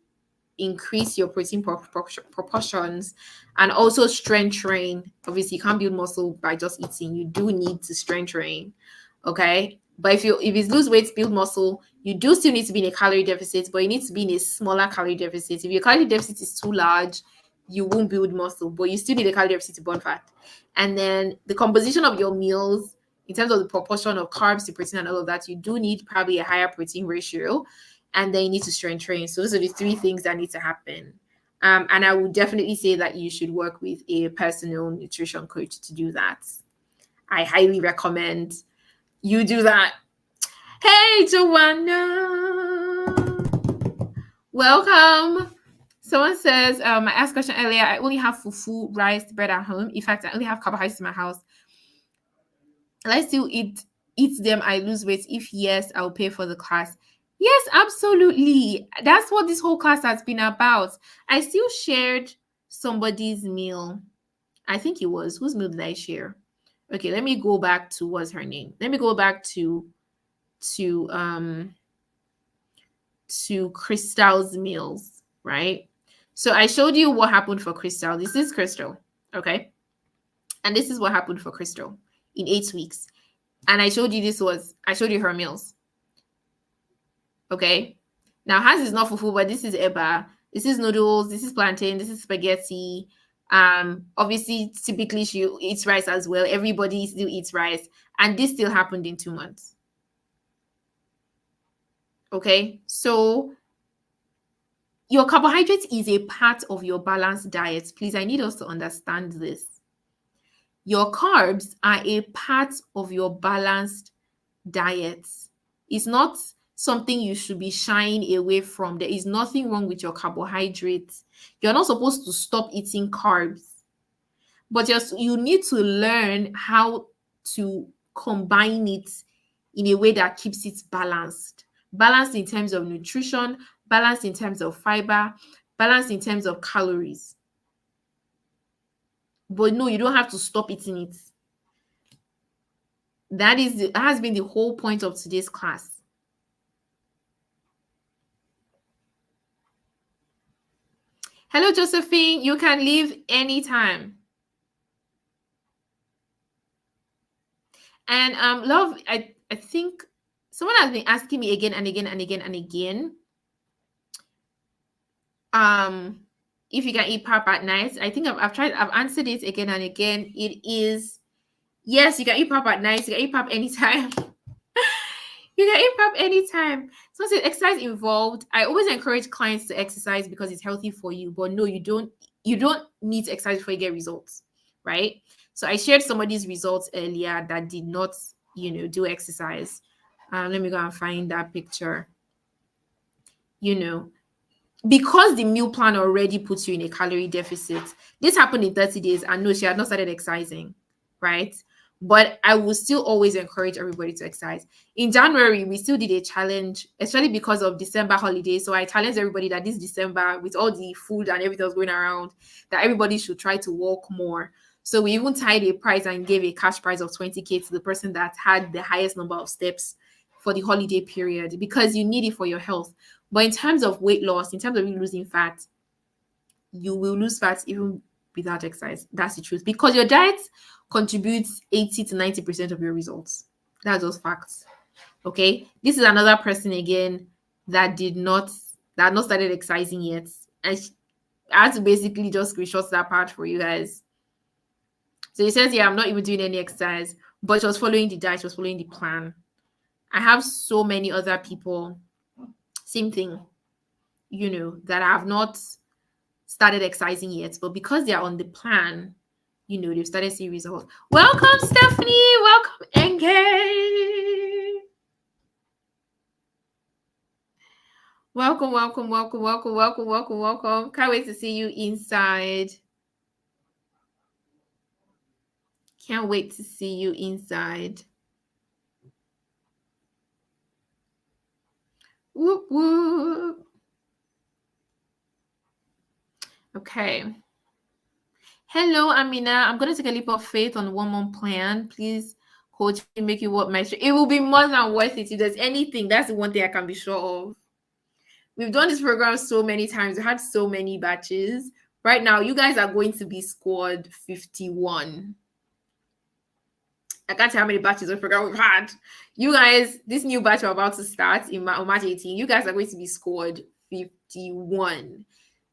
increase your protein proportions and also strength train. Obviously, you can't build muscle by just eating. You do need to strength train. Okay. But if it's lose weight, build muscle, you do still need to be in a calorie deficit, but you need to be in a smaller calorie deficit. If your calorie deficit is too large, you won't build muscle, but you still need a calorie deficit to burn fat. And then the composition of your meals, in terms of the proportion of carbs to protein and all of that, you do need probably a higher protein ratio. And then you need to strength train. So those are the three things that need to happen. And I would definitely say that you should work with a personal nutrition coach to do that. I highly recommend you do that. Hey, Joanna. Welcome. Someone says, I asked a question earlier. I only have fufu, rice, bread at home. In fact, I only have carbohydrates in my house. And I still eat them. I lose weight. If yes, I'll pay for the class. Yes, absolutely. That's what this whole class has been about. I still shared somebody's meal. I think it was. Whose meal did I share? Okay, let me go back to what's her name. Let me go back to Crystal's meals, right? So I showed you what happened for Crystal. This is Crystal, okay? And this is what happened for Crystal in 8 weeks. And I showed you her meals. Okay. Now hers is not fufu, but this is eba. This is noodles. This is plantain. This is spaghetti. Obviously, typically she eats rice as well. Everybody still eats rice, and this still happened in 2 months. Okay, so your carbohydrate is a part of your balanced diet. Please, I need us to understand this. Your carbs are a part of your balanced diet. It's not something you should be shying away from. There is nothing wrong with your carbohydrates. You're not supposed to stop eating carbs, but you need to learn how to combine it in a way that keeps it balanced. Balanced in terms of nutrition, balanced in terms of fiber, balanced in terms of calories. But no, you don't have to stop eating it. That has been the whole point of today's class. Hello, Josephine. You can leave anytime. And love, I think someone has been asking me again and again and again and again. If you can eat pap at night. I think I've answered it again and again. It is yes, you can eat pap at night, you can eat pap anytime. You can eat pap anytime. So it's exercise involved. I always encourage clients to exercise because it's healthy for you. But no, you don't need to exercise before you get results, right? So I shared some of these results earlier that did not, do exercise. Let me go and find that picture. Because the meal plan already puts you in a calorie deficit. This happened in 30 days, and no, she had not started exercising, right? But I will still always encourage everybody to exercise. In January, we still did a challenge, especially because of December holidays. So I challenged everybody that this December, with all the food and everything that's going around, that everybody should try to walk more. So we even tied a prize and gave a cash prize of 20K to the person that had the highest number of steps for the holiday period, because you need it for your health. But in terms of weight loss, in terms of you losing fat, you will lose fat even without exercise. That's the truth. Because your diet contributes 80 to 90% of your results. That's just facts. Okay. This is another person again that had not started exercising yet. And I had to basically just screenshot that part for you guys. So he says, yeah, I'm not even doing any exercise, but she was following the diet, she was following the plan. I have so many other people, same thing, that have not started exercising yet, but because they're on the plan, they've started seeing results. Welcome, Stephanie. Welcome, Enge. Welcome, welcome, welcome, welcome, welcome, welcome, welcome. Can't wait to see you inside. Can't wait to see you inside. Whoop, whoop. Okay. Hello, Amina. I'm going to take a leap of faith on one month plan. Please, coach, make you what my it will be more than worth it. If there's anything, that's the one thing I can be sure of. We've done this program so many times. We had so many batches. Right now, you guys are going to be squad 51. I can't tell how many batches of program we've had. You guys, this new batch we're about to start on March 18, you guys are going to be squad 51.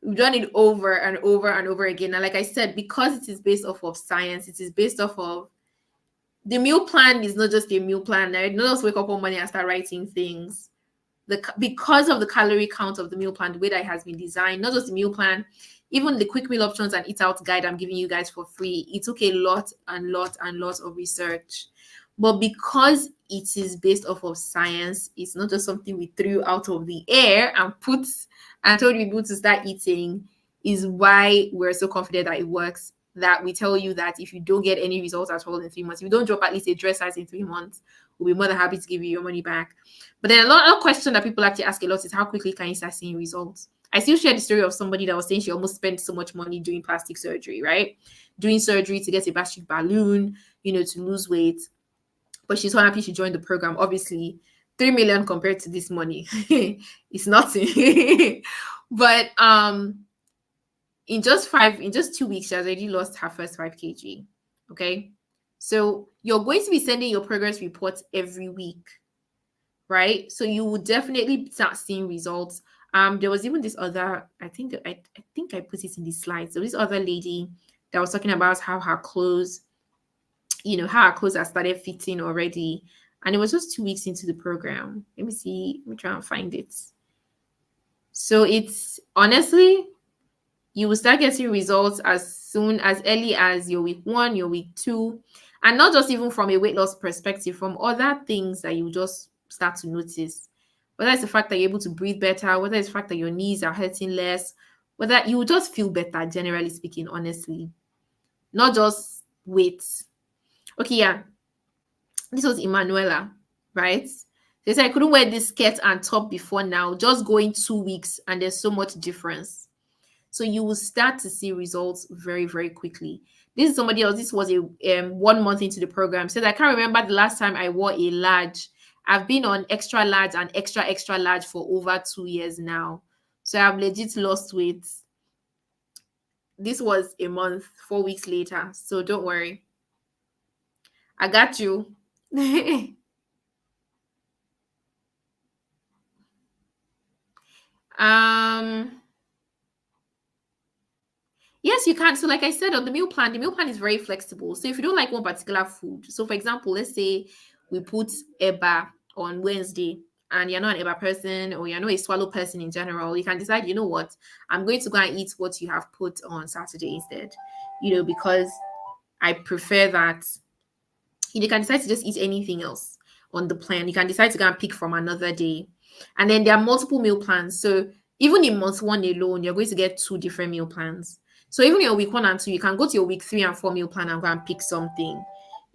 We've done it over and over and over again. And like I said, because it is based off of science, it is based off of the meal plan is not just a meal plan. Right? Not just wake up one morning and start writing things. Because of the calorie count of the meal plan, the way that it has been designed, not just the meal plan, even the quick meal options and eat out guide I'm giving you guys for free, it took a lot of research. But because it is based off of science, it's not just something we threw out of the air and put and told people to start eating, is why we're so confident that it works. That we tell you that if you don't get any results at all in 3 months, if you don't drop at least a dress size in 3 months, we'll be more than happy to give you your money back. But then a question that people actually ask a lot is, how quickly can you start seeing results? I still share the story of somebody that was saying she almost spent so much money doing plastic surgery, right? Doing surgery to get a gastric balloon, to lose weight. But she's so happy she joined the program. Obviously, 3 million compared to this money, it's nothing. But in just 2 weeks, she has already lost her first 5 kg. Okay. So you're going to be sending your progress reports every week, right? So you will definitely start seeing results. There was even this other, I think I put it in the slides. So this other lady that was talking about how her clothes, how her clothes have started fitting already. And it was just 2 weeks into the program. Let me try and find it. So it's honestly, you will start getting results as early as your week 1, your week 2, and not just even from a weight loss perspective, from other things that you just start to notice. Whether it's the fact that you're able to breathe better, whether it's the fact that your knees are hurting less, whether you will just feel better, generally speaking, honestly. Not just weight. Okay, yeah. This was Emanuela, right? They said I couldn't wear this skirt and top before now, just going 2 weeks, and there's so much difference. So you will start to see results very, very quickly. This is somebody else. This was a 1 month into the program. Said I can't remember the last time I wore a large. I've been on extra large and extra large for over 2 years now. So I've legit lost weight. This was a month, 4 weeks later. So don't worry. I got you. um Yes, you can. So, like I said, on the meal plan is very flexible. So, if you don't like one particular food, so for example, let's say we put eba on Wednesday, and you're not an eba person or you're not a swallow person in general, you can decide, you know what, I'm going to go and eat what you have put on Saturday instead, because I prefer that. You can decide to just eat anything else on the plan. You can decide to go and pick from another day. And then there are multiple meal plans. So even in month one alone, you're going to get 2 different meal plans. So even your week 1 and 2, you can go to your week 3 and 4 meal plan and go and pick something.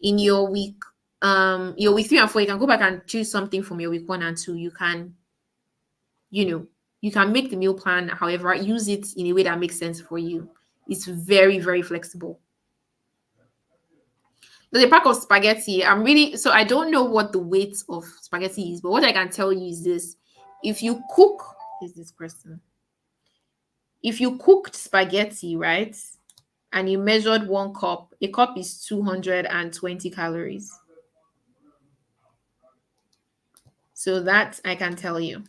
In your week 3 and 4, you can go back and choose something from your week 1 and 2. You know, you can make the meal plan, however, use it in a way that makes sense for you. It's very, very flexible. There's a pack of spaghetti. I don't know what the weight of spaghetti is, but what I can tell you is this. If you cook, is this person? If you cooked spaghetti, right, and you measured 1 cup, a cup is 220 calories. So that I can tell you.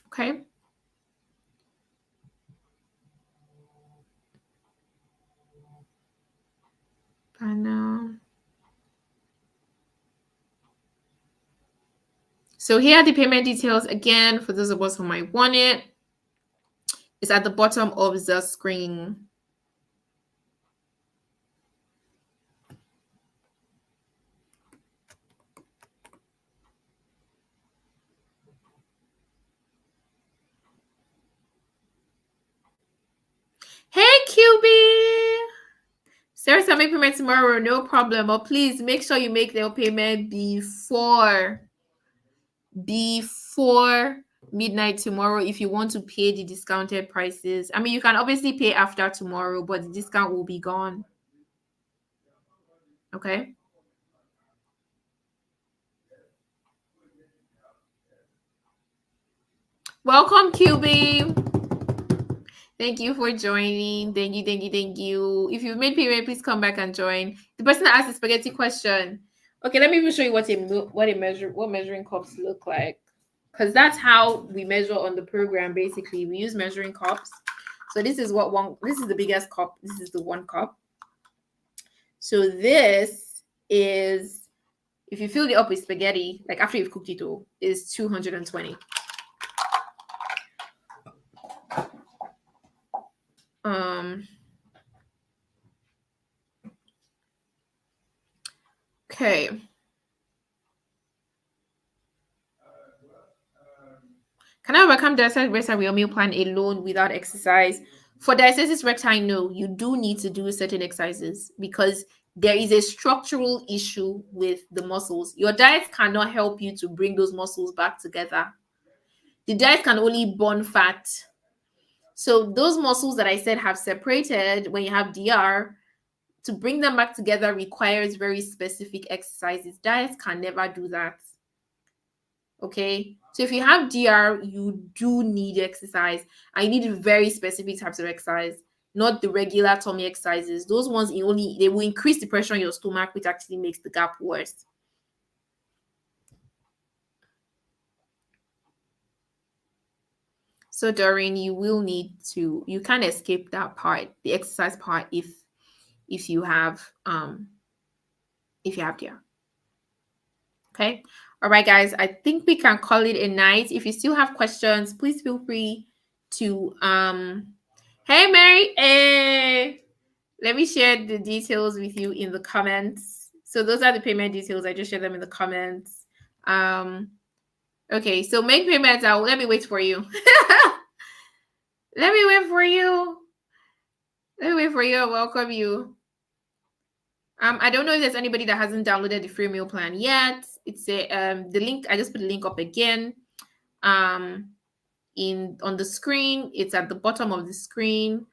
Okay. And so here are the payment details again for those of us who might want it. It's at the bottom of the screen. Hey, QB. Sarah said make payment tomorrow, no problem. But please make sure you make the payment before midnight tomorrow if you want to pay the discounted prices. I mean, you can obviously pay after tomorrow, but the discount will be gone. Okay. Welcome, QB. Thank you for joining. Thank you. If you've made payment, please come back and join. The person that asked the spaghetti question. Okay, let me even show you what measuring cups look like. Because that's how we measure on the program. Basically, we use measuring cups. So this is the biggest cup. This is the 1 cup. So this is, if you fill it up with spaghetti, like after you've cooked it all, is 220. Okay. Can I overcome diastasis recti with your meal plan alone without exercise? For diastasis recti, no, you do need to do certain exercises because there is a structural issue with the muscles. Your diet cannot help you to bring those muscles back together. The diet can only burn fat. So those muscles that I said have separated when you have DR, to bring them back together requires very specific exercises. Diets can never do that. Okay, so if you have DR, you do need exercise. I need very specific types of exercise, not the regular tummy exercises. Those ones they will increase the pressure on your stomach, which actually makes the gap worse. So Doreen, you can't escape that part, the exercise part, if you have DR. Okay. All right, guys. I think we can call it a night. If you still have questions, please feel free to Hey Mary, hey. Let me share the details with you in the comments. So those are the payment details. I just shared them in the comments. Okay, so make payments out. Let me wait for you. Let me wait for you. Let me wait for you. I'll welcome you. I don't know if there's anybody that hasn't downloaded the free meal plan yet. It's a the link. I just put the link up again. In on the screen, it's at the bottom of the screen.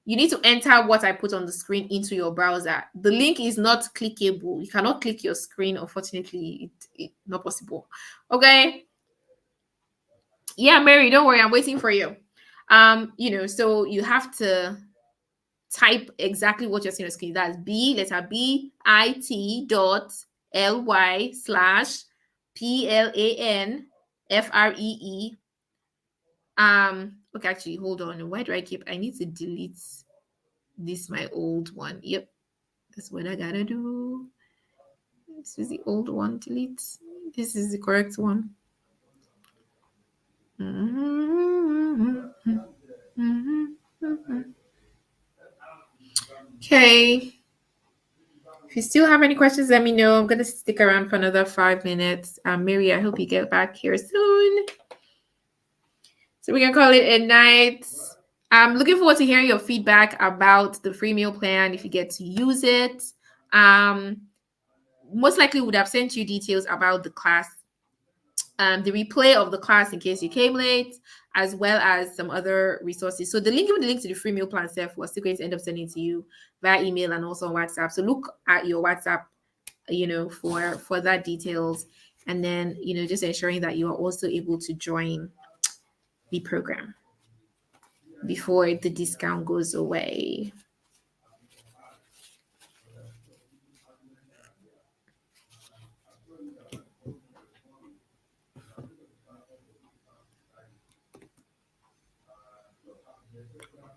You need to enter what I put on the screen into your browser. The link is not clickable. You cannot click your screen. Unfortunately, it not possible. Okay. Yeah, Mary, don't worry. I'm waiting for you. So you have to type exactly what you're seeing on the screen. That's letter bit.ly/PLANFREE. Okay, actually, hold on. Why do I need to delete this, my old one. Yep, that's what I gotta do. This is the old one. Delete. This is the correct one. Okay. If you still have any questions, let me know. I'm gonna stick around for another 5 minutes. Mary, I hope you get back here soon. So we can call it a night. I'm looking forward to hearing your feedback about the free meal plan if you get to use it. Most likely would have sent you details about the class, the replay of the class in case you came late, as well as some other resources. So the link to the free meal plan itself was still going to end up sending to you via email and also on WhatsApp. So look at your WhatsApp, for that details, and then just ensuring that you are also able to join the program before the discount goes away.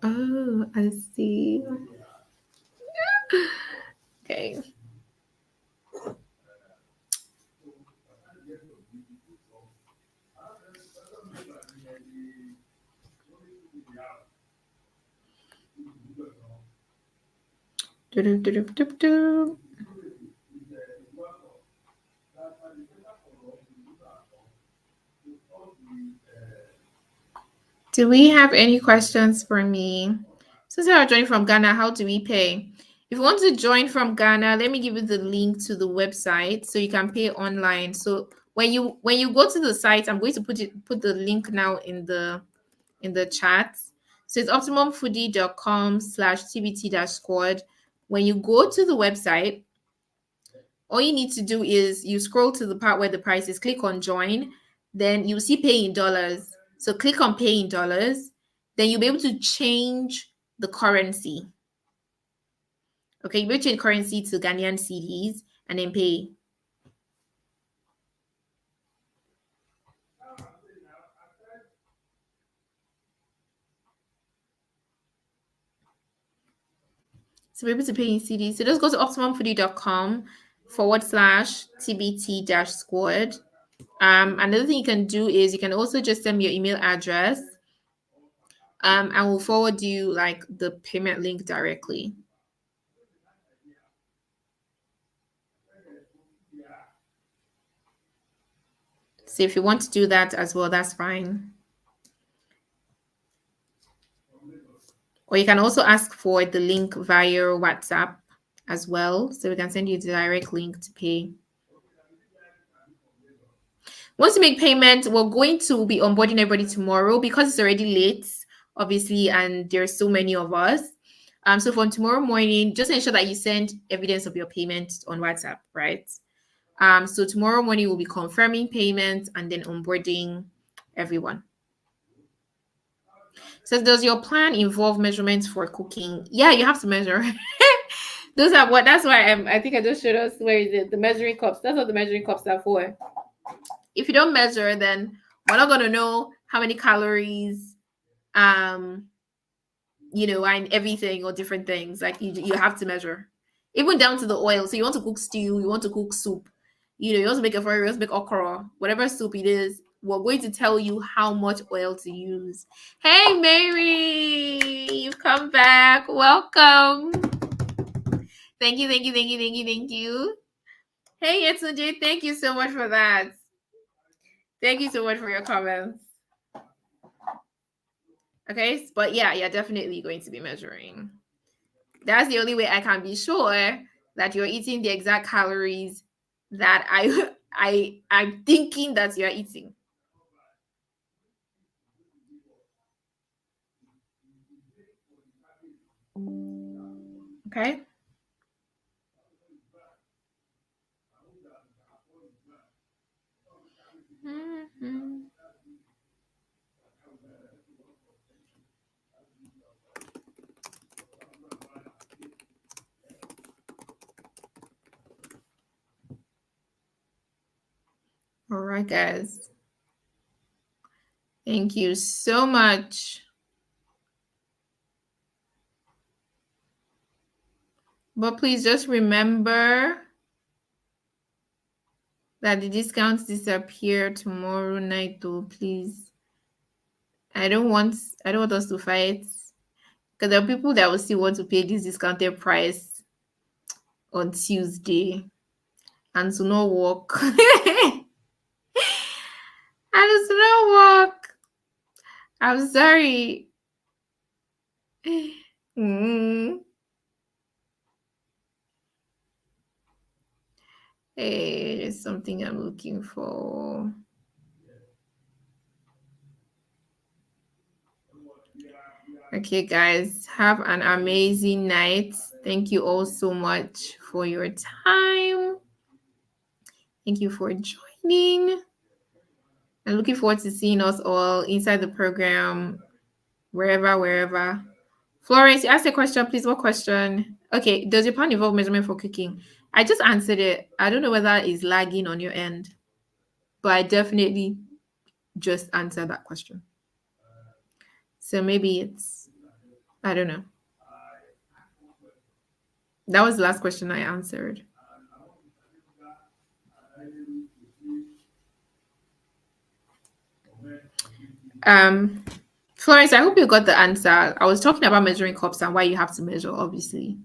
Oh, I see. Okay. Do-do-do-do-do-do. Do we have any questions for me? Since you are joining from Ghana, how do we pay? If you want to join from Ghana, let me give you the link to the website so you can pay online. So when you go to the site, I'm going to put the link now in the chat. So it's optimumfoodie.com/tbt-squad. When you go to the website, all you need to do is you scroll to the part where the price is, click on join, then you see pay in dollars. So click on pay in dollars, then you'll be able to change the currency. Okay, you'll change currency to Ghanaian cedis and then pay. So we're able to pay in cedis. So just go to optimumfoodie.com/tbt-squad. Another thing you can do is you can also just send me your email address. And we'll forward you like the payment link directly. So if you want to do that as well, that's fine. Or you can also ask for the link via WhatsApp as well. So we can send you the direct link to pay. Once you make payment, we're going to be onboarding everybody tomorrow because it's already late, obviously, and there's so many of us. So from tomorrow morning, just ensure that you send evidence of your payment on WhatsApp, right? So tomorrow morning we'll be confirming payment and then onboarding everyone. So does your plan involve measurements for cooking? Yeah, you have to measure. That's why I think I just showed us, where is it? The measuring cups. That's what the measuring cups are for. If you don't measure, then we're not gonna know how many calories, and everything, or different things. Like you have to measure. Even down to the oil. So you want to cook stew, you want to cook soup, you want to make a fry, you want to make okra, whatever soup it is, we're going to tell you how much oil to use. Hey, Mary, you've come back. Welcome. Thank you. Hey, Yetunde, thank you so much for that. Thank you so much for your comments. Okay, but yeah, you're definitely going to be measuring. That's the only way I can be sure that you're eating the exact calories that I'm thinking that you're eating. Okay. Mhm. All right, guys. Thank you so much. But please just remember that the discounts disappear tomorrow night, though. Please, I don't want us to fight because there are people that will still want to pay this discounted price on Tuesday and to not work. And to not work. I'm sorry. Mm. Hey, there's something I'm looking for. Okay, guys, have an amazing night. Thank you all so much for your time. Thank you for joining. I'm looking forward to seeing us all inside the program, wherever. Florence, you asked a question, please. What question? Okay, does your plan involve measurement for cooking? I just answered it. I don't know whether it's lagging on your end, but I definitely just answered that question. So maybe I don't know. That was the last question I answered. Um, Florence, I hope you got the answer. I was talking about measuring cups and why you have to measure, obviously.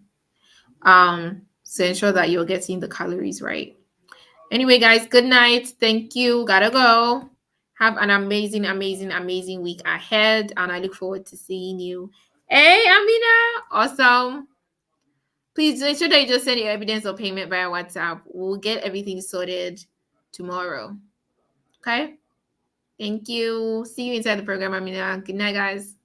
To ensure that you're getting the calories right. Anyway, guys, good night. Thank you. Gotta go. Have an amazing week ahead. And I look forward to seeing you. Hey, Amina. Awesome. Please make sure that you just send your evidence of payment via WhatsApp. We'll get everything sorted tomorrow. Okay? Thank you. See you inside the program, Amina. Good night, guys.